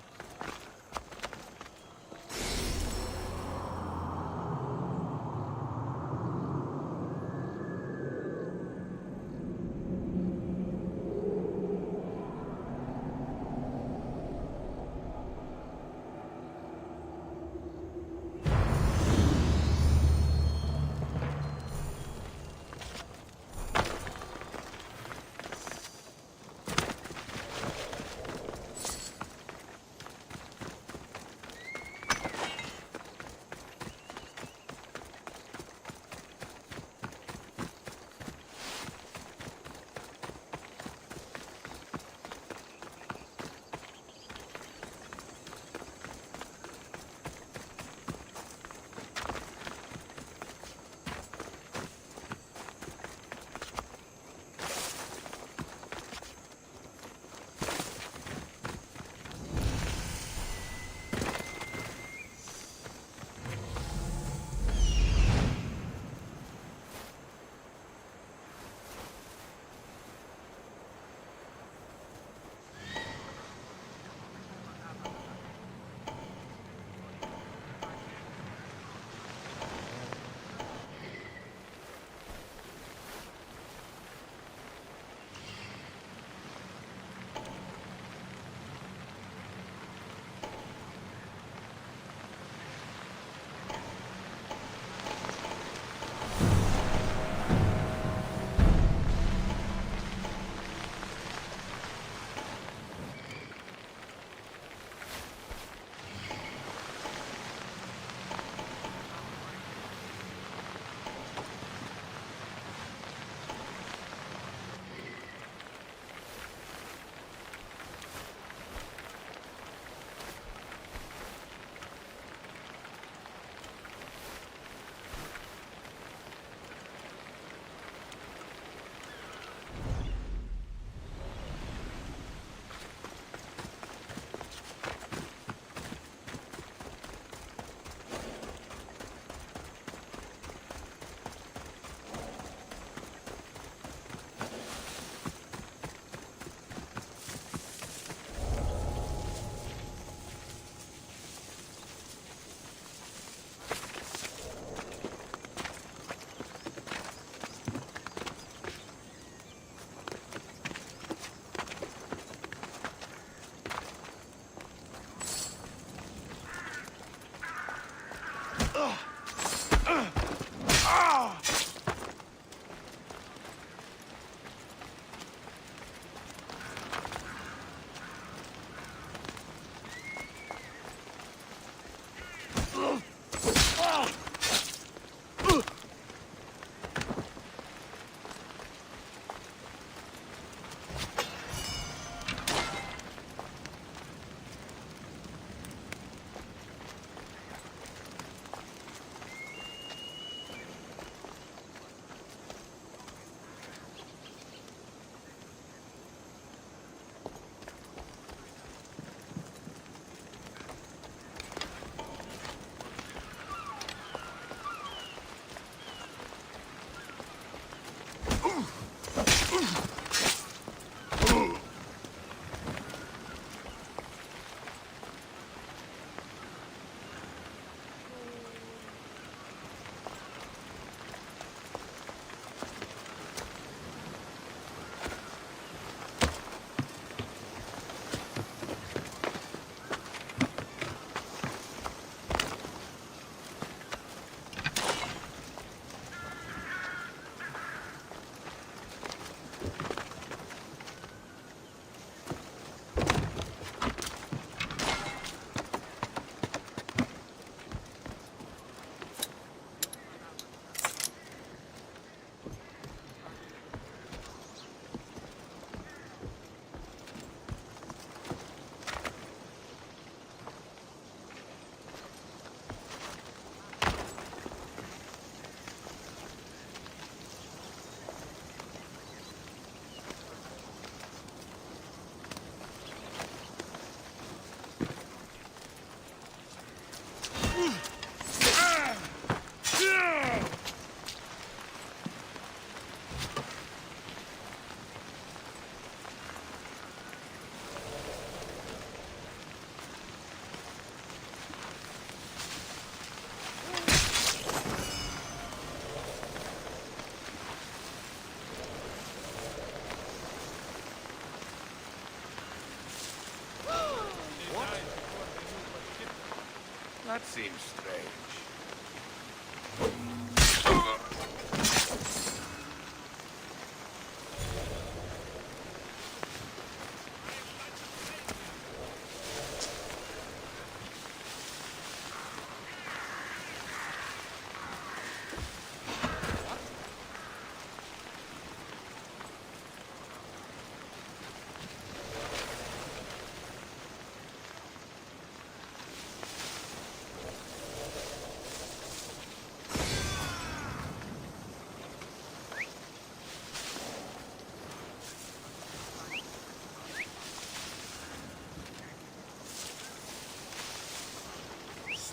That seems strange.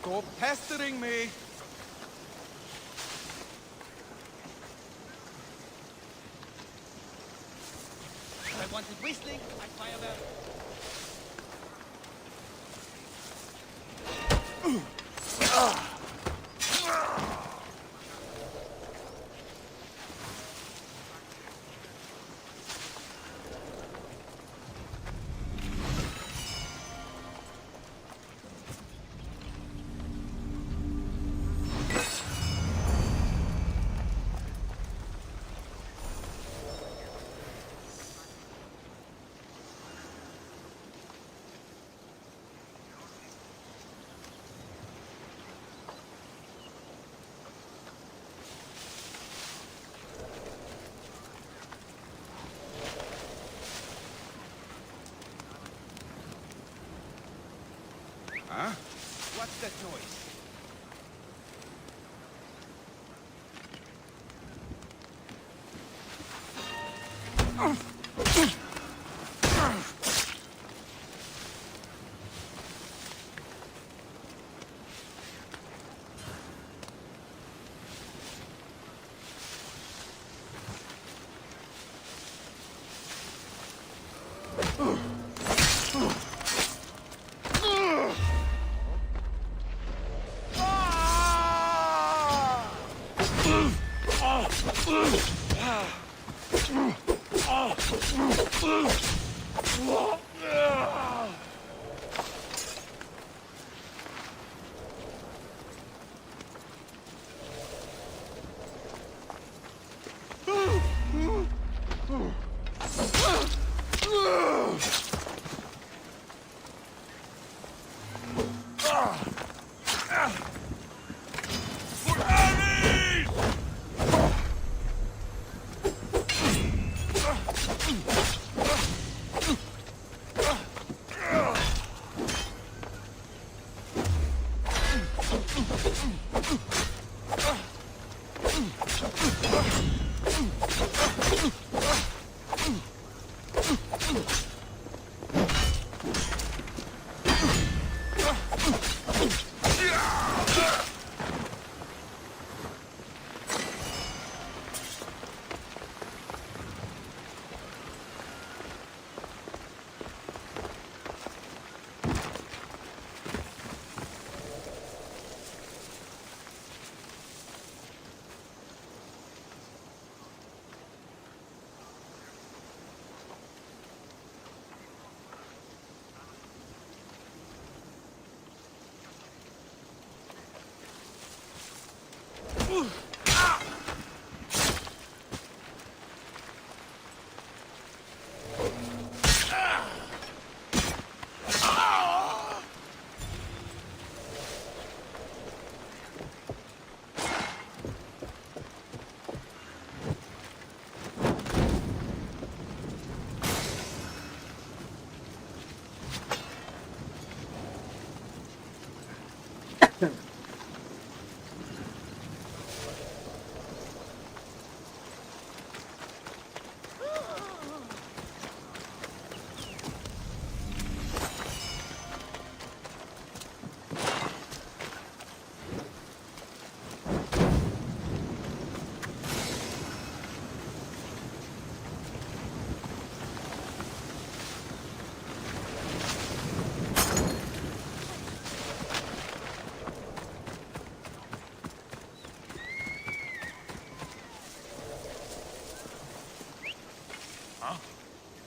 Stop pestering me! I wanted whistling, I fire them. Huh? What's that noise?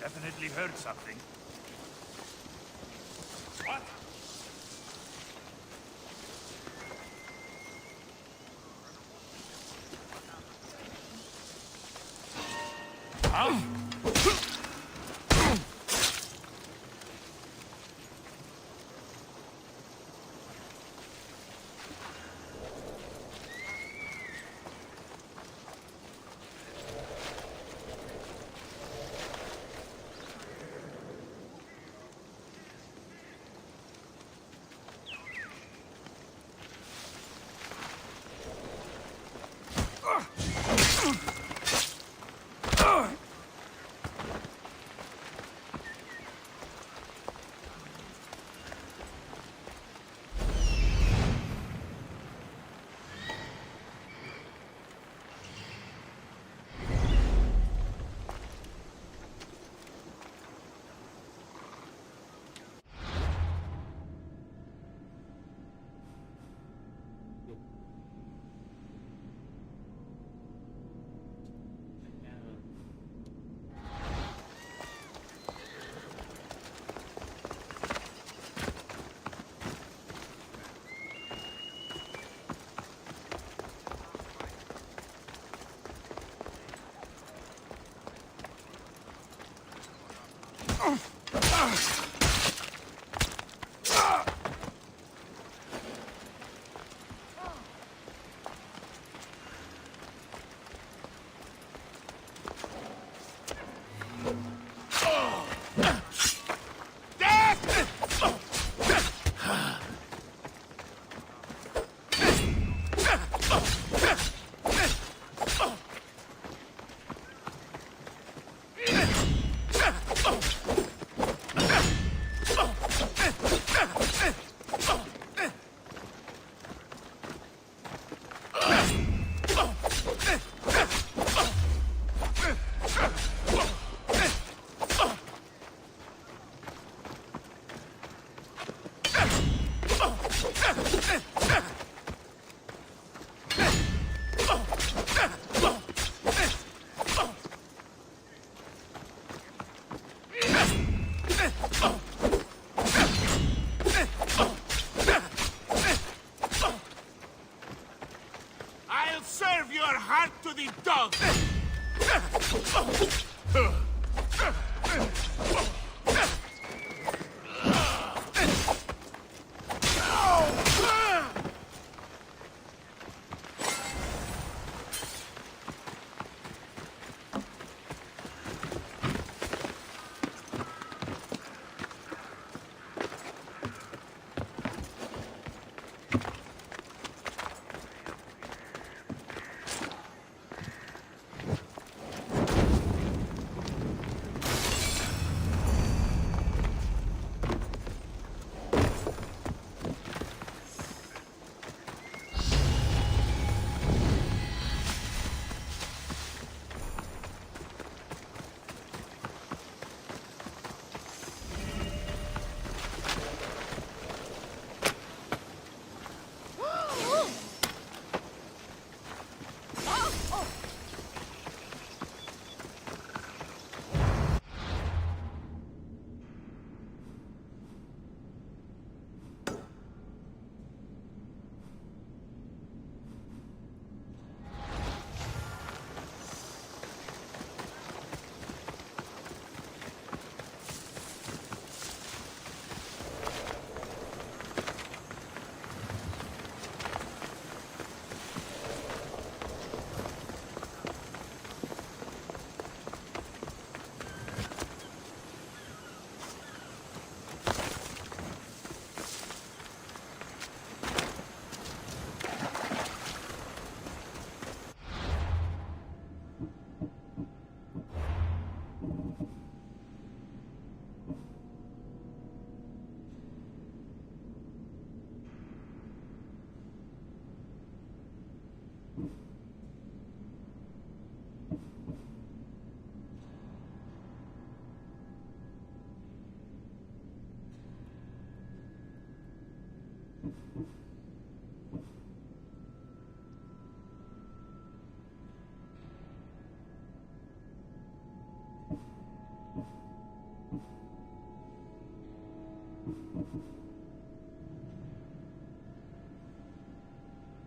Definitely heard something. What? Huh? I'll serve your heart to the dog!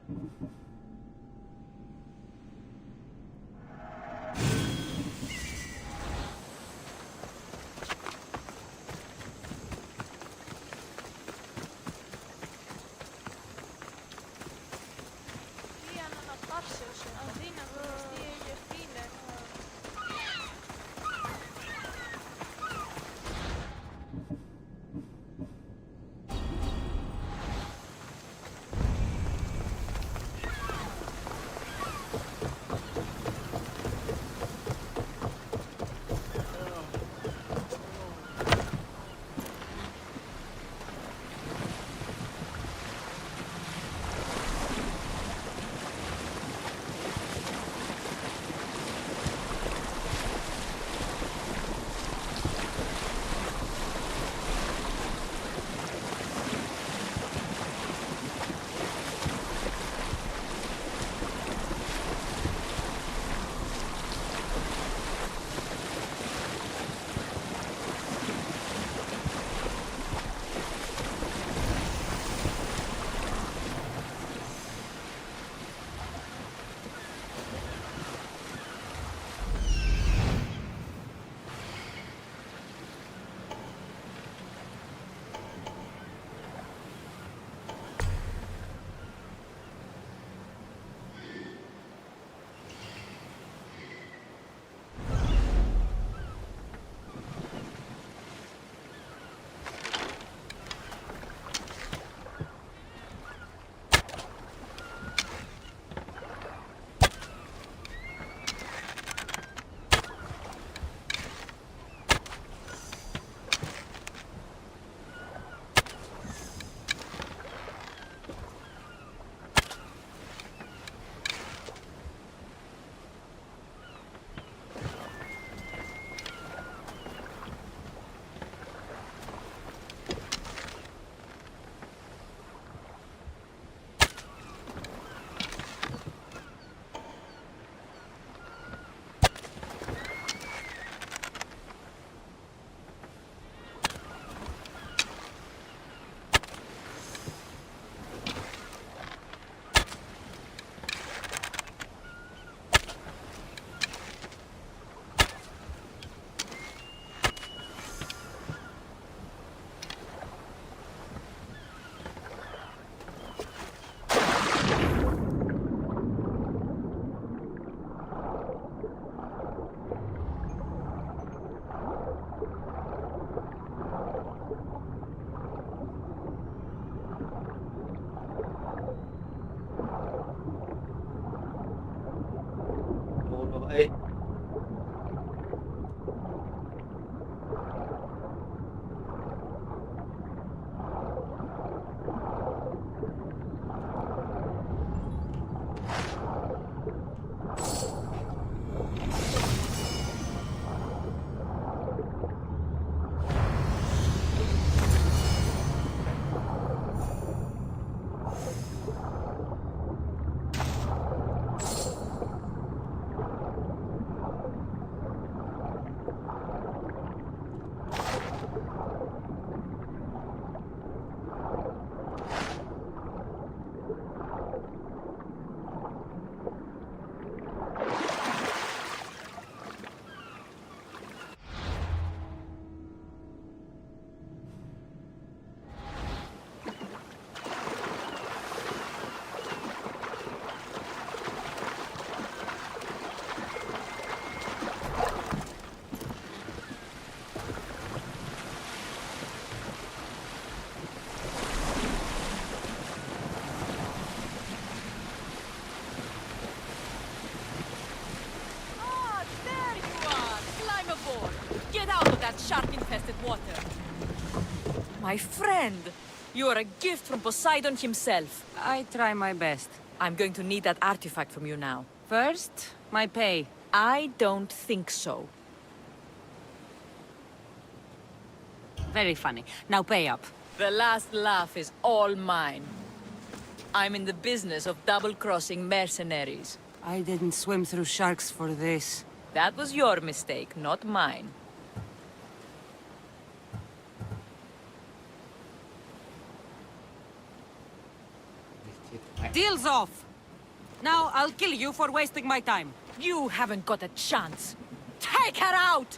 Τι αναπάρσεως, αδύνατο, τι ευθύνε. Ê, Ah, there you are! Climb aboard! Get out of that shark-infested water! My friend! You are a gift from Poseidon himself. I try my best. I'm going to need that artifact from you now. First, my pay. I don't think so. Very funny. Now pay up. The last laugh is all mine. I'm in the business of double-crossing mercenaries. I didn't swim through sharks for this. That was your mistake, not mine. Deal's off! Now I'll kill you for wasting my time. You haven't got a chance. Take her out!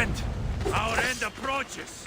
Friend, our end approaches.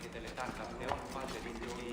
έχετε λεφτά καπνέων, πάτε βίντεο και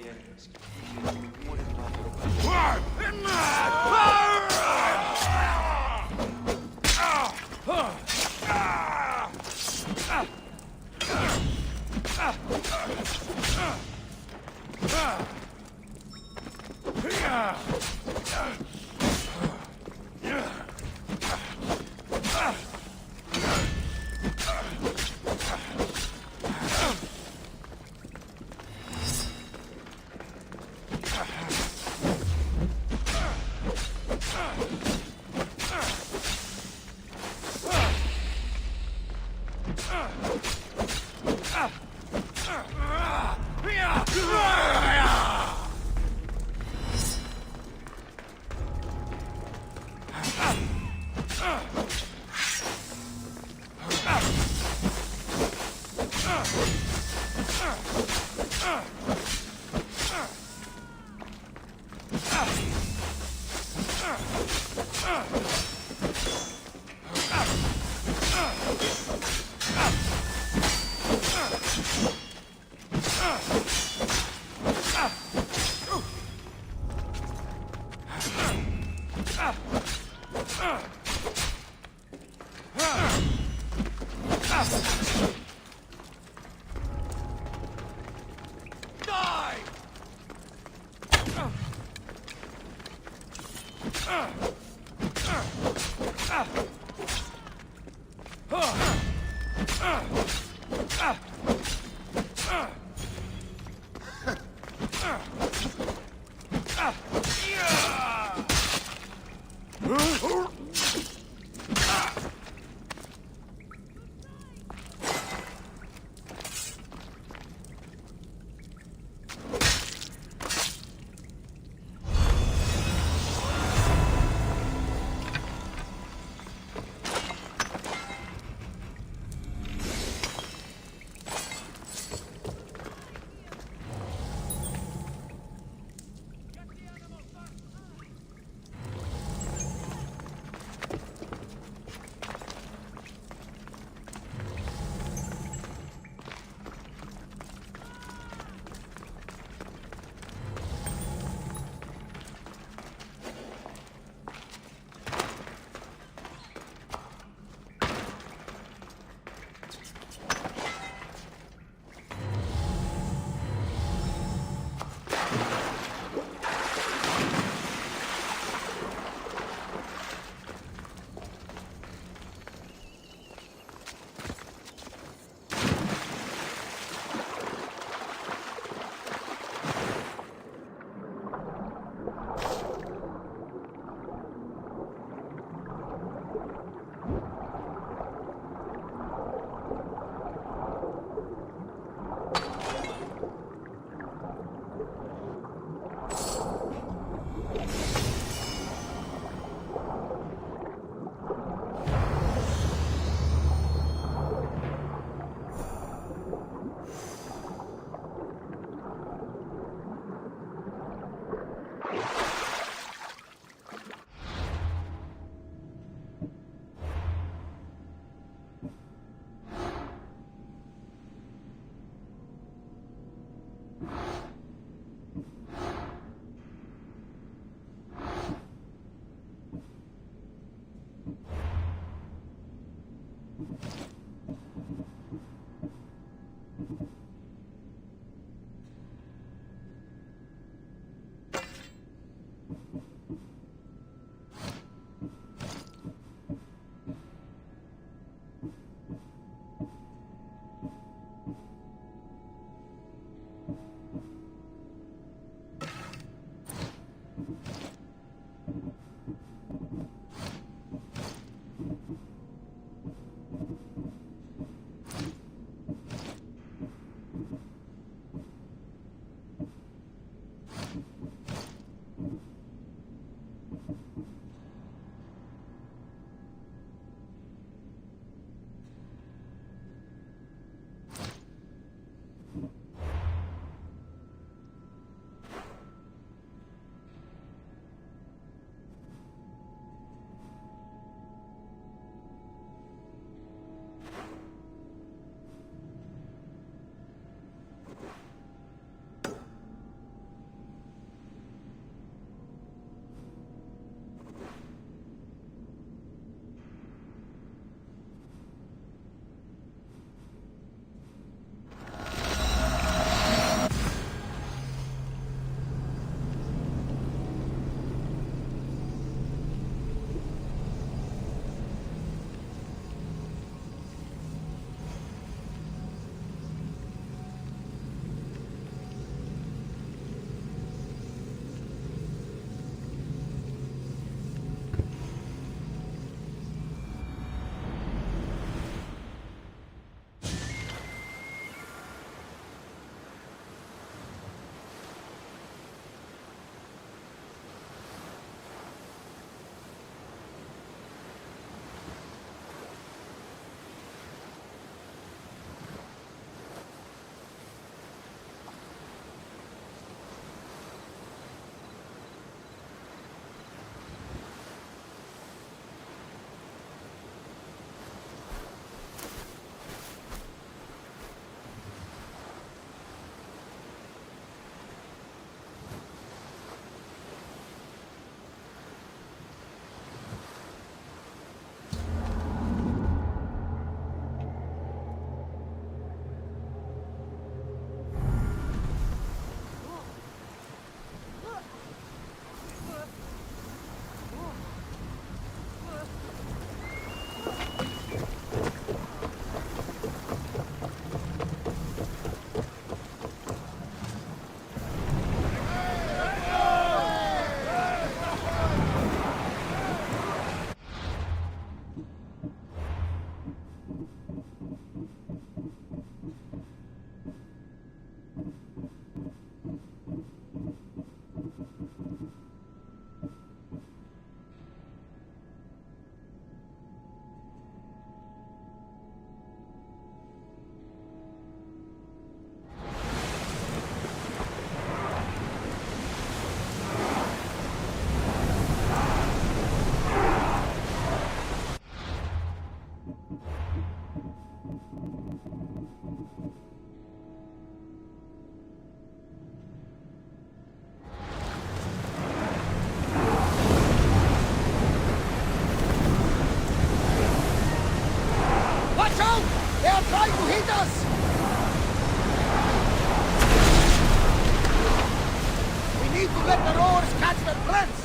That's the prince!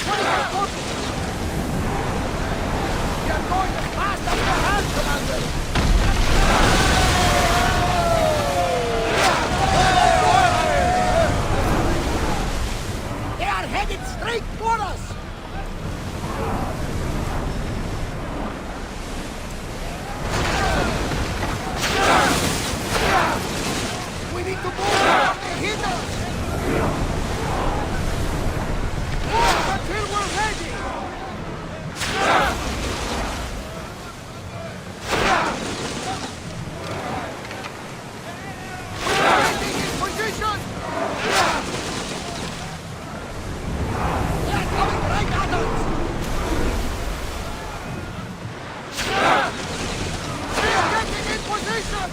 What is that for? You're going as fast as your hand, Commander! They are headed straight for us! We need to move! They hit us! Move until we're ready! We're getting in position! They're coming right at us! We're getting in position!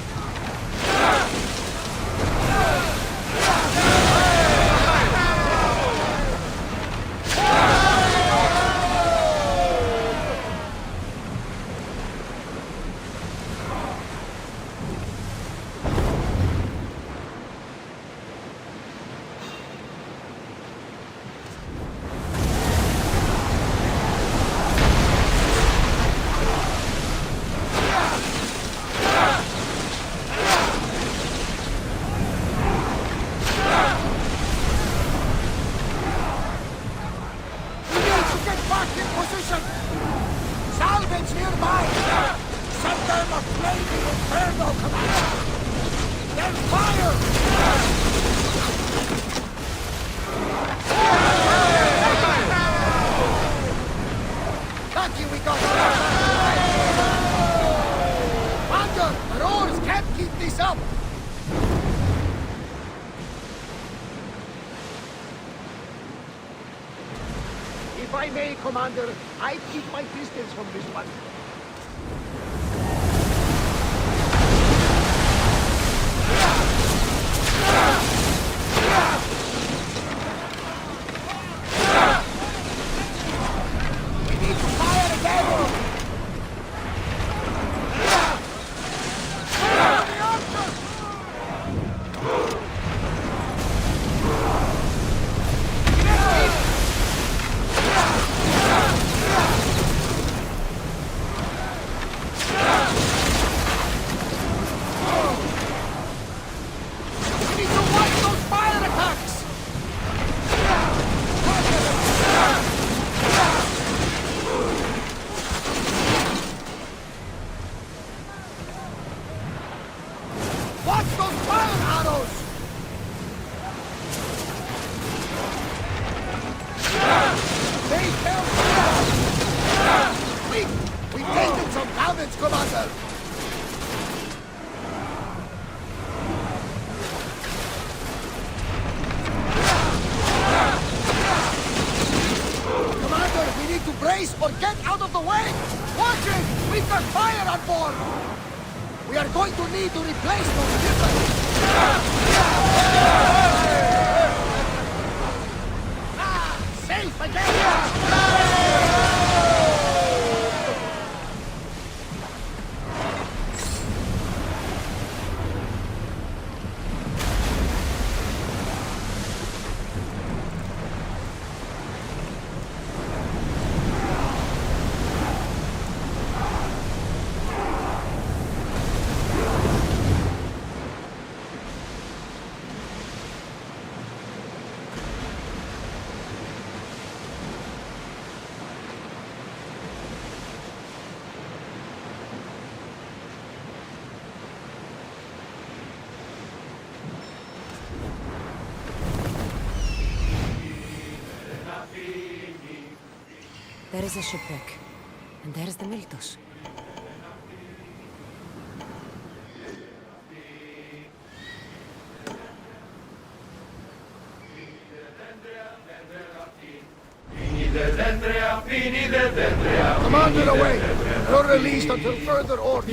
Salvage nearby! Set them a flaming inferno, Commander! Then fire! Lucky we got our Commander, our oars can't keep this up! If I may, Commander, I'd keep my distance from this one. We need to fire again! Watch those fire arrows! They fell down! We taken some damage, Commander! Commander, we need to brace or get out of the way! Watch it! We've got fire on board! We are going to need to replace those missiles! Safe again! There is a shipwreck. And there's the Miltos. Commander away! You're released until further orders.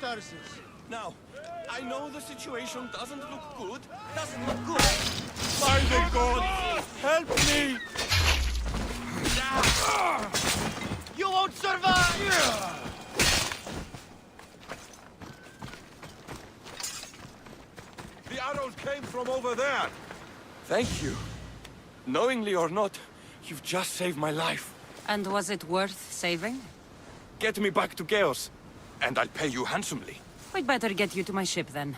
curses. Now, I know the situation doesn't look good. Doesn't look good. By the gods, help me! You won't survive! The arrows came from over there. Thank you. Knowingly or not, you've just saved my life. And was it worth saving? Get me back to Chaos, and I'll pay you handsomely. We'd better get you to my ship then.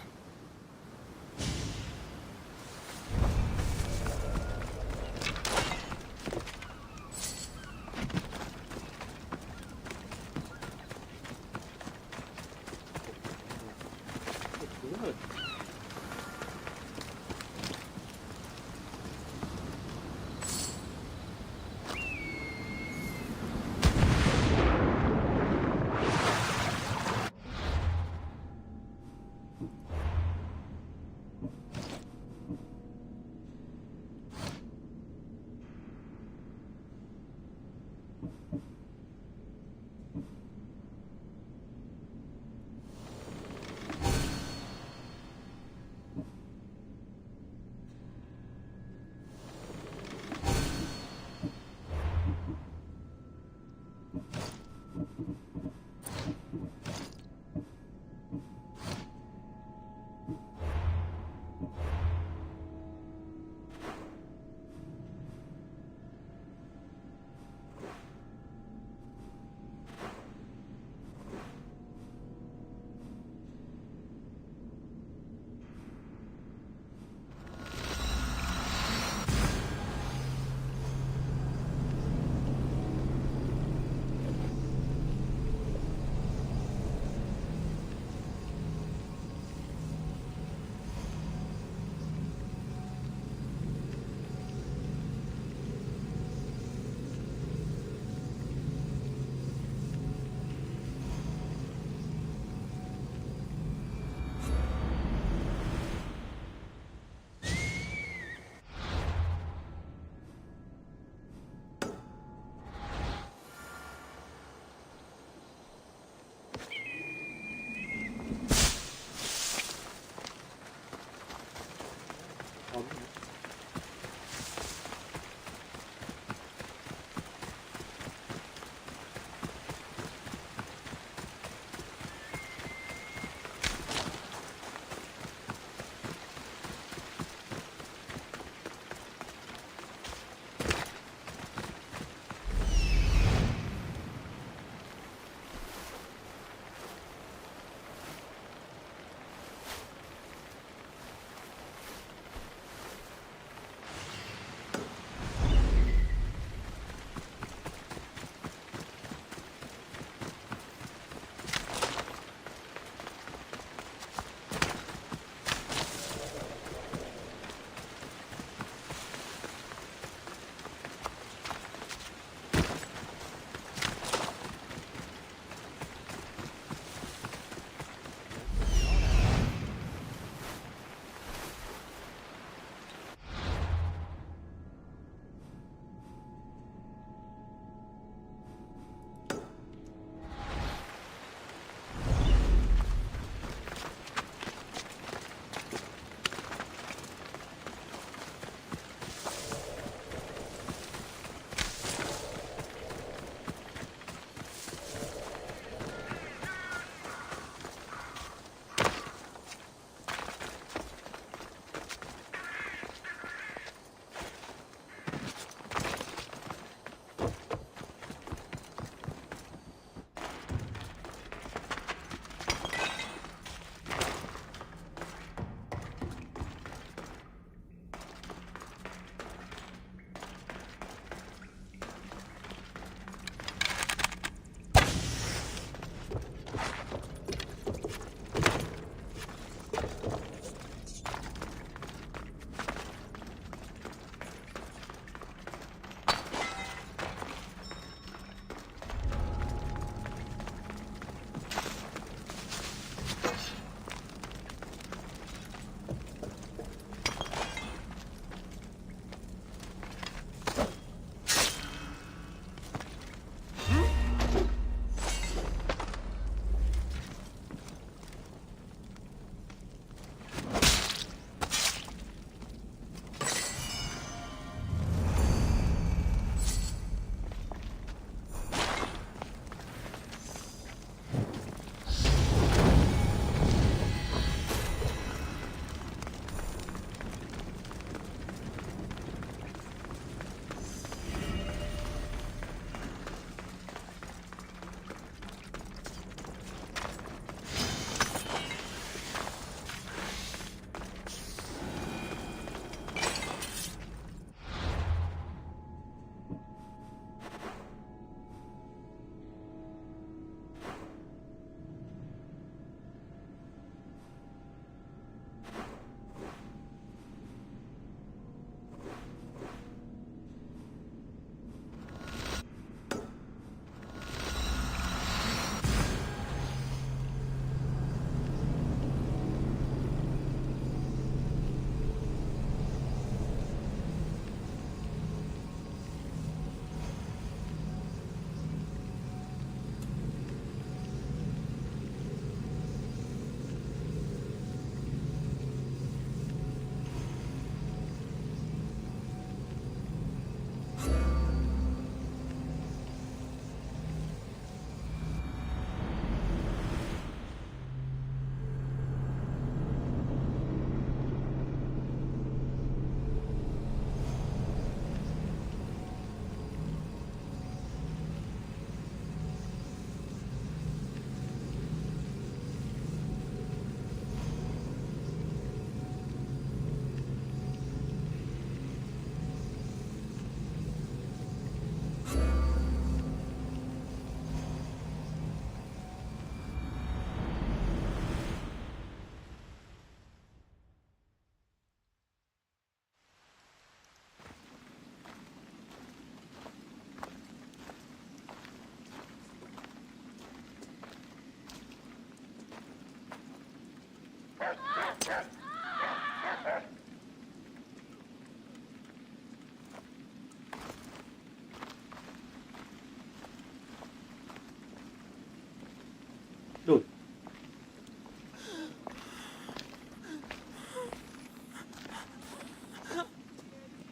Lui.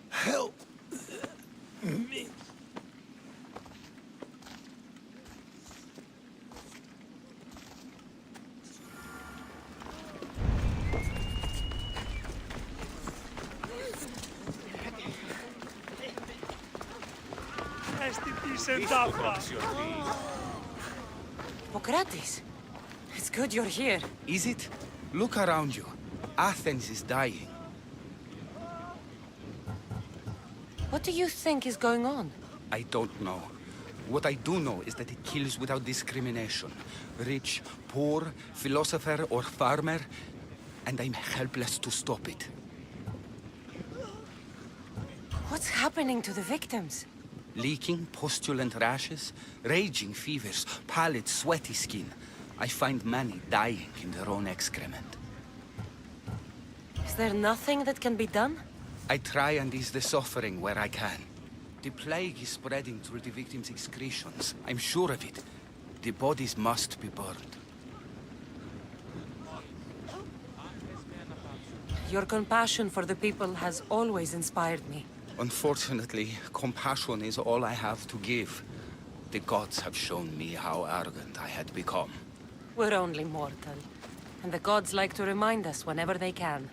Help me. Hippocrates, it's good you're here. Is it? Look around you. Athens is dying. What do you think is going on? I don't know. What I do know is that it kills without discrimination. Rich, poor, philosopher or farmer, and I'm helpless to stop it. What's happening to the victims? Leaking, pustulent rashes, raging fevers, pallid, sweaty skin. I find many dying in their own excrement. Is there nothing that can be done? I try and ease the suffering where I can. The plague is spreading through the victims' excretions. I'm sure of it. The bodies must be burned. Your compassion for the people has always inspired me. Unfortunately, compassion is all I have to give. The gods have shown me how arrogant I had become. We're only mortal, and the gods like to remind us whenever they can.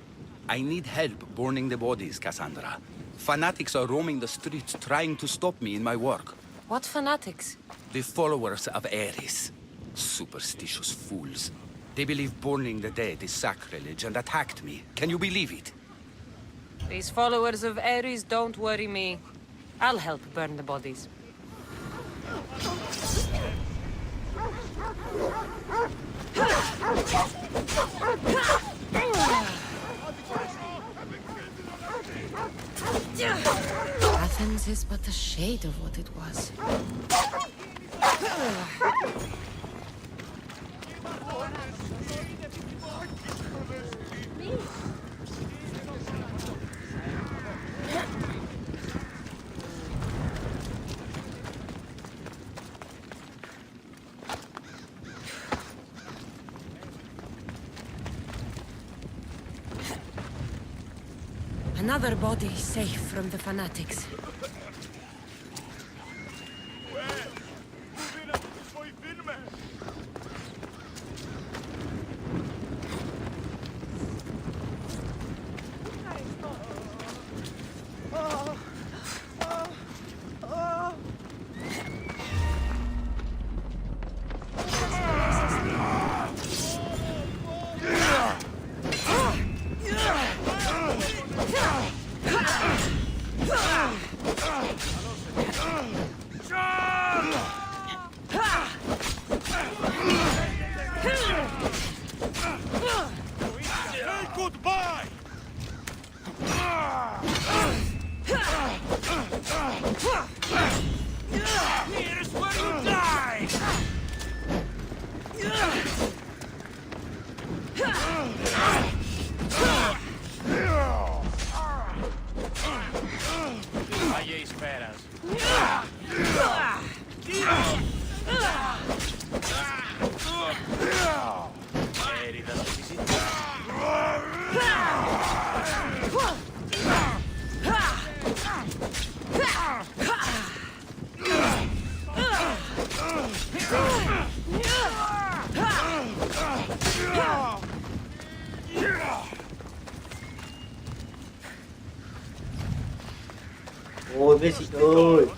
I need help burning the bodies, Cassandra. Fanatics are roaming the streets trying to stop me in my work. What fanatics? The followers of Ares. Superstitious fools. They believe burning the dead is sacrilege and attacked me. Can you believe it? These followers of Ares don't worry me. I'll help burn the bodies. Athens is but a shade of what it was. Another body safe from the fanatics. Goodbye! Here's where you die! Άγιε εις πέρας. Έριδα το φυσικό. Ôi Messi ơi.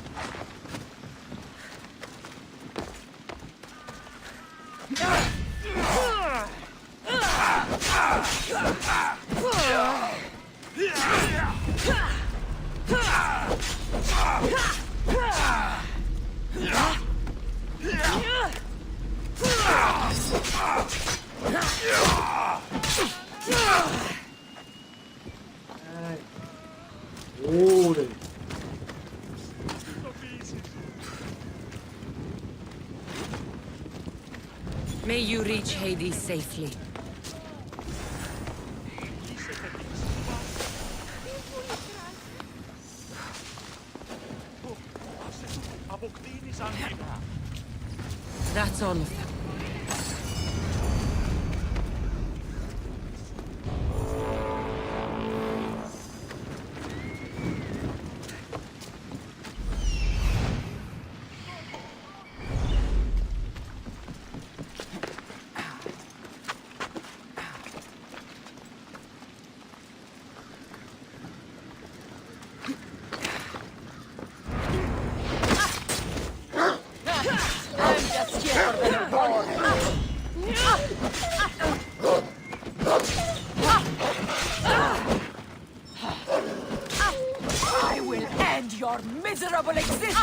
Ôi. May you reach Hades safely. That's all of them. I'm just here for the reward. I will end your miserable existence.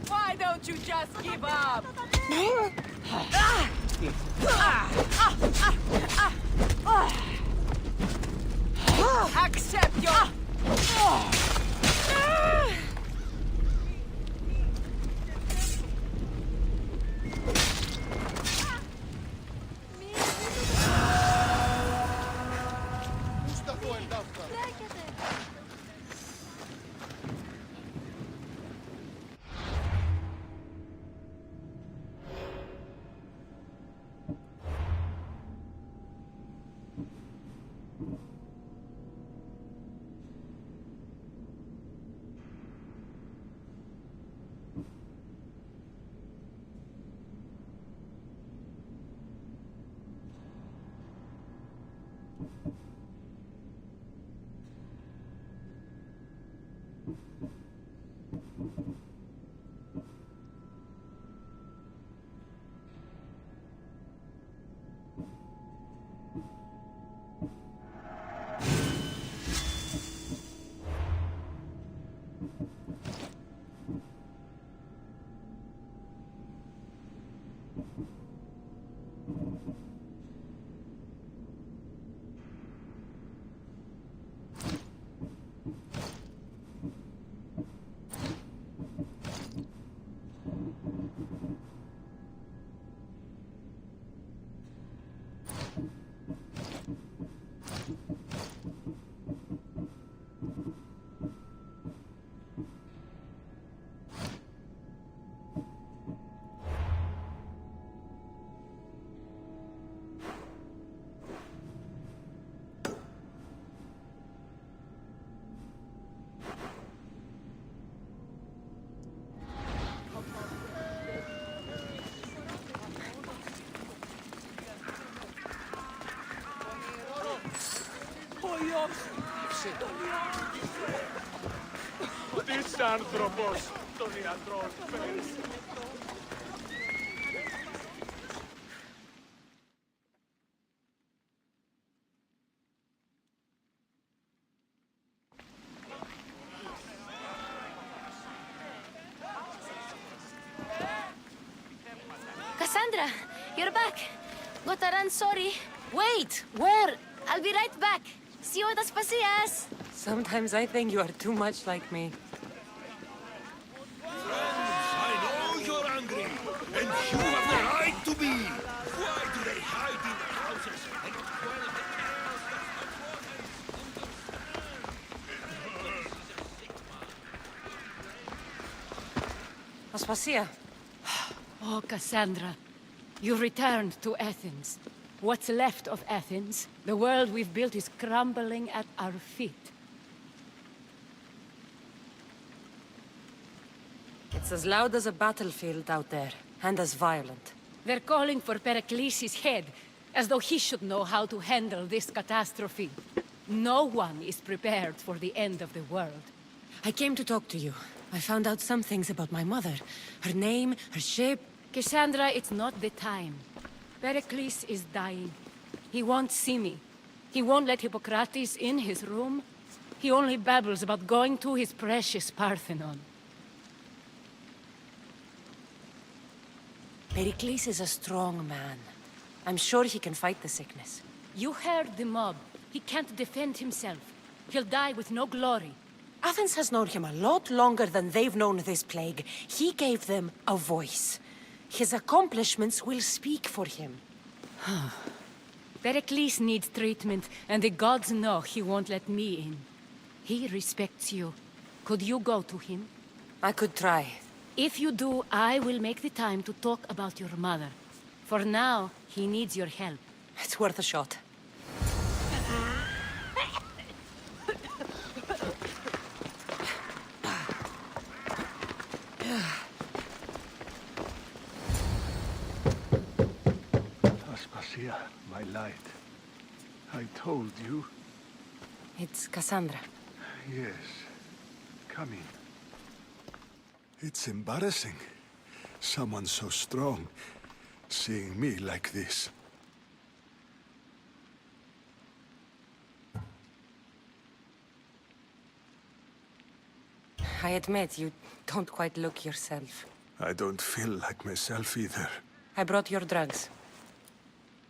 Why don't you just give up? Accept your... Της άνθρωπος των ιατρών πέρυσι. Cassandra, you're back. Gotta run, sorry. Wait! Where? I'll be right back. See you at Aspasias. Sometimes I think you are too much like me. I know you're angry, and you have the right to be. Why do they hide in the houses and dwell the Aspasia. Oh, Cassandra, you returned to Athens. What's left of Athens, the world we've built is crumbling at our feet. It's as loud as a battlefield out there, and as violent. They're calling for Pericles' head, as though he should know how to handle this catastrophe. No one is prepared for the end of the world. I came to talk to you. I found out some things about my mother. Her name, her shape. Cassandra, it's not the time. Pericles is dying. He won't see me. He won't let Hippocrates in his room. He only babbles about going to his precious Parthenon. Pericles is a strong man. I'm sure he can fight the sickness. You heard the mob. He can't defend himself. He'll die with no glory. Athens has known him a lot longer than they've known this plague. He gave them a voice. His accomplishments will speak for him. Pericles needs treatment, and the gods know he won't let me in. He respects you. Could you go to him? I could try. If you do, I will make the time to talk about your mother. For now, he needs your help. It's worth a shot. Aspasia, my light. I told you. It's Cassandra. Yes. Come in. It's embarrassing. Someone so strong, seeing me like this. I admit, you don't quite look yourself. I don't feel like myself either. I brought your drugs.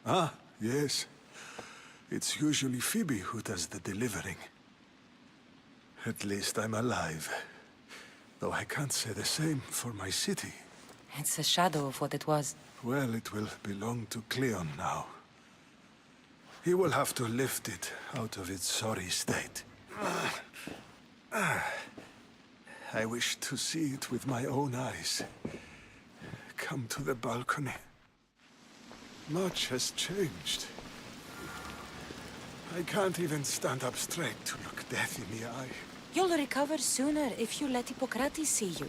Ah, yes. It's usually Phoebe who does the delivering. At least I'm alive. Though I can't say the same for my city. It's a shadow of what it was. Well, it will belong to Cleon now. He will have to lift it out of its sorry state. I wish to see it with my own eyes. Come to the balcony. Much has changed. I can't even stand up straight to look death in the eye. You'll recover sooner if you let Hippocrates see you.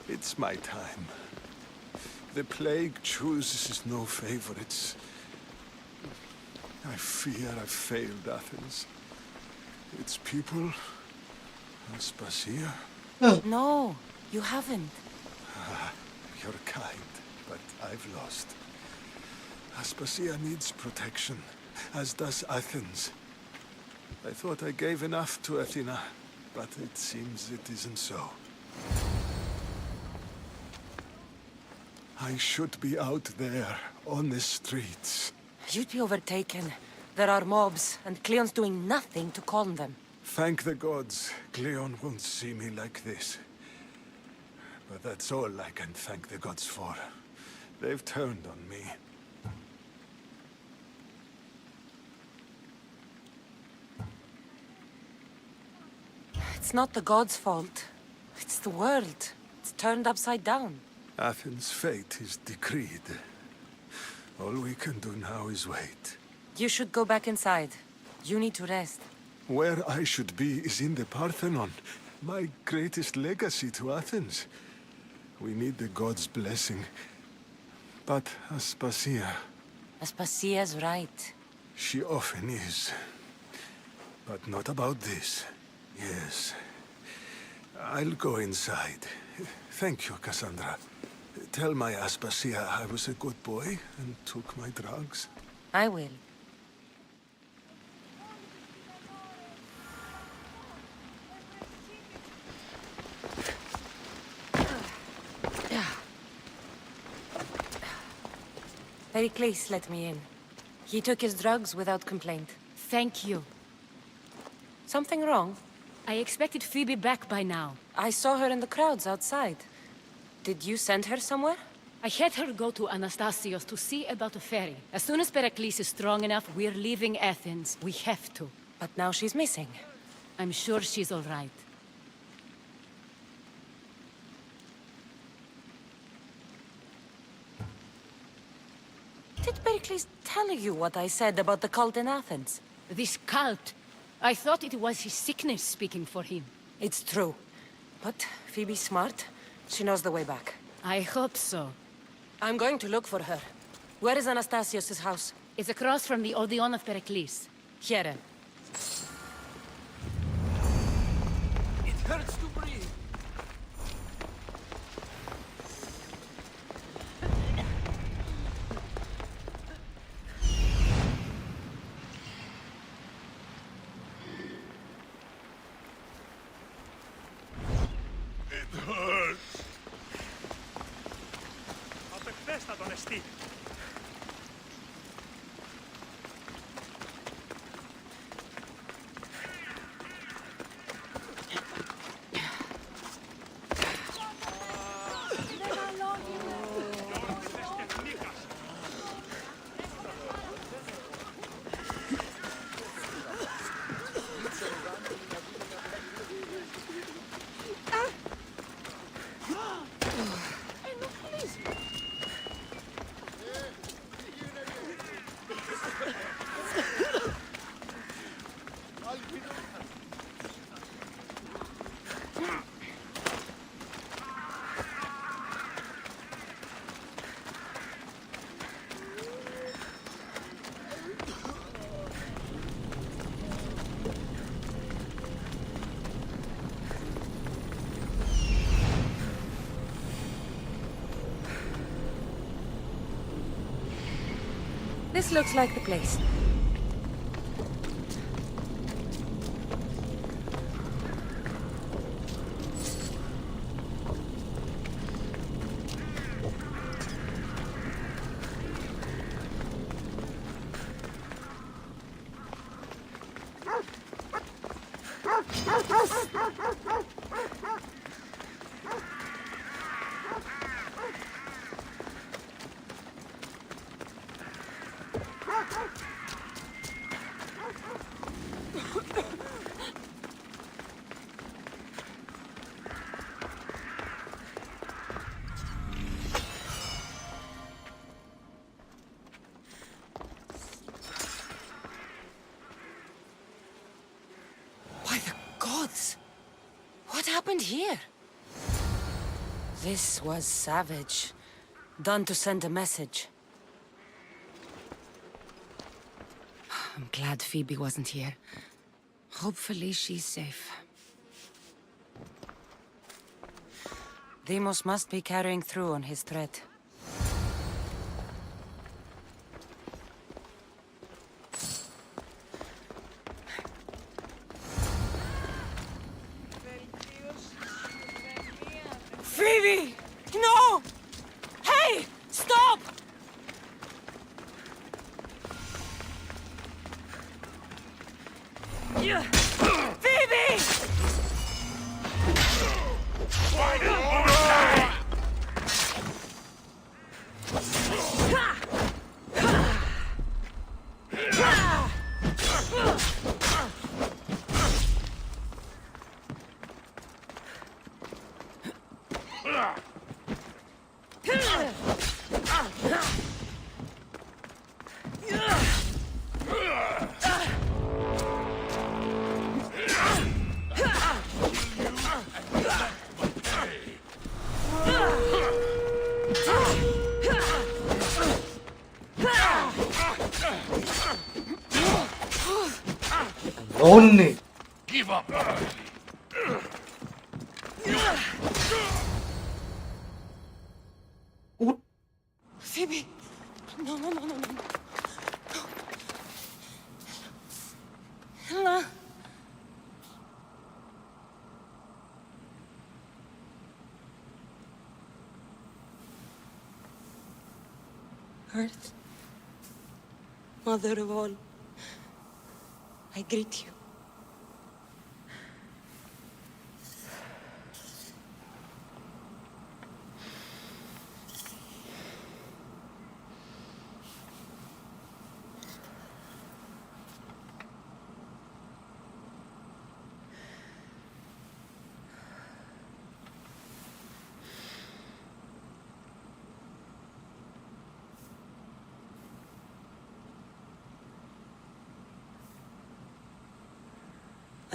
It's my time. The plague chooses no favorites. I fear I've failed Athens. Its people, Aspasia. No, you haven't. You're kind, but I've lost. Aspasia needs protection, as does Athens. I thought I gave enough to Athena, but it seems it isn't so. I should be out there, on the streets. You'd be overtaken. There are mobs, and Cleon's doing nothing to calm them. Thank the gods, Cleon won't see me like this. But that's all I can thank the gods for. They've turned on me. It's not the gods' fault. It's the world. It's turned upside down. Athens' fate is decreed. All we can do now is wait. You should go back inside. You need to rest. Where I should be is in the Parthenon, my greatest legacy to Athens. We need the gods' blessing. But Aspasia... Aspasia's right. She often is. But not about this. Yes. I'll go inside. Thank you, Cassandra. Tell my Aspasia I was a good boy and took my drugs. I will. Pericles let me in. He took his drugs without complaint. Thank you. Something wrong? I expected Phoebe back by now. I saw her in the crowds outside. Did you send her somewhere? I had her go to Anastasios to see about a ferry. As soon as Pericles is strong enough, we're leaving Athens. We have to. But now she's missing. I'm sure she's all right. Did Pericles tell you what I said about the cult in Athens? This cult? I thought it was his sickness speaking for him. It's true. But Phoebe's smart. She knows the way back. I hope so. I'm going to look for her. Where is Anastasios' house? It's across from the Odeon of Pericles. Here. It hurts to breathe. Γιατί? This looks like the place. By the gods! What happened here? This was savage. Done to send a message. I'm glad Phoebe wasn't here. Hopefully she's safe. Deimos must be carrying through on his threat. Phoebe! No! Hey! Stop! Phoebe! Only. Give up early. Phoebe! No, no, no, no, no. Ella. Earth, Mother of all, I greet you.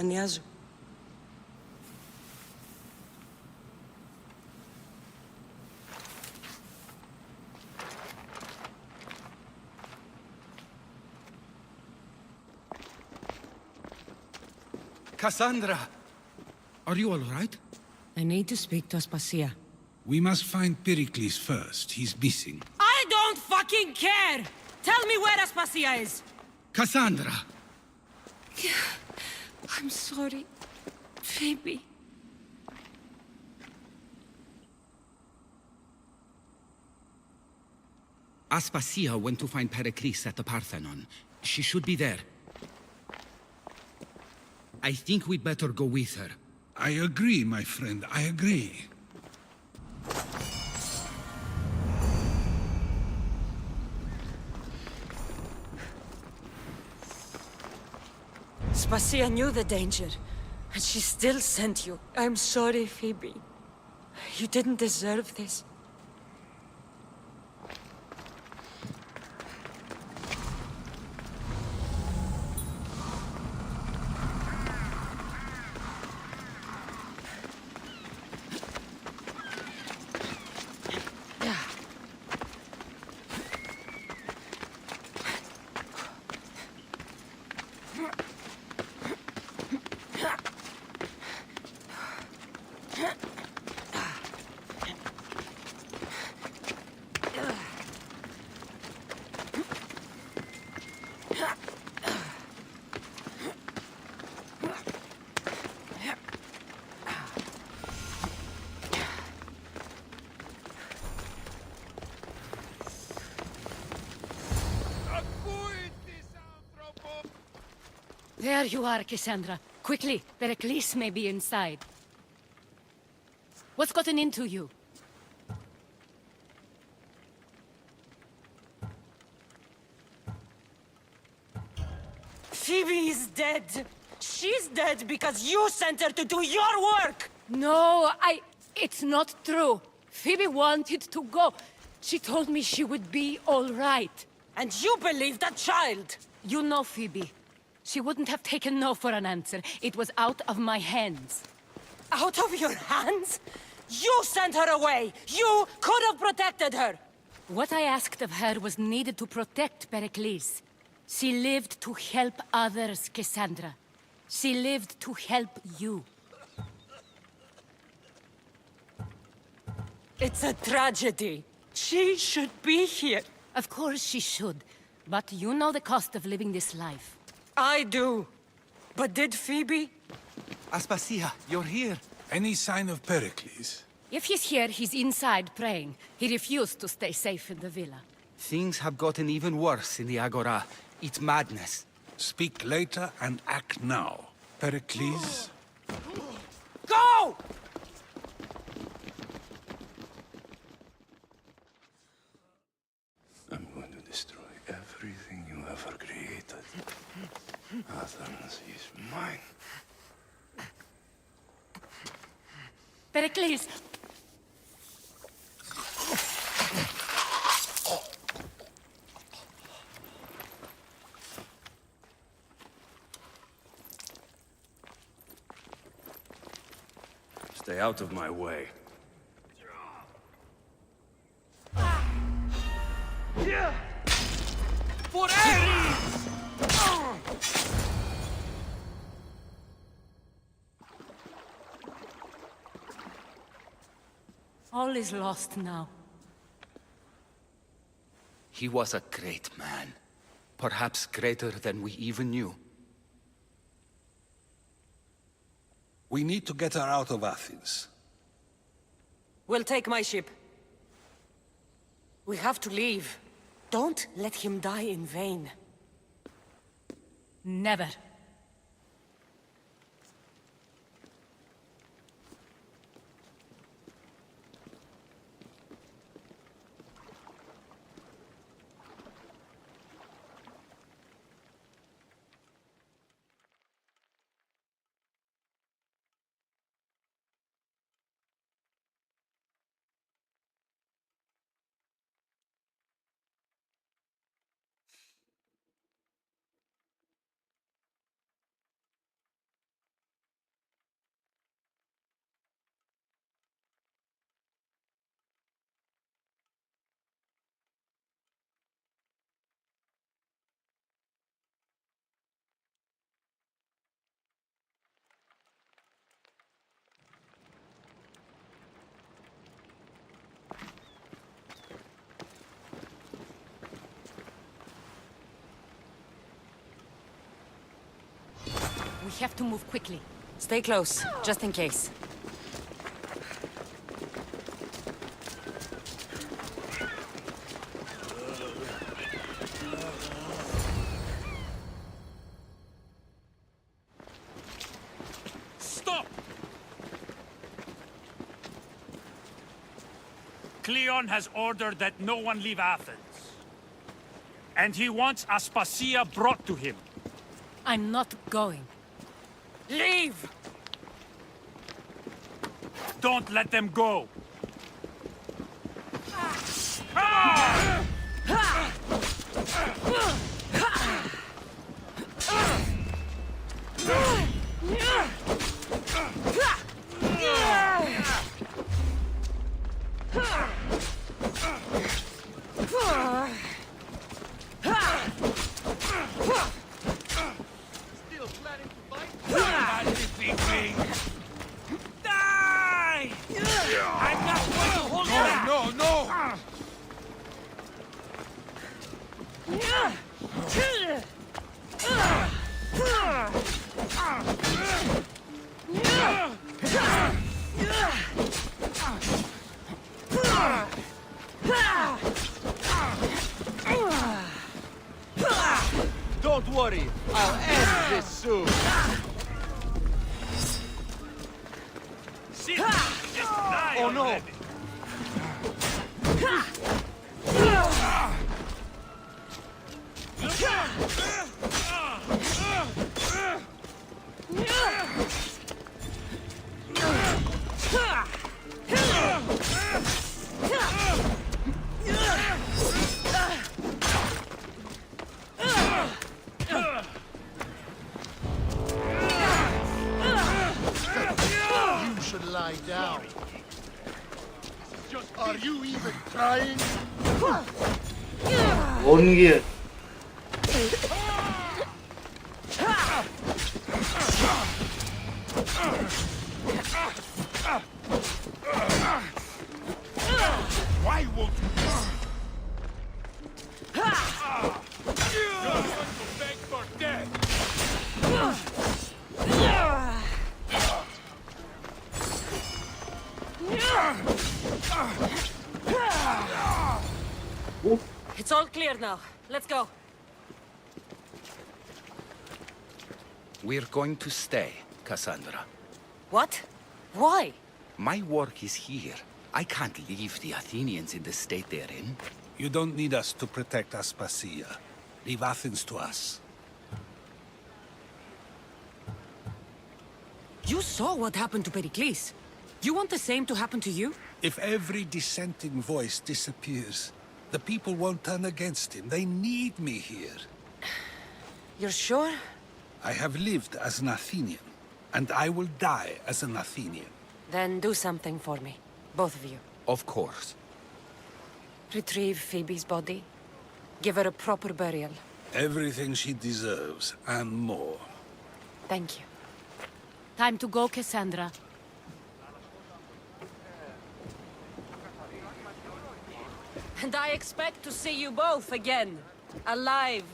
Ανιάζω. Cassandra! Are you all right? I need to speak to Aspasia. We must find Pericles first. He's missing. I don't fucking care! Tell me where Aspasia is! Cassandra! I'm sorry, Phoebe. Aspasia went to find Pericles at the Parthenon. She should be there. I think we'd better go with her. I agree, my friend, I agree. Spasia knew the danger, and she still sent you. I'm sorry, Phoebe. You didn't deserve this. There you are, Cassandra. Quickly, Pericles may be inside. What's gotten into you? Phoebe is dead. She's dead because you sent her to do your work! No, it's not true. Phoebe wanted to go. She told me she would be all right. And you believe that child! You know Phoebe. She wouldn't have taken no for an answer. It was out of my hands. Out of your hands? You sent her away! You could have protected her! What I asked of her was needed to protect Pericles. She lived to help others, Cassandra. She lived to help you. It's a tragedy. She should be here. Of course she should. But you know the cost of living this life. I do. But did Phoebe? Aspasia, you're here. Any sign of Pericles? If he's here, he's inside praying. He refused to stay safe in the villa. Things have gotten even worse in the Agora. It's madness. Speak later and act now. Pericles? Go! I'm going to destroy everything you ever created. Athens is mine. Pericles! Stay out of my way. For Ares! All is lost now. He was a great man. Perhaps greater than we even knew. We need to get her out of Athens. We'll take my ship. We have to leave. Don't let him die in vain. Never. We have to move quickly. Stay close, just in case. Cleon has ordered that no one leave Athens. And he wants Aspasia brought to him. I'm not going. Leave! Don't let them go! Come on! Still planning to fight? Die! I'm not going to hold back! No, no! Don't worry, I'll end this soon. Sit! Just die Oh no! already. You should lie down. Are you even trying? One gear. Why won't you? You're going to beg for death! It's all clear now. Let's go. We're going to stay, Cassandra. What? Why? My work is here. I can't leave the Athenians in the state they're in. You don't need us to protect Aspasia. Leave Athens to us. You saw what happened to Pericles. You want the same to happen to you? If every dissenting voice disappears, the people won't turn against him. They need me here. You're sure? I have lived as an Athenian, and I will die as an Athenian. Then do something for me. Both of you. Of course. Retrieve Phoebe's body. Give her a proper burial. Everything she deserves, and more. Thank you. Time to go, Cassandra. And I expect to see you both again. Alive.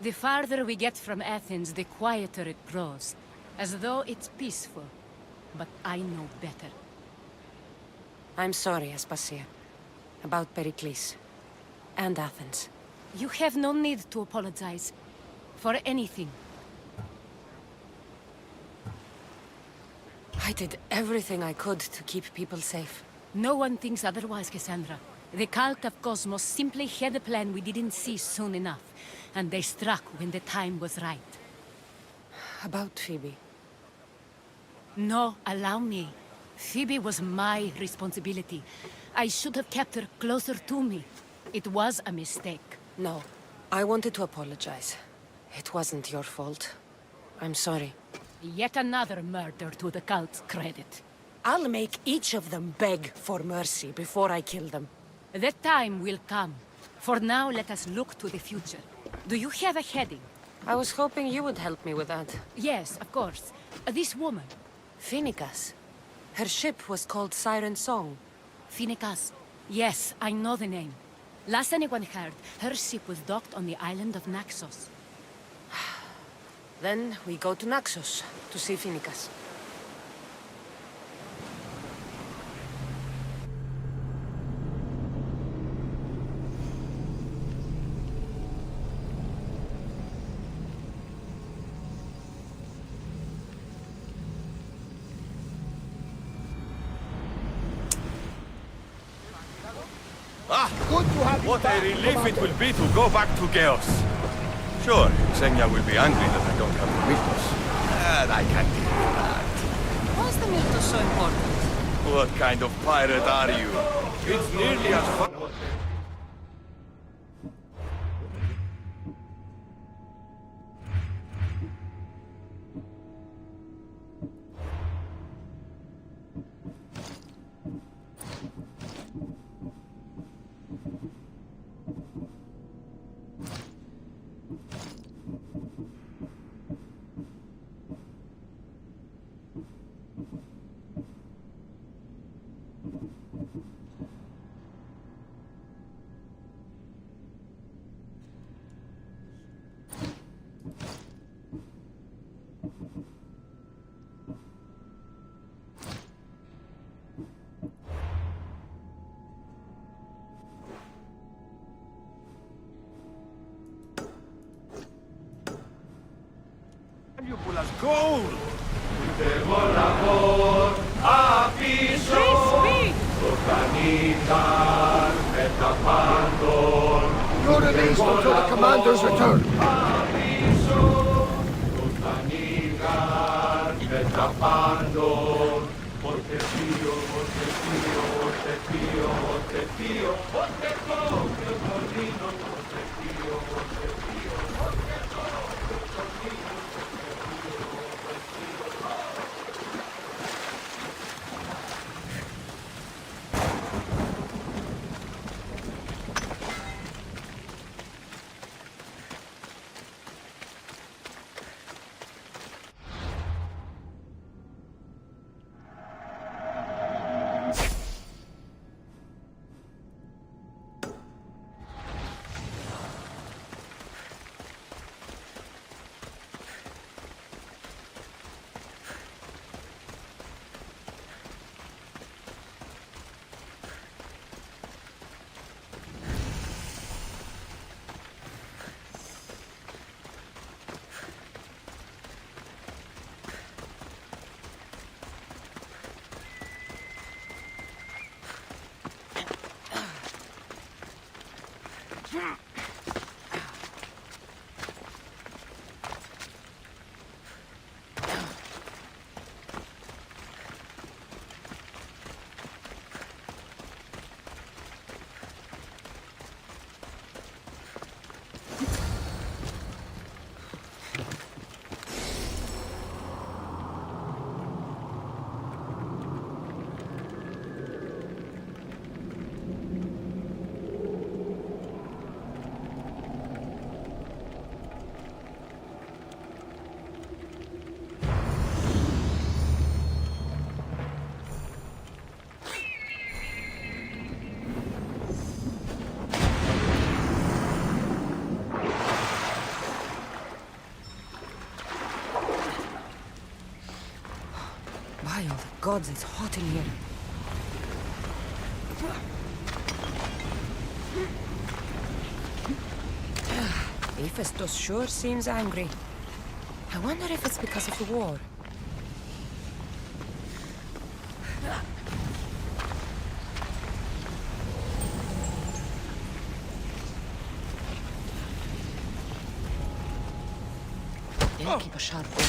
The farther we get from Athens, the quieter it grows. As though it's peaceful. But I know better. I'm sorry, Aspasia. About Pericles. And Athens. You have no need to apologize. For anything. I did everything I could to keep people safe. No one thinks otherwise, Cassandra. The cult of Cosmos simply had a plan we didn't see soon enough. And they struck when the time was right. About Phoebe? No, allow me. Phoebe was my responsibility. I should have kept her closer to me. It was a mistake. No, I wanted to apologize. It wasn't your fault. I'm sorry. Yet another murder to the cult's credit. I'll make each of them beg for mercy before I kill them. That time will come. For now, let us look to the future. Do you have a heading? I was hoping you would help me with that. Yes, of course. This woman. Phoenicas. Her ship was called Siren Song. Phoenicas. Yes, I know the name. Last anyone heard, her ship was docked on the island of Naxos. Then we go to Naxos to see Finicas. Good to have What a relief it will be to go back to Chaos. Sure, Xenia will be angry that I don't have the Miltos. And I can't deal with that. Why's the Miltos so important? What kind of pirate are you? It's nearly as fun. Valuable as gold! No release until the commander's return. By all the gods, it's hot in here. Hephaestus sure seems angry. I wonder if it's because of the war. They'll keep a sharp watch.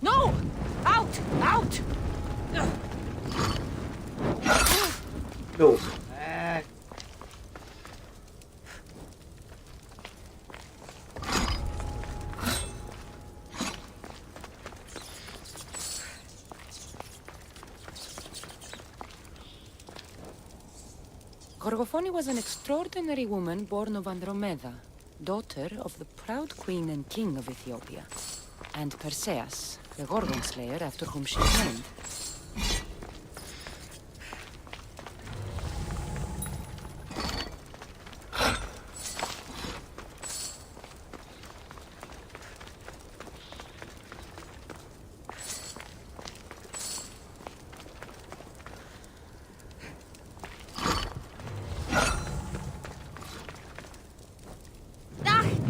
No! Out! Out! No. Gorgophone was an extraordinary woman born of Andromeda, daughter of the proud queen and king of Ethiopia, and Perseus, the Gorgon slayer after whom she is named.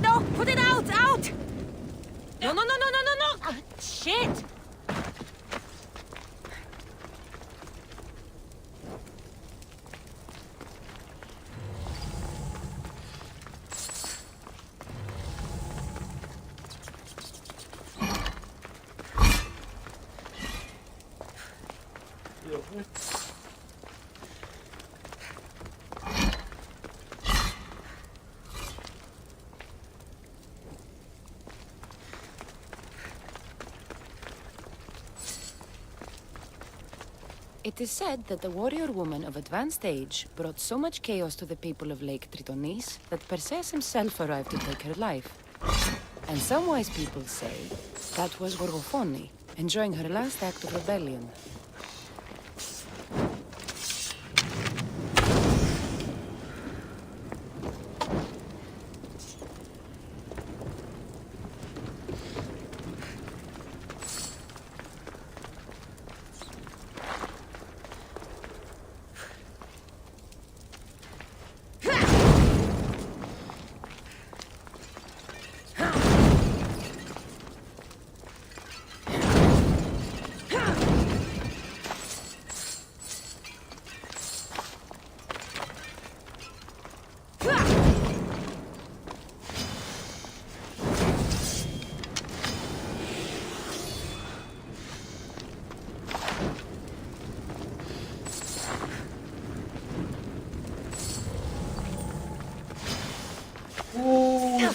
No! Put it out! Out! No, no, no, no, no, no, no! Shit! It is said that the warrior woman of advanced age brought so much chaos to the people of Lake Tritonis that Perseus himself arrived to take her life. And some wise people say that was Gorgophone, enjoying her last act of rebellion.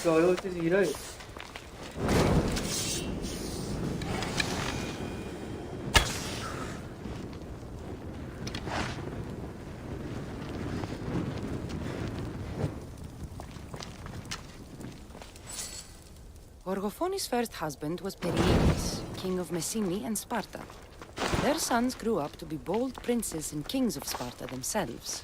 Trời ơi, cái gì đây? Gorgophone's first husband was Pericles, king of Messini and Sparta. Their sons grew up to be bold princes and kings of Sparta themselves.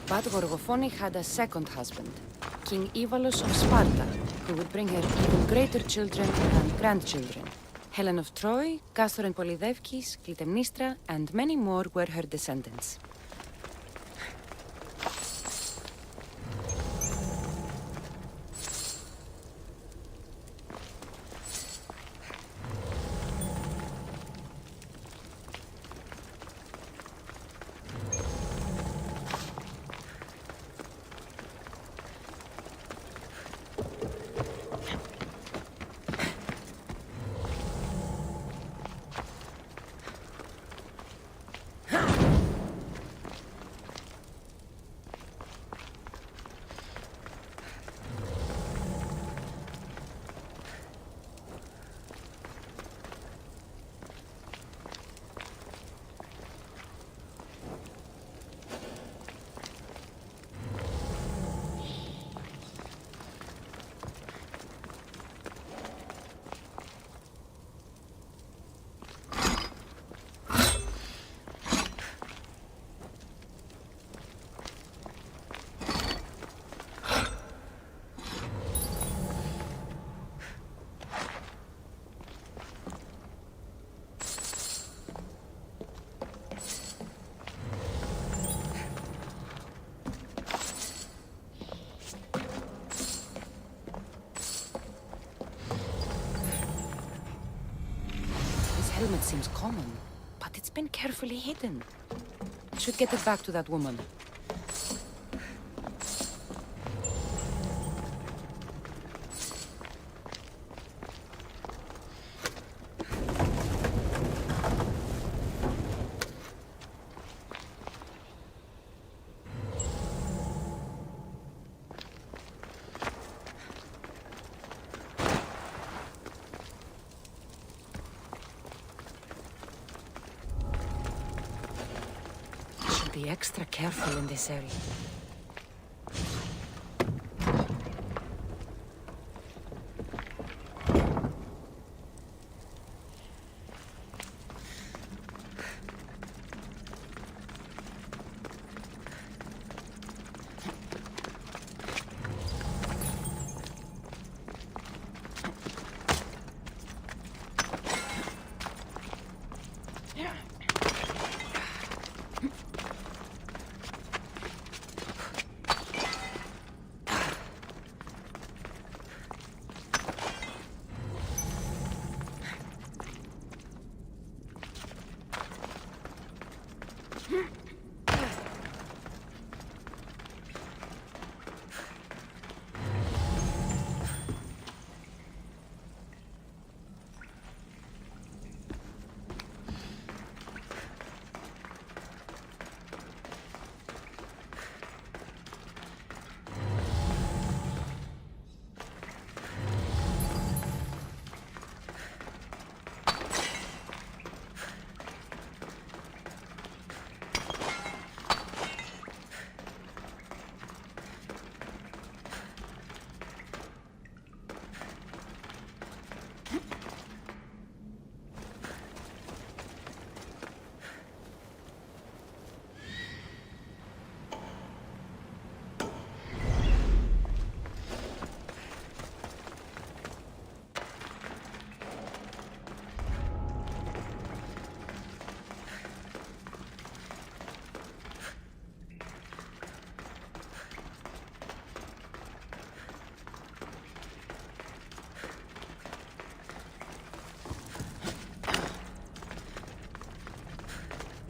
But Gorgophone had a second husband, King Ivalos of Sparta, who would bring her even greater children and grandchildren. Helen of Troy, Castor and Polydevkis, Clytemnestra, and many more were her descendants. Helmet seems common, but it's been carefully hidden. I should get it back to that woman. Be extra careful in this area.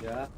ya.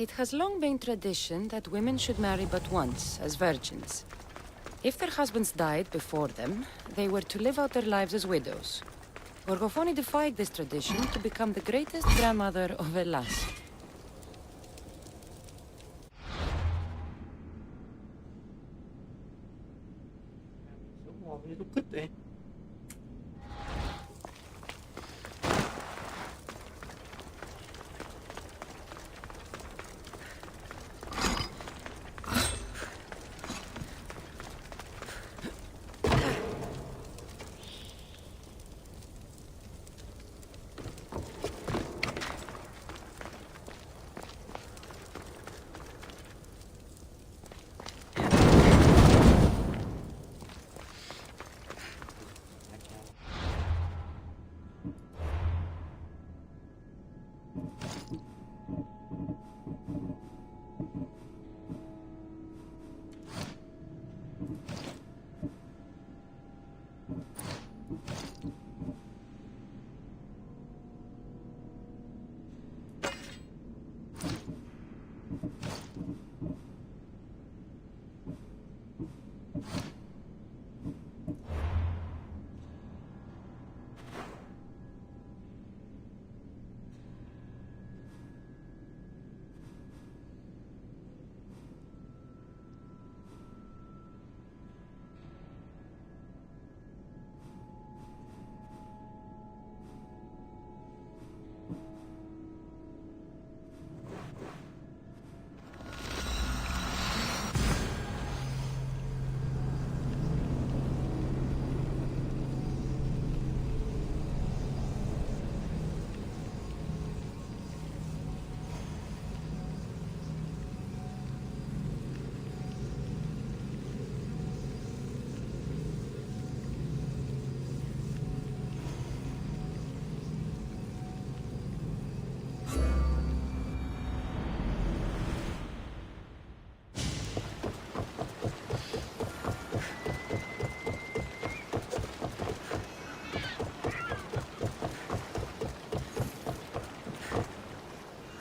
It has long been tradition that women should marry but once, as virgins. If their husbands died before them, they were to live out their lives as widows. Gorgofoni defied this tradition to become the greatest grandmother of Hellas.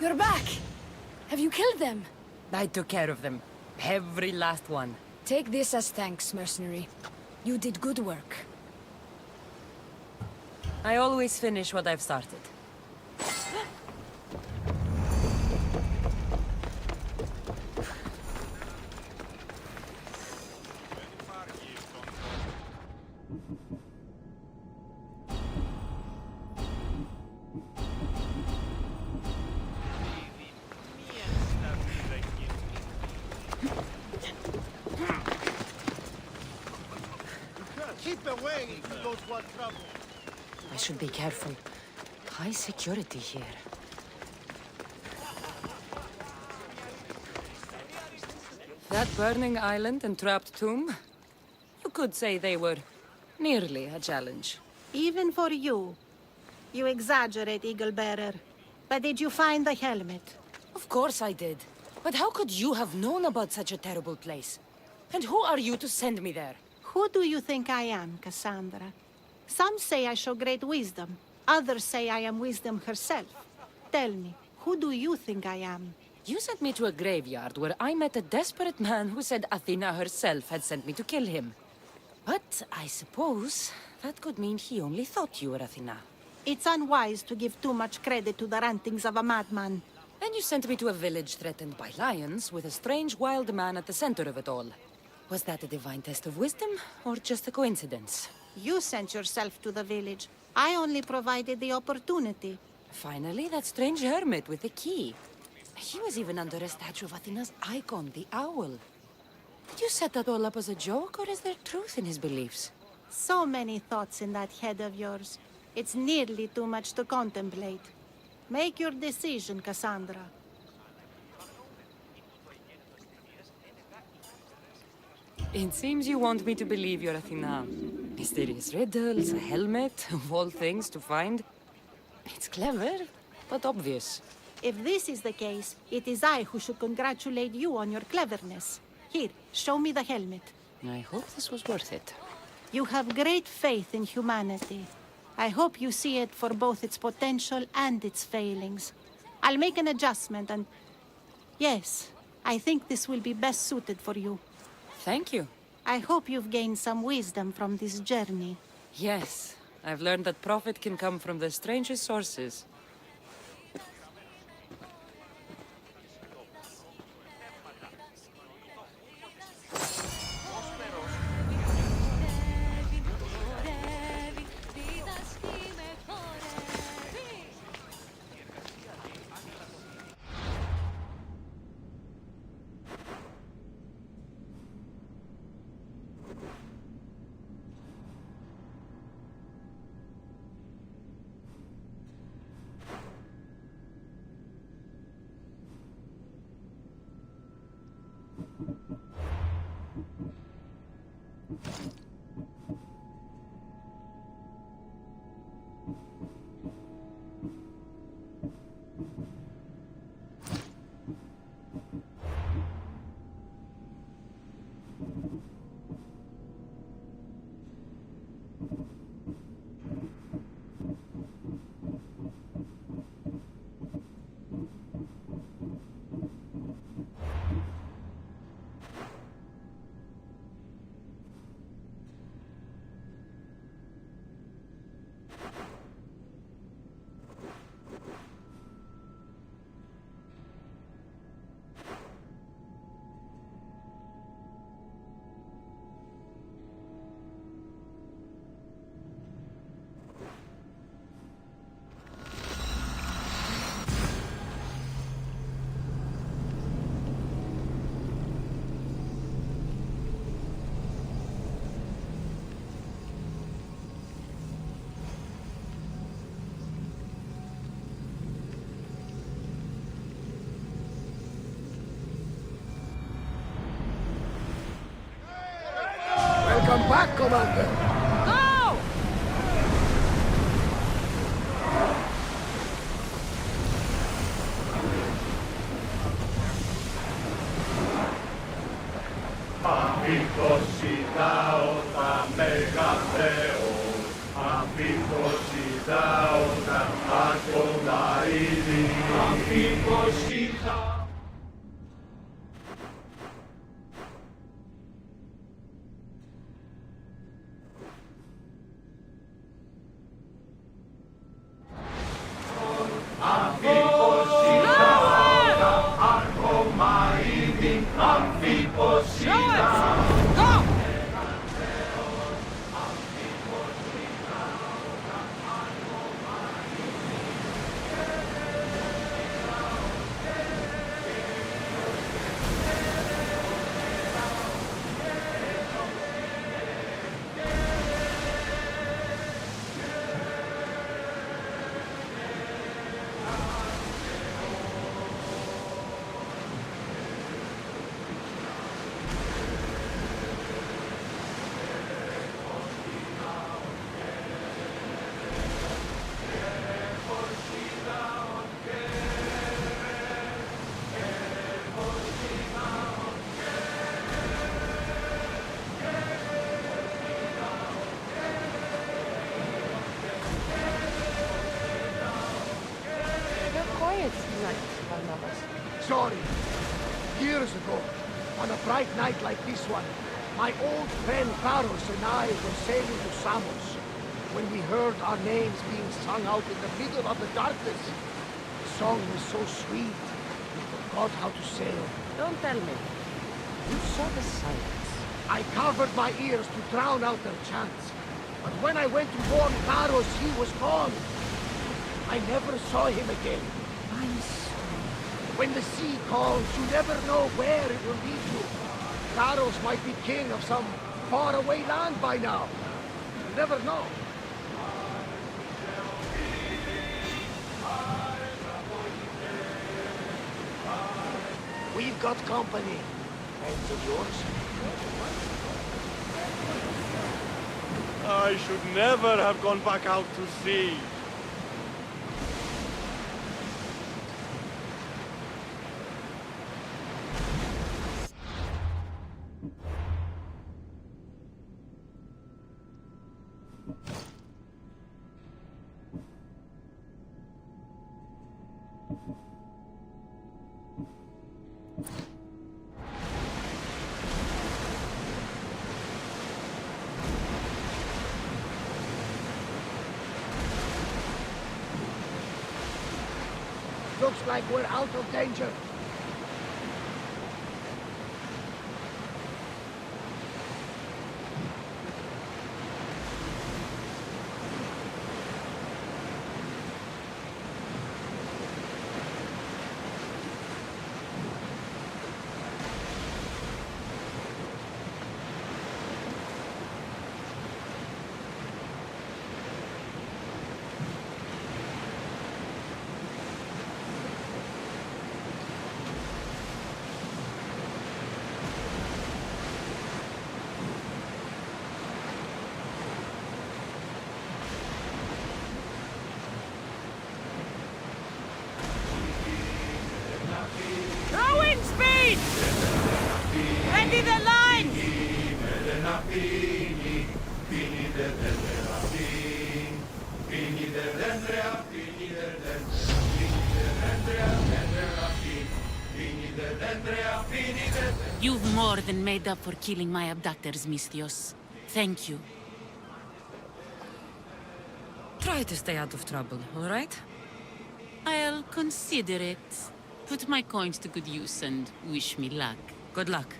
You're back! Have you killed them? I took care of them. Every last one. Take this as thanks, mercenary. You did good work. I always finish what I've started. away if you don't want trouble. I should be careful. High security here. That burning island and trapped tomb? You could say they were nearly a challenge. Even for you. You exaggerate, Eagle Bearer. But did you find the helmet? Of course I did. But how could you have known about such a terrible place? And who are you to send me there? Who do you think I am, Cassandra? Some say I show great wisdom. Others say I am wisdom herself. Tell me, who do you think I am? You sent me to a graveyard where I met a desperate man who said Athena herself had sent me to kill him. But I suppose that could mean he only thought you were Athena. It's unwise to give too much credit to the rantings of a madman. Then you sent me to a village threatened by lions with a strange wild man at the center of it all. Was that a divine test of wisdom, or just a coincidence? You sent yourself to the village. I only provided the opportunity. Finally, that strange hermit with the key. He was even under a statue of Athena's icon, the owl. Did you set that all up as a joke, or is there truth in his beliefs? So many thoughts in that head of yours. It's nearly too much to contemplate. Make your decision, Cassandra. It seems you want me to believe you're Athena. Mysterious riddles, a helmet, of all things to find. It's clever, but obvious. If this is the case, it is I who should congratulate you on your cleverness. Here, show me the helmet. I hope this was worth it. You have great faith in humanity. I hope you see it for both its potential and its failings. I'll make an adjustment and... Yes, I think this will be best suited for you. Thank you. I hope you've gained some wisdom from this journey. Yes, I've learned that profit can come from the strangest sources. Welcome back, Commander. Go! Αμφιτοσιτάωτα μέγα Θεός, αμφιτοσιτάωτα άκοντα ήδη, αμφιτοσιτάωτα. quiet tonight, Barnabas. Sorry. Years ago, on a bright night like this one, my old friend Carlos and I were sailing to Samos when we heard our names being sung out in the middle of the darkness. The song was so sweet, we forgot how to sail. Don't tell me. You saw the silence. I covered my ears to drown out their chants. But when I went to warn Carlos, he was gone. I never saw him again. I'm sorry. When the sea calls, you never know where it will lead you. Carlos might be king of some faraway land by now. You never know. We've got company. Friends of yours? I should never have gone back out to sea. Looks like we're out of danger. Rowing speed! Ready the line! You've more than made up for killing my abductors, Misthios. Thank you. Try to stay out of trouble, all right? I'll consider it. Put my coins to good use and wish me luck. Good luck.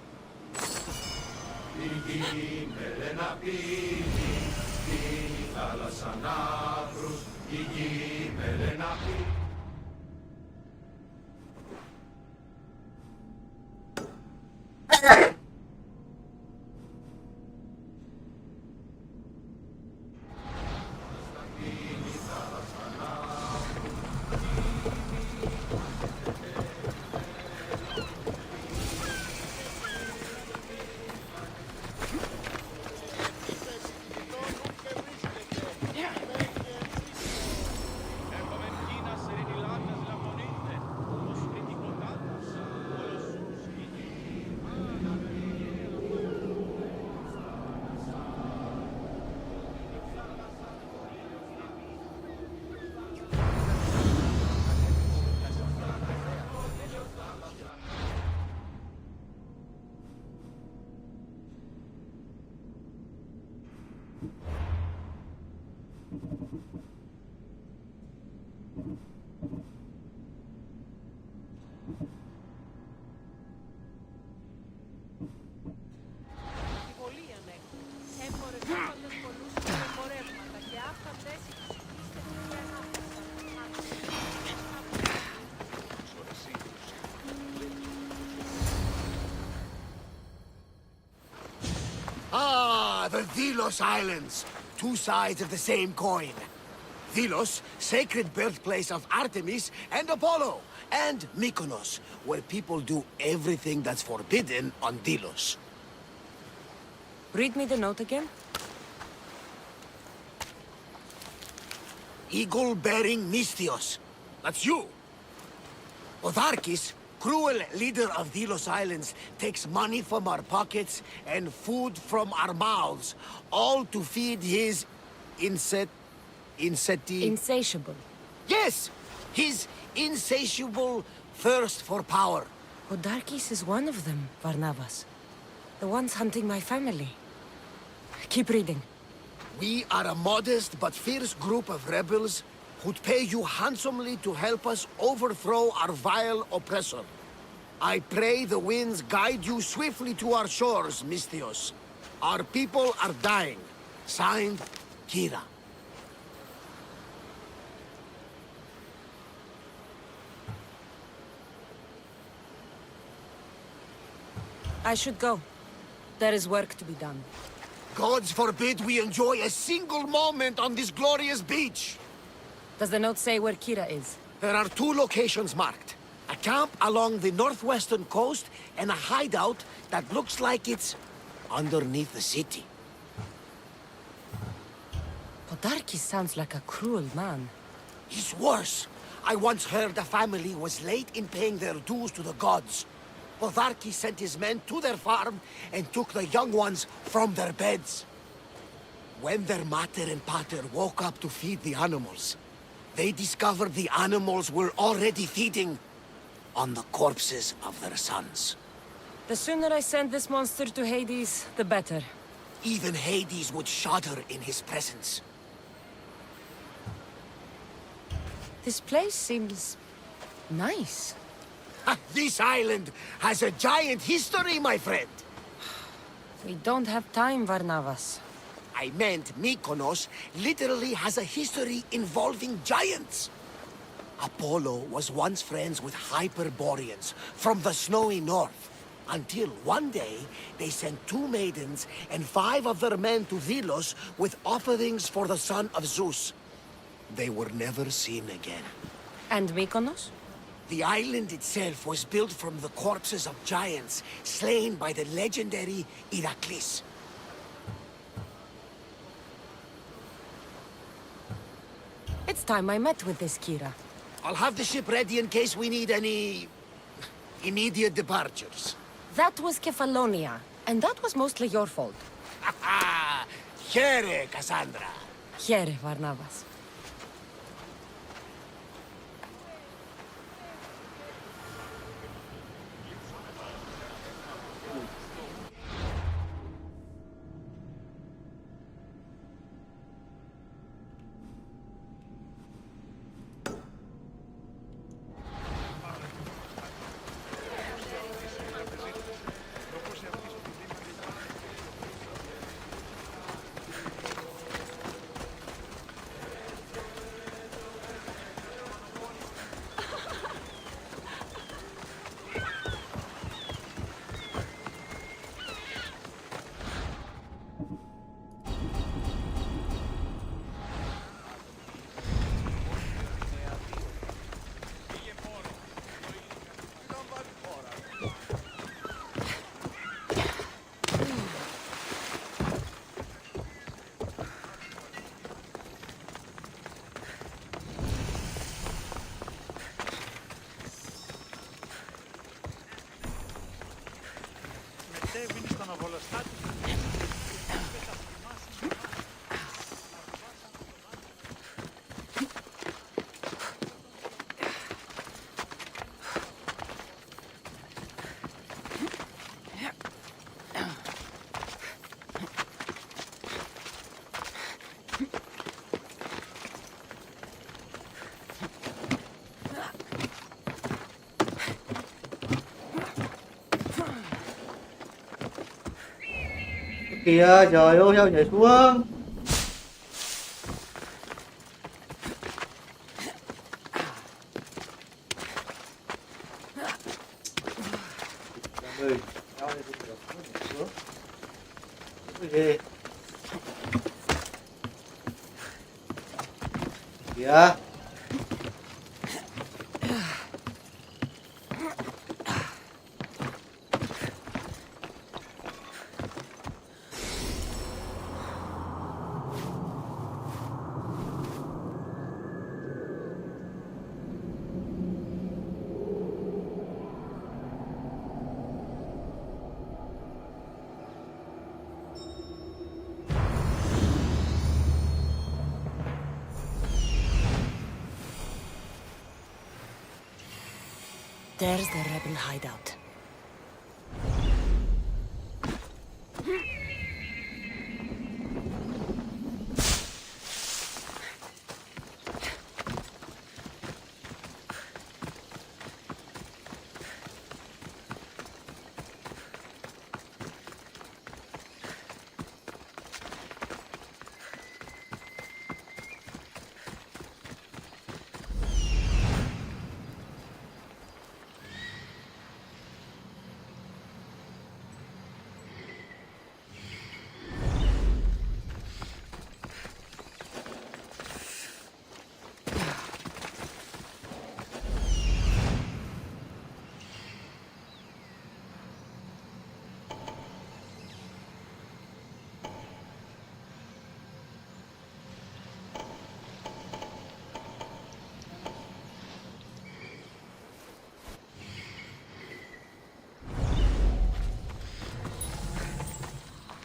Ah, the Delos Islands. Two sides of the same coin. Delos, sacred birthplace of Artemis and Apollo. And Mykonos, where people do everything that's forbidden on Delos. Read me the note again. Eagle-bearing Misthios. That's you. Otharkis, cruel leader of Delos Islands, takes money from our pockets and food from our mouths, all to feed his insatiable. Insatiable. Yes! His insatiable thirst for power. Odarkis is one of them, Varnavas. The ones hunting my family. Keep reading. We are a modest but fierce group of rebels who'd pay you handsomely to help us overthrow our vile oppressor. I pray the winds guide you swiftly to our shores, Misthios. Our people are dying. Signed, Kira. I should go. There is work to be done. Gods forbid we enjoy a single moment on this glorious beach! Does the note say where Kira is? There are 2 locations marked. A camp along the northwestern coast, and a hideout that looks like it's underneath the city. Odarkis sounds like a cruel man. He's worse. I once heard a family was late in paying their dues to the gods. Odarkis sent his men to their farm and took the young ones from their beds. When their mater and pater woke up to feed the animals, they discovered the animals were already feeding on the corpses of their sons. The sooner I send this monster to Hades, the better. Even Hades would shudder in his presence. This place seems nice. This island has a giant history, my friend. We don't have time, Varnavas. I meant Mykonos literally has a history involving giants. Apollo was once friends with Hyperboreans from the snowy north, until one day they sent 2 maidens and 5 of their men to Delos with offerings for the son of Zeus. They were never seen again. And Mykonos? The island itself was built from the corpses of giants slain by the legendary Iraklis. It's time I met with this Kira. I'll have the ship ready in case we need any immediate departures. That was Kefalonia, and that was mostly your fault. Here, Cassandra. Here, Varnavas. Μετέβηνε στον οβολοστάτη. Kìa, trời ơi sao nhảy xuống. Ơi, sao đây cũng được, nó nhảy xuống. Cái gì? Kìa. There's the rebel hideout.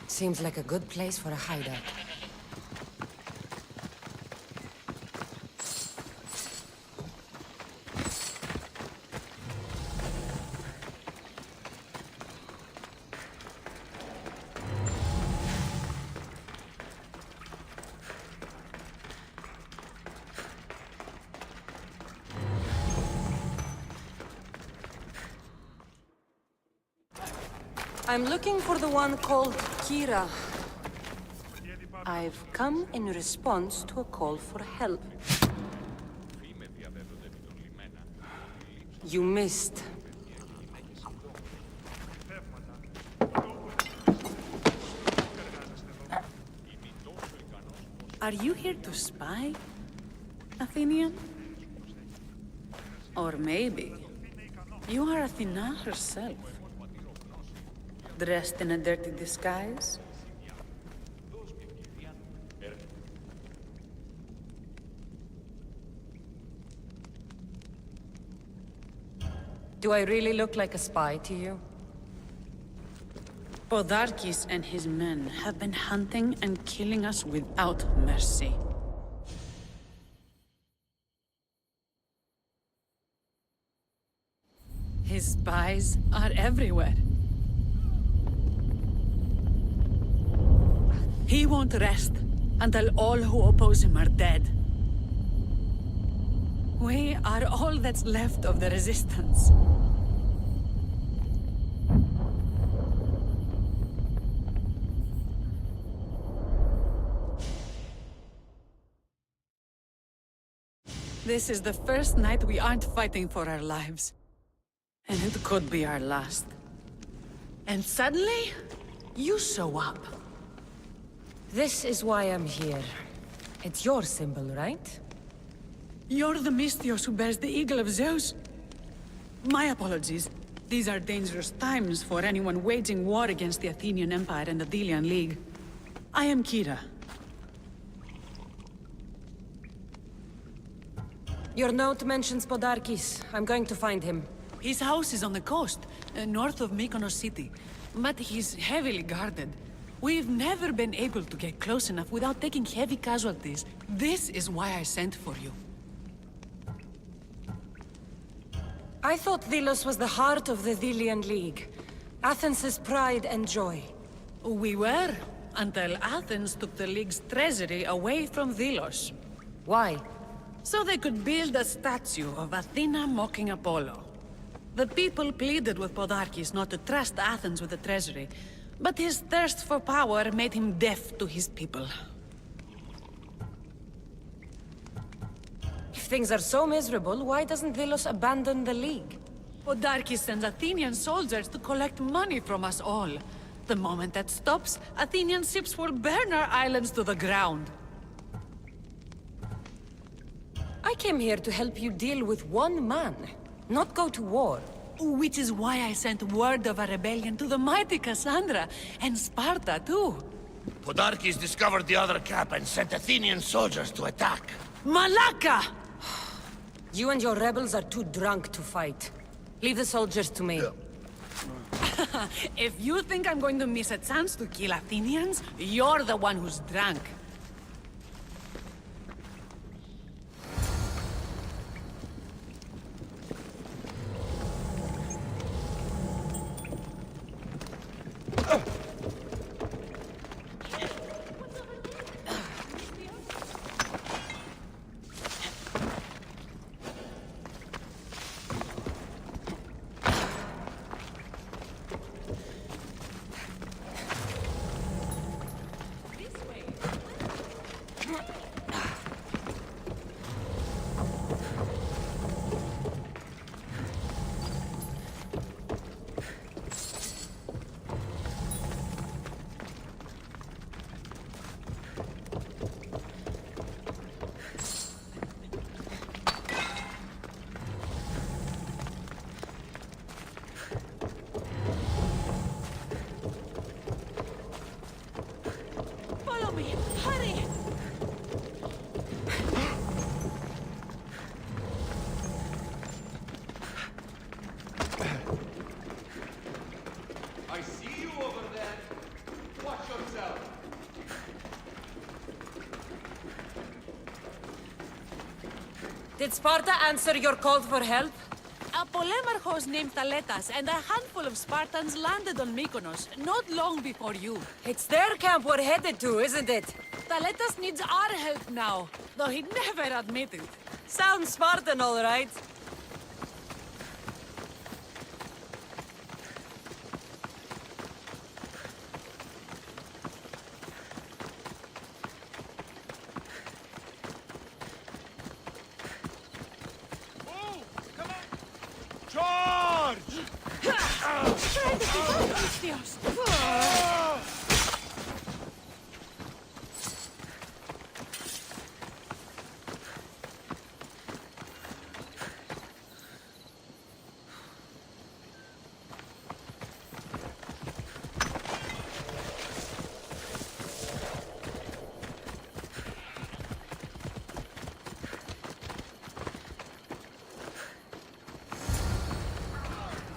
Seems like a good place for a hideout. I'm looking for the one called Kira. I've come in response to a call for help. You missed. Are you here to spy, Athenian? Or maybe you are Athena herself, dressed in a dirty disguise? Do I really look like a spy to you? Podarkis and his men have been hunting and killing us without mercy. His spies are everywhere. He won't rest until all who oppose him are dead. We are all that's left of the resistance. This is the first night we aren't fighting for our lives. And it could be our last. And suddenly, you show up. This is why I'm here. It's your symbol, right? You're the Mystios who bears the eagle of Zeus. My apologies. These are dangerous times for anyone waging war against the Athenian Empire and the Delian League. I am Kira. Your note mentions Podarkis. I'm going to find him. His house is on the coast, north of Mykonos city. But he's heavily guarded. We've never been able to get close enough without taking heavy casualties. This is why I sent for you. I thought Delos was the heart of the Delian League. Athens' pride and joy. We were, until Athens took the League's treasury away from Delos. Why? So they could build a statue of Athena mocking Apollo. The people pleaded with Podarkis not to trust Athens with the treasury, but his thirst for power made him deaf to his people. If things are so miserable, why doesn't Delos abandon the League? Podarkis sends Athenian soldiers to collect money from us all. The moment that stops, Athenian ships will burn our islands to the ground. I came here to help you deal with one man, not go to war. Which is why I sent word of a rebellion to the mighty Cassandra, and Sparta too. Podarkis discovered the other cap and sent Athenian soldiers to attack. Malaka! You and your rebels are too drunk to fight. Leave the soldiers to me. If you think I'm going to miss a chance to kill Athenians, you're the one who's drunk. Did Sparta answer your call for help? A polemarchos named Thaletas and a handful of Spartans landed on Mykonos not long before you. It's their camp we're headed to, isn't it? Thaletas needs our help now, though he'd never admit it. Sounds Spartan, all right.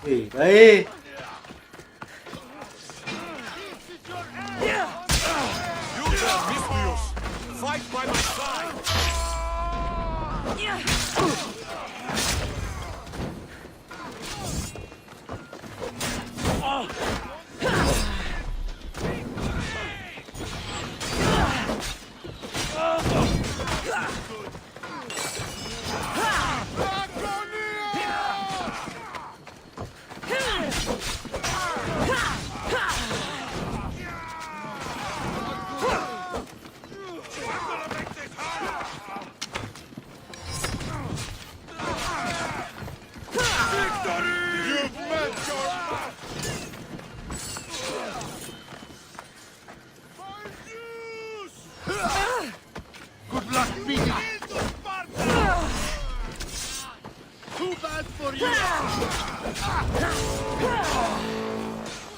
Gì đấy? Fight by my side! Good luck beating. Too bad for you.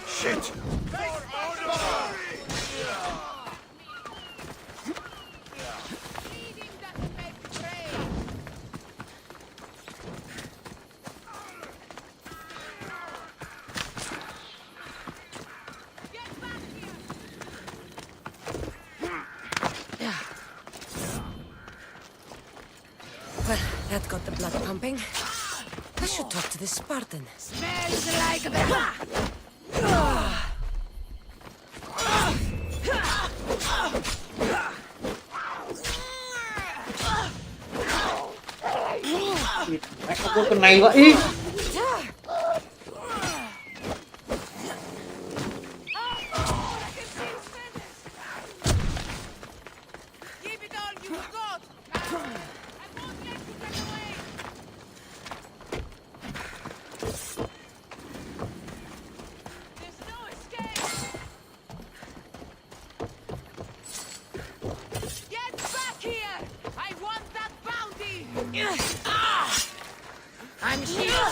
Shit! Well, that got the blood pumping. I should talk to this Spartan. Smells like the... Mẹ có con này vậy? I'm here.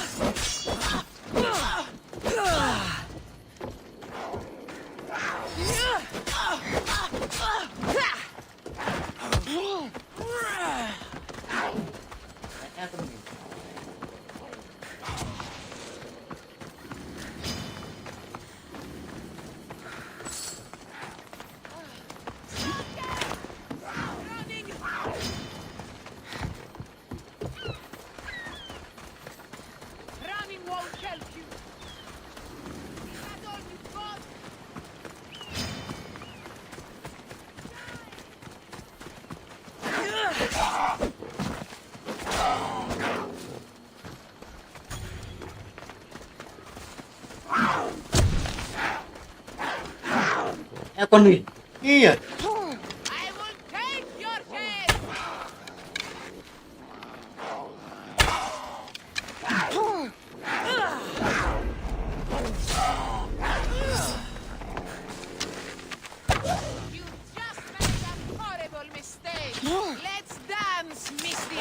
Running won't help you. Is that all you've got? Con gì? Kia. I will take your head. You just made a horrible mistake. Let's dance, Misty.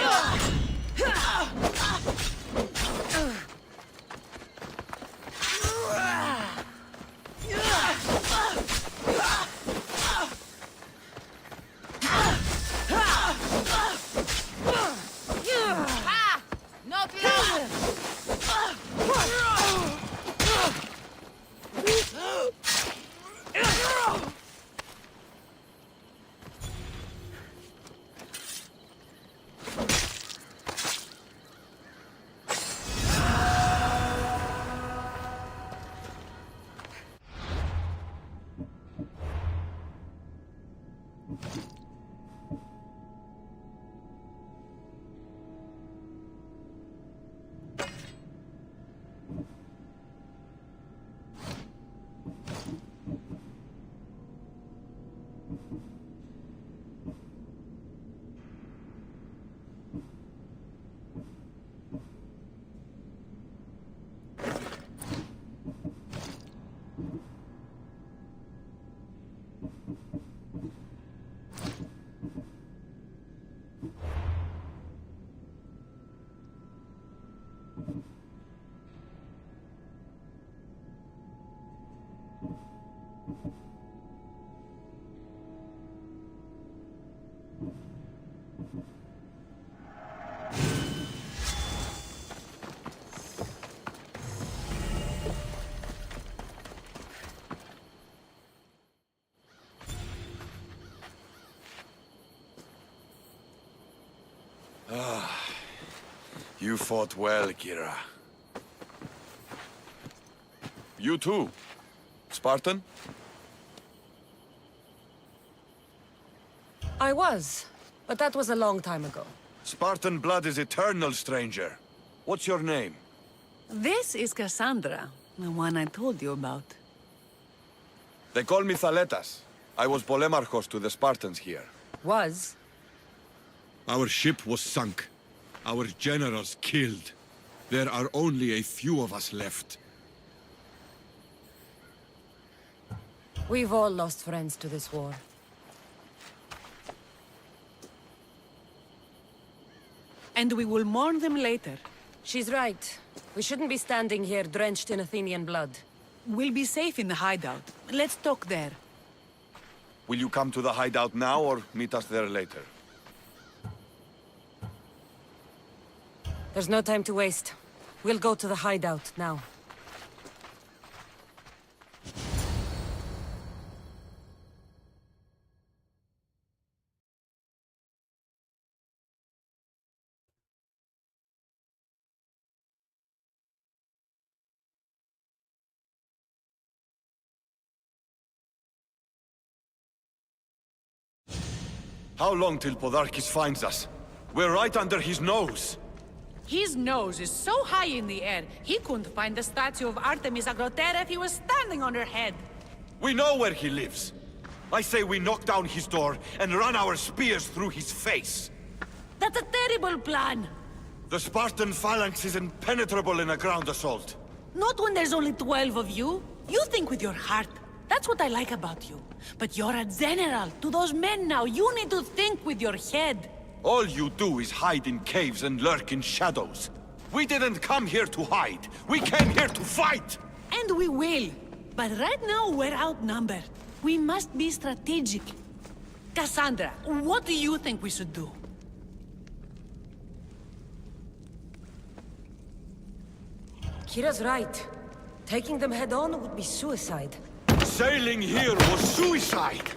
You fought well, Kira. You too. Spartan? I was, but that was a long time ago. Spartan blood is eternal, stranger. What's your name? This is Cassandra, the one I told you about. They call me Thaletas. I was Polemarchos to the Spartans here. Was? Our ship was sunk. Our generals killed. There are only a few of us left. We've all lost friends to this war. And we will mourn them later. She's right. We shouldn't be standing here drenched in Athenian blood. We'll be safe in the hideout. Let's talk there. Will you come to the hideout now or meet us there later? There's no time to waste. We'll go to the hideout now. How long till Podarkis finds us? We're right under his nose. His nose is so high in the air, he couldn't find the statue of Artemis Agrotera if he was standing on her head. We know where he lives. I say we knock down his door and run our spears through his face. That's a terrible plan. The Spartan phalanx is impenetrable in a ground assault. Not when there's only 12 of you. You think with your heart. That's what I like about you. But you're a general. To those men now, you need to think with your head. All you do is hide in caves and lurk in shadows. We didn't come here to hide. We came here to fight! And we will. But right now, we're outnumbered. We must be strategic. Cassandra, what do you think we should do? Kira's right. Taking them head on would be suicide. Sailing here was suicide!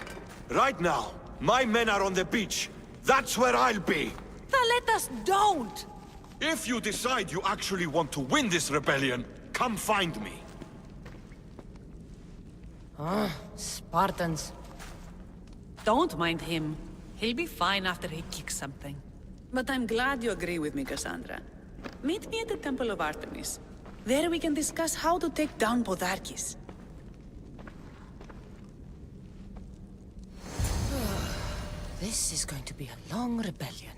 Right now, my men are on the beach. That's where I'll be! Let us don't! If you decide you actually want to win this rebellion, come find me. Ah, Spartans. Don't mind him. He'll be fine after he kicks something. But I'm glad you agree with me, Cassandra. Meet me at the Temple of Artemis. There we can discuss how to take down Podarkis. This is going to be a long rebellion.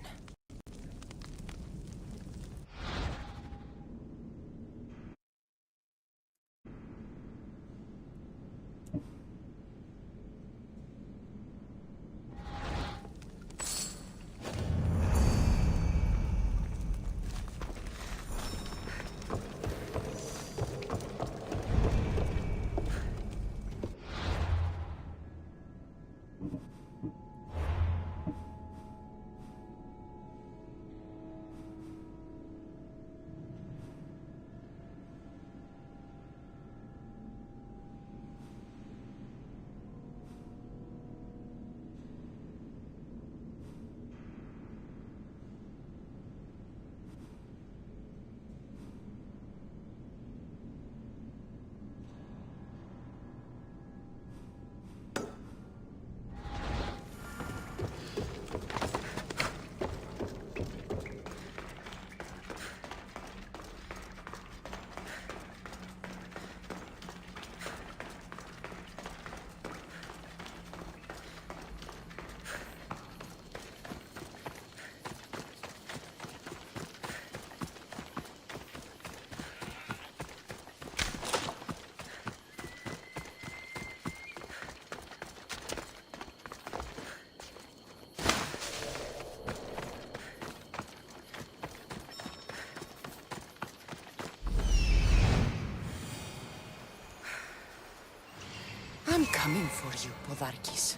coming for you, Podarkis.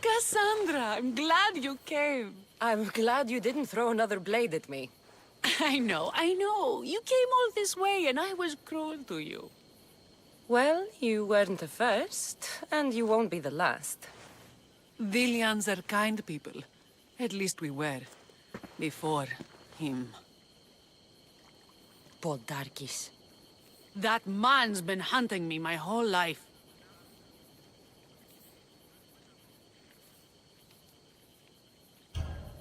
Cassandra, I'm glad you came. I'm glad you didn't throw another blade at me. I know. You came all this way and I was cruel to you. Well, you weren't the first, and you won't be the last. Dilians are kind people. At least we were. Before him. Podarkis. That man's been hunting me my whole life.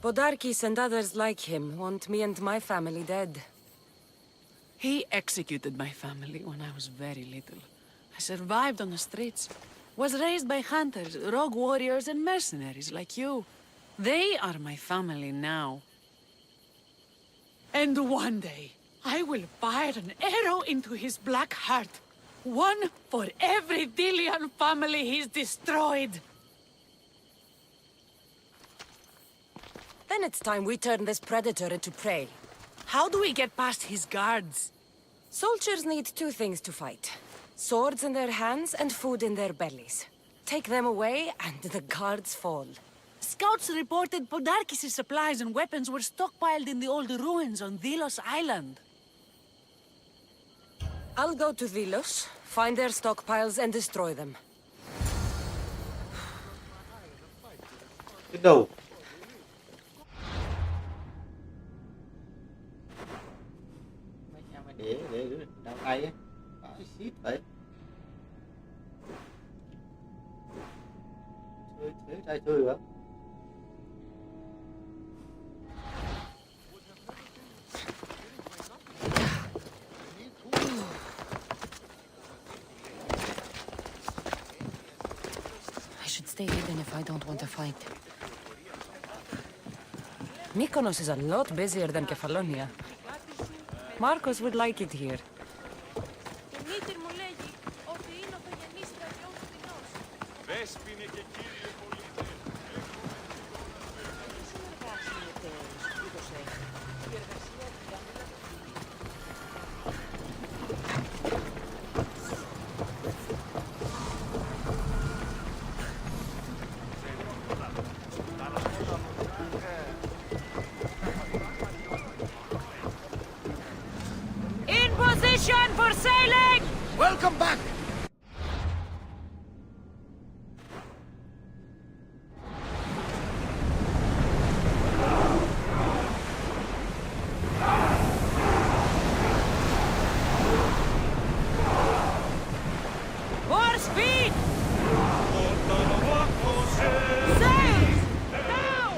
Podarkis and others like him want me and my family dead. He executed my family when I was very little. I survived on the streets. Was raised by hunters, rogue warriors, and mercenaries like you. They are my family now. And one day, I will fire an arrow into his black heart. One for every Dilian family he's destroyed. Then it's time we turn this predator into prey. How do we get past his guards? Soldiers need two things to fight. Swords in their hands and food in their bellies. Take them away, and the guards fall. Scouts reported Podarkis' supplies and weapons were stockpiled in the old ruins on Delos Island. I'll go to Delos, find their stockpiles, and destroy them. Đâu? Mày để đào tay á. Phải shit vậy. Chơi trai chơi hả? I should stay hidden if I don't want to fight. Mykonos is a lot busier than Kefalonia. Marcos would like it here. For sailing! Welcome back! More speed! Sail! Now!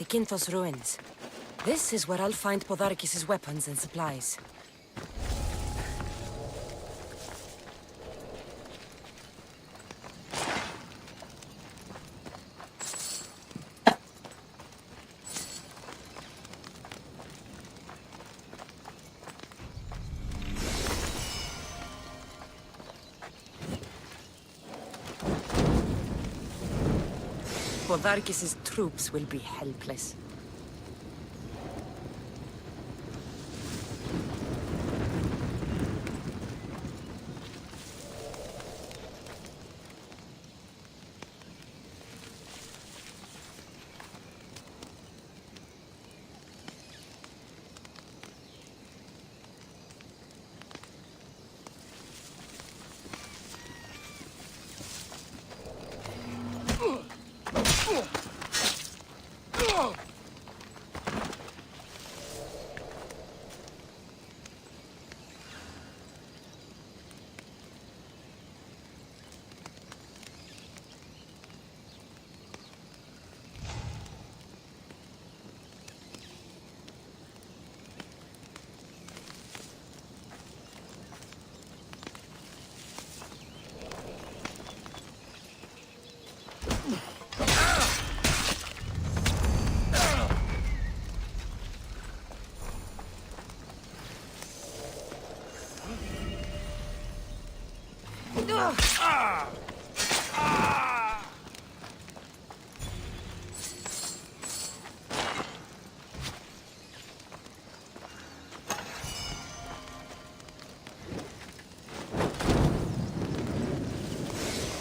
Zakynthos ruins. This is where I'll find Podarkis' weapons and supplies. Podarkis' troops will be helpless.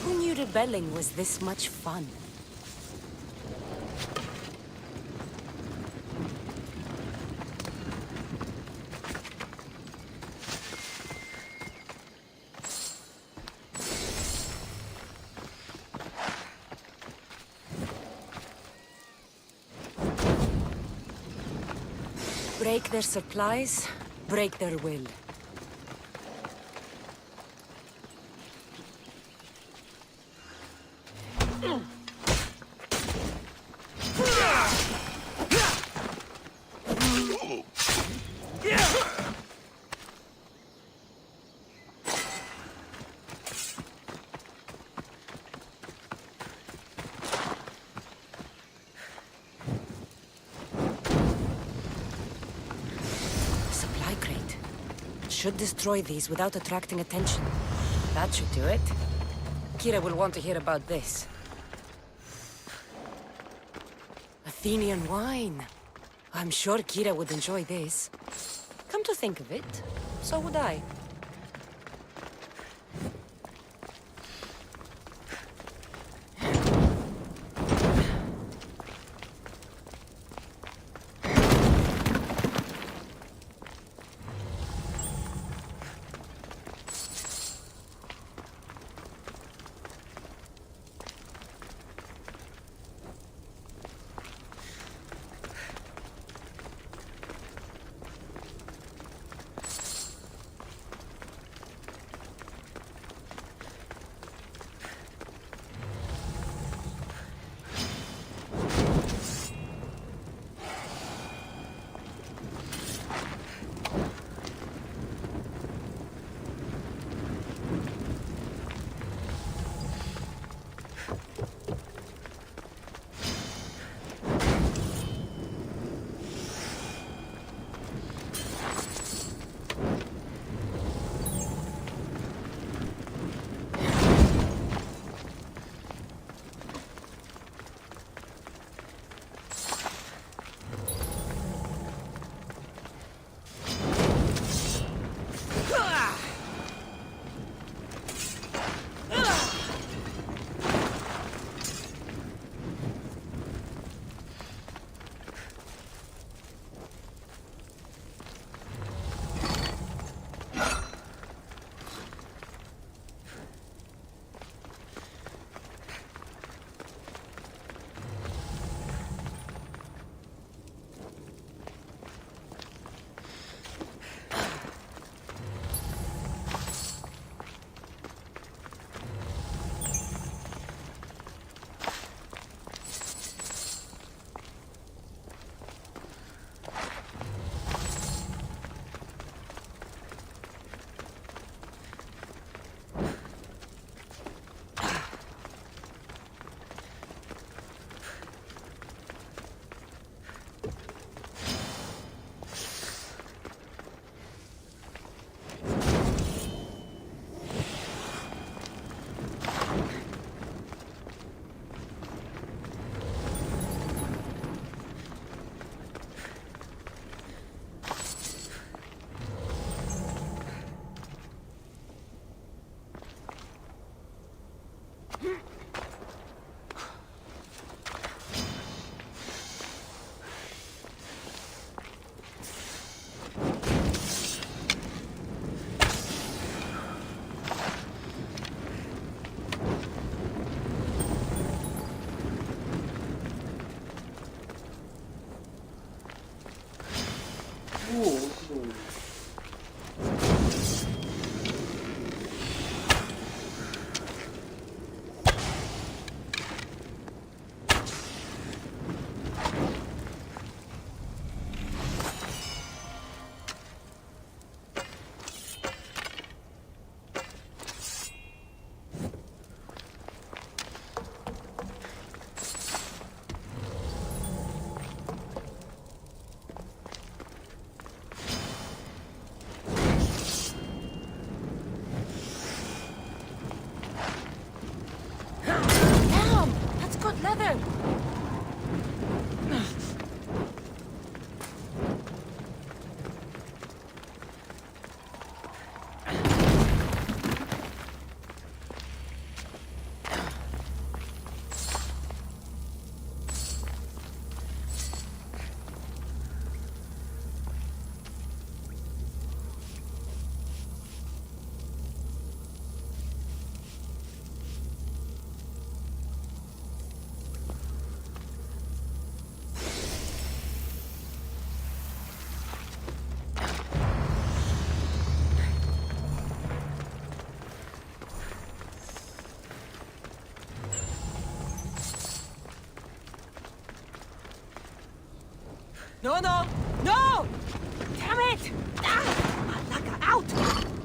Who knew rebelling was this much fun? Break their supplies, break their will. Should destroy these without attracting attention. That should do it. Kira will want to hear about this. Athenian wine. I'm sure Kira would enjoy this. Come to think of it, so would I. No, no! No! Damn it! Ah! Malaka, out!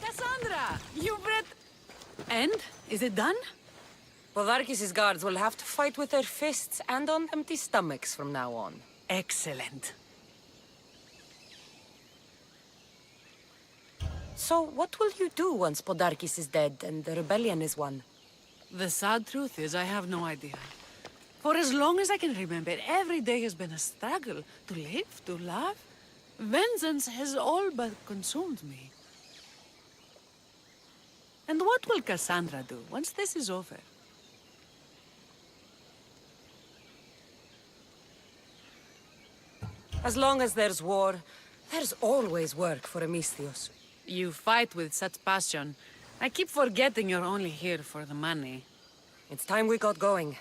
Cassandra! You bred... And? Is it done? Podarkis' guards will have to fight with their fists and on empty stomachs from now on. Excellent. So, what will you do once Podarkis is dead and the rebellion is won? The sad truth is I have no idea. For as long as I can remember, every day has been a struggle to live, to love. Vengeance has all but consumed me. And what will Cassandra do once this is over? As long as there's war, there's always work for Amistios. You fight with such passion. I keep forgetting you're only here for the money. It's time we got going.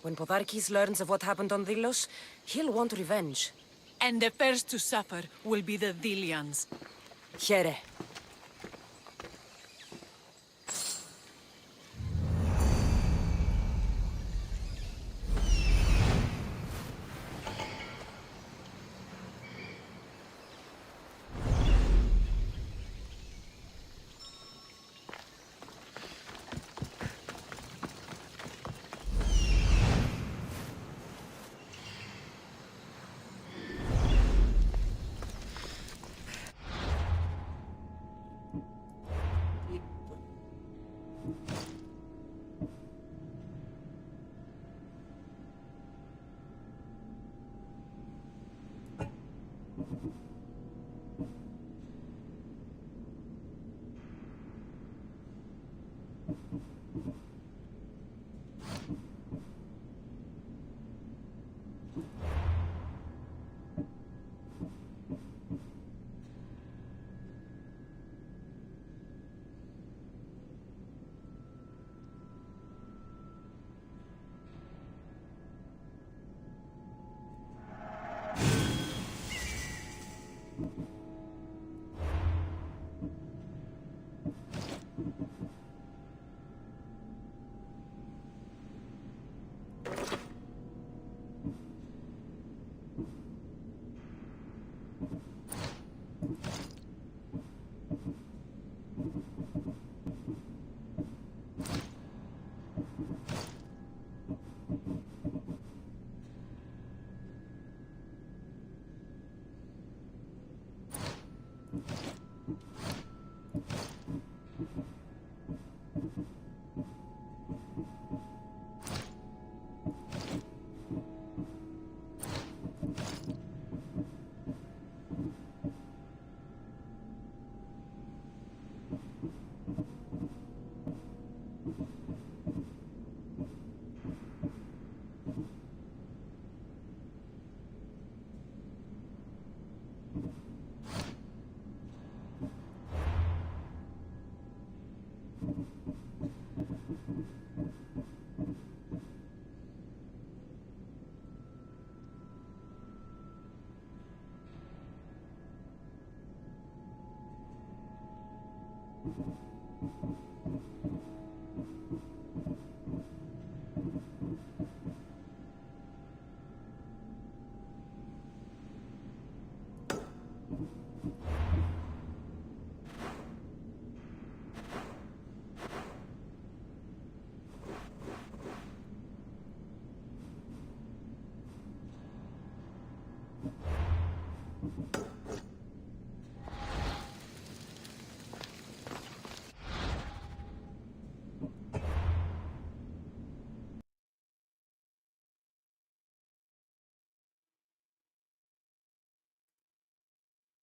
When Podarkis learns of what happened on Delos, he'll want revenge. And the first to suffer will be the Dilians. Here.